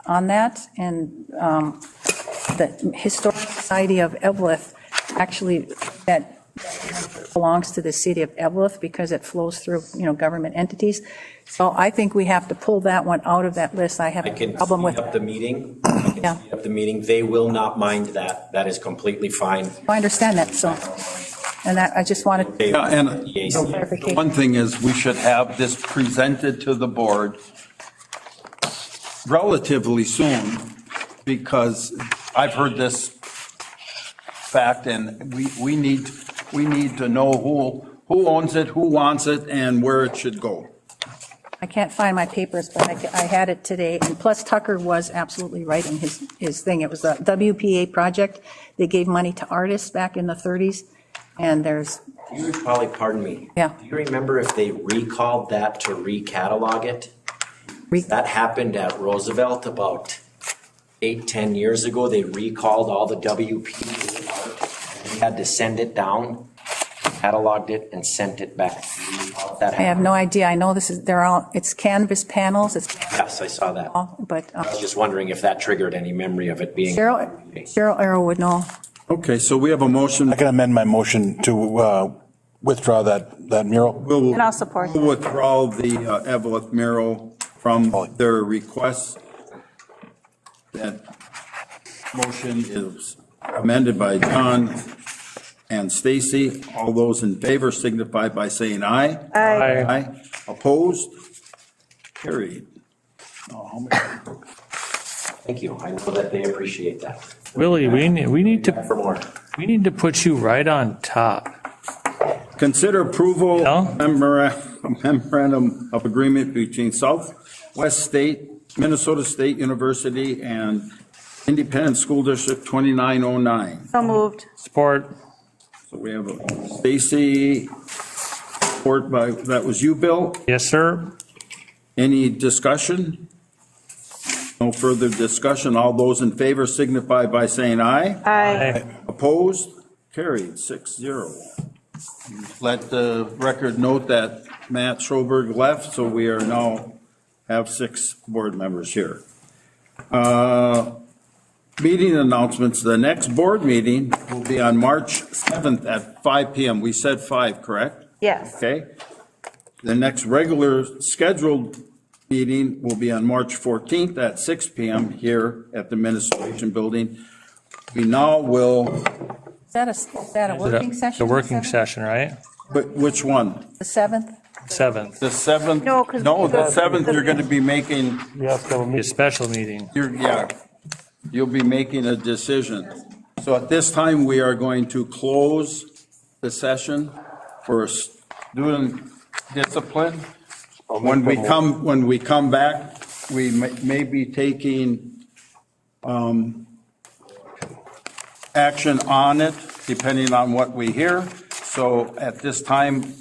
on that. And the Historic Society of Evelyn actually, that belongs to the city of Evelyn because it flows through, government entities. So I think we have to pull that one out of that list. I have I a can problem with. speed up the meeting. Yeah. Speed up the meeting. They will not mind that. That is completely fine. I understand that, so, and that, I just wanted Yeah, and clarification. one thing is we should have this presented to the board relatively soon because I've heard this fact and we need to know who owns it, who wants it, and where it should go. I can't find my papers, but I had it today, and plus Tucker was absolutely right in his thing. It was a WPA project. They gave money to artists back in the 30s, and there's. You probably, pardon me. Yeah. Do you remember if they recalled that to recatalog it? That happened at Roosevelt about 8-10 years ago. They recalled all the WPA art. They had to send it down, cataloged it, and sent it back. That I have no idea. I know it's canvas panels, Yes, I saw that. but I was just wondering if that triggered any memory of it being. Cheryl Arrow would know. Okay, so we have a motion. I can amend my motion to withdraw that mural. And I'll support. We'll withdraw the Evelyn mural from their request. That motion is amended by John and Stacy. All those in favor signify by saying aye. Aye. Aye. Opposed? Carried. Thank you. I know that they appreciate that. Willie, we need For more. to put you right on top. Consider approval Yeah. memorandum of agreement between Southwest State, Minnesota State University, and Independent School District 2909. So moved. Support. So we have Stacy, support by, that was you, Bill. Yes, sir. Any discussion? No further discussion. All those in favor signify by saying aye. Aye. Opposed? Carried, 6-0. Let the record note that Matt Schoberg left, so we are now have 6 board members here. Meeting announcements. The next board meeting will be on March 7th at 5 p.m. We said 5, correct? Yes. Okay. The next regular scheduled meeting will be on March 14th at 6 p.m. here at the Administration Building. We now will, Is that a working session? The working session, right? which one? The 7th? 7th. The 7th? No, 'cause No, the the- 7th, you're going to be making, A special meeting. you'll be making a decision. So at this time, we are going to close the session for student discipline. When we come back, we may be taking action on it, depending on what we hear. So at this time,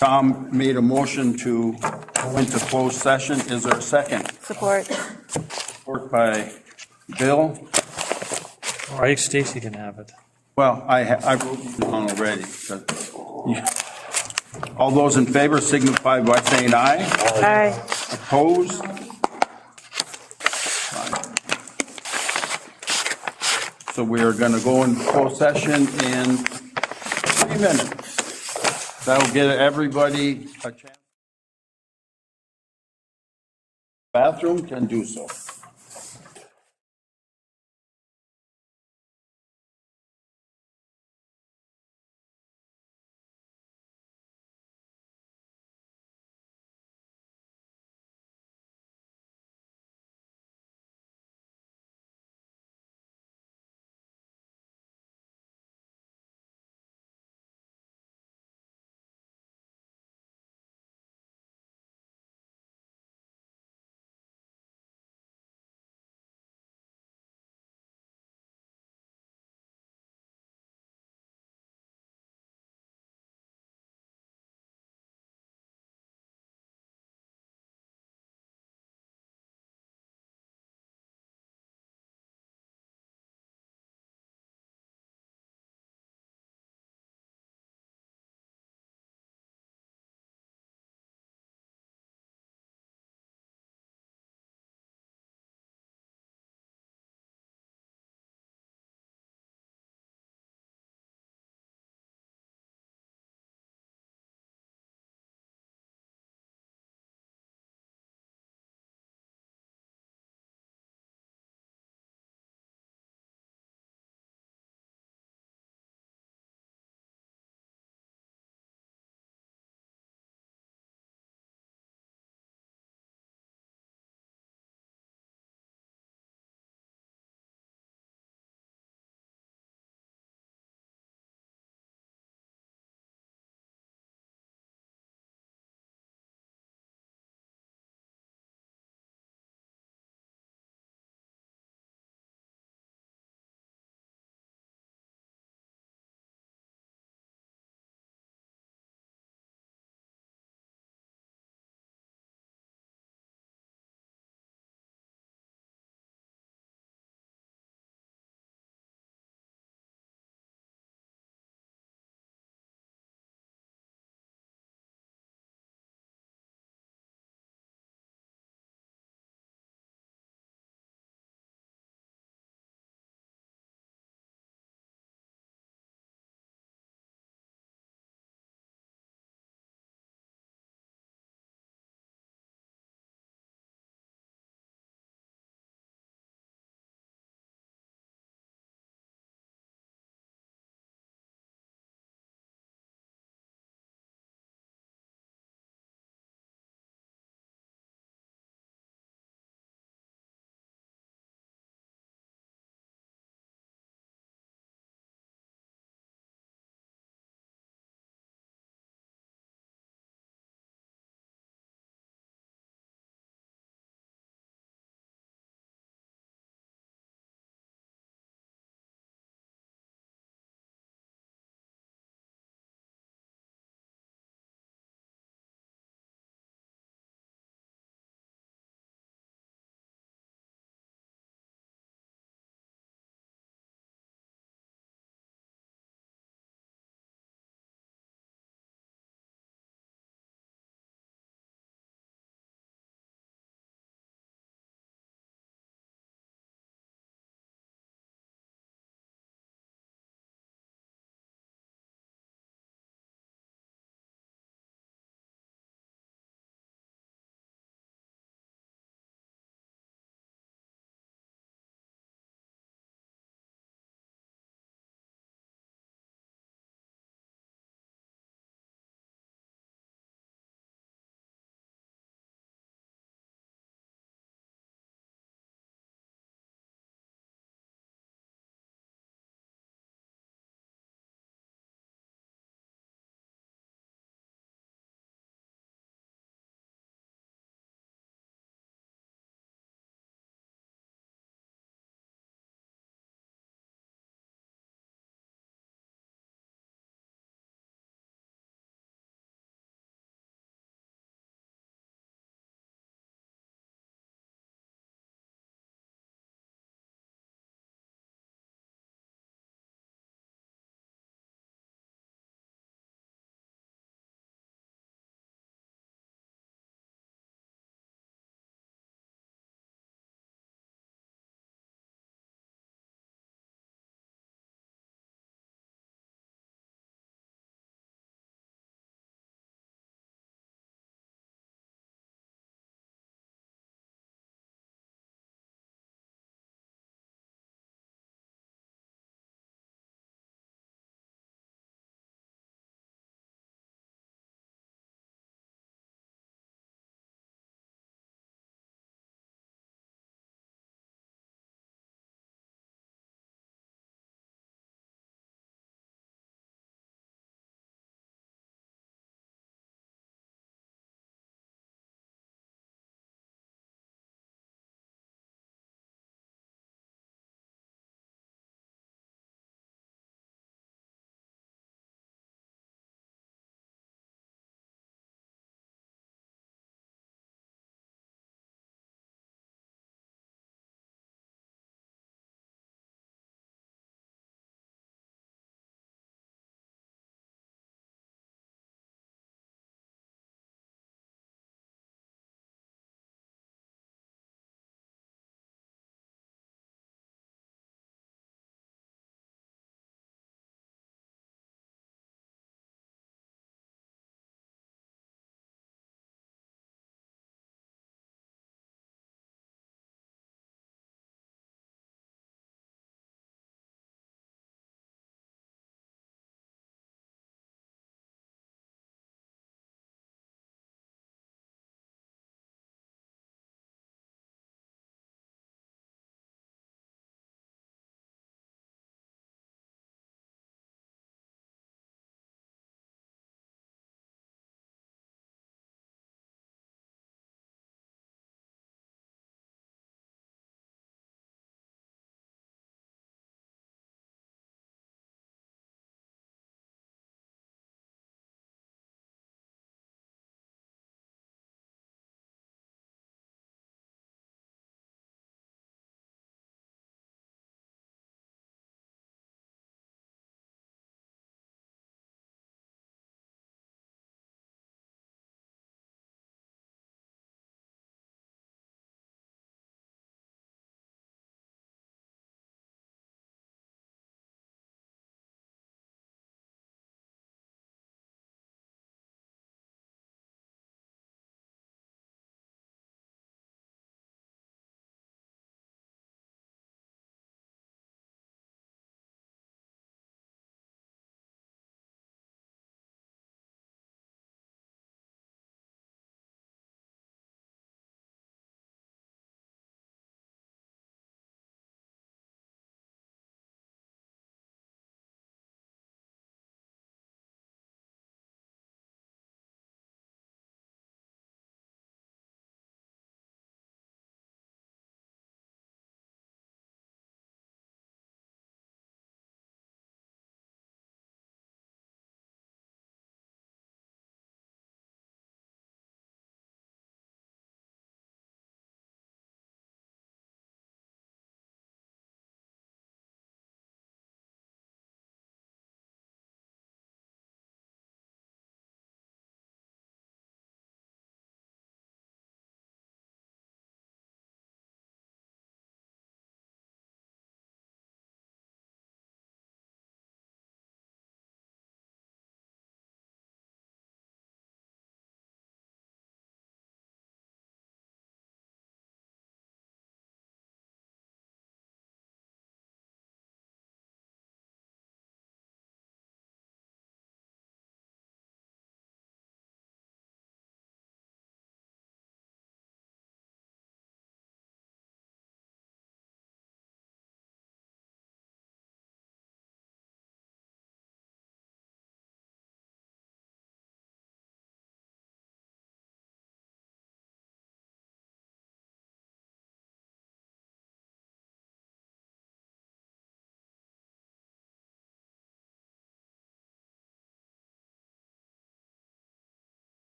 Tom made a motion to go into closed session. Is there a second? Support. Support by Bill. All right, Stacy can have it. Well, I wrote it down already. All those in favor signify by saying aye. Aye. Opposed? So we are going to go in closed session in 3 minutes. That'll get everybody a chance. Bathroom can do so.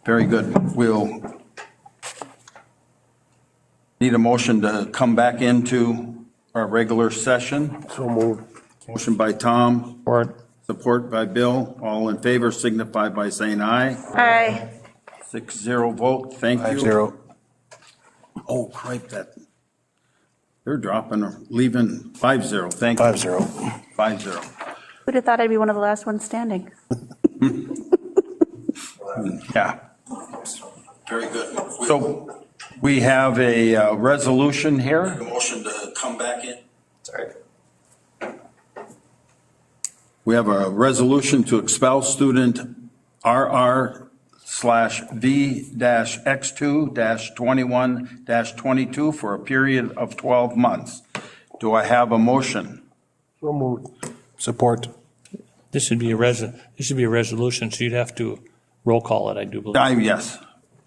Very good. We'll need a motion to come back into our regular session. So moved. Motion by Tom, Support. support by Bill. All in favor signify by saying aye. Aye. 6-0 vote. Thank you. 5-0. Oh, cripe, that, they're dropping, or leaving 5-0. Thank you. 5-0. 5-0. Who'd have thought I'd be one of the last ones standing? Yeah. Very good. So we have a resolution here. Motion to come back in. Sorry. We have a resolution to expel student RR/V-X2-21-22 for a period of 12 months. Do I have a motion? So moved. Support. This should be a resolution, so you'd have to roll call it, I do believe. Yes.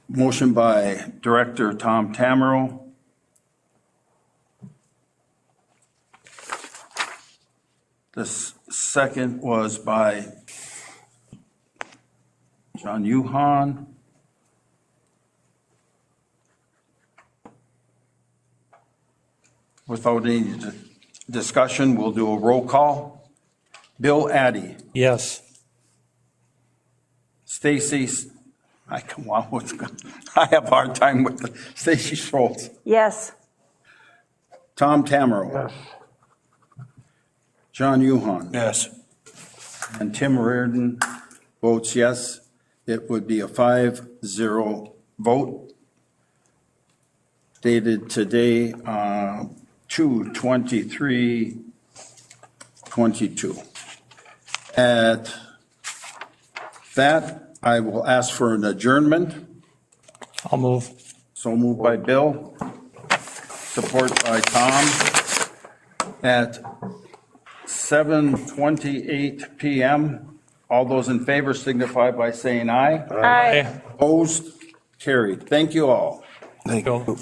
Motion by Director Tom Tamero. The second was by John Yuhan. Without any discussion, we'll do a roll call. Bill Addy. Yes. Stacy, I have a hard time with Stacy Schultz. Yes. Tom Tamero. Yes. John Yuhan. Yes. And Tim Reardon votes yes. It would be a 5-0 vote. Dated today, 2/23/22. At that, I will ask for an adjournment. I'll move. So moved by Bill, support by Tom. At 7:28 PM, all those in favor signify by saying aye. Aye. Opposed? Carried. Thank you all. Thank Go. you.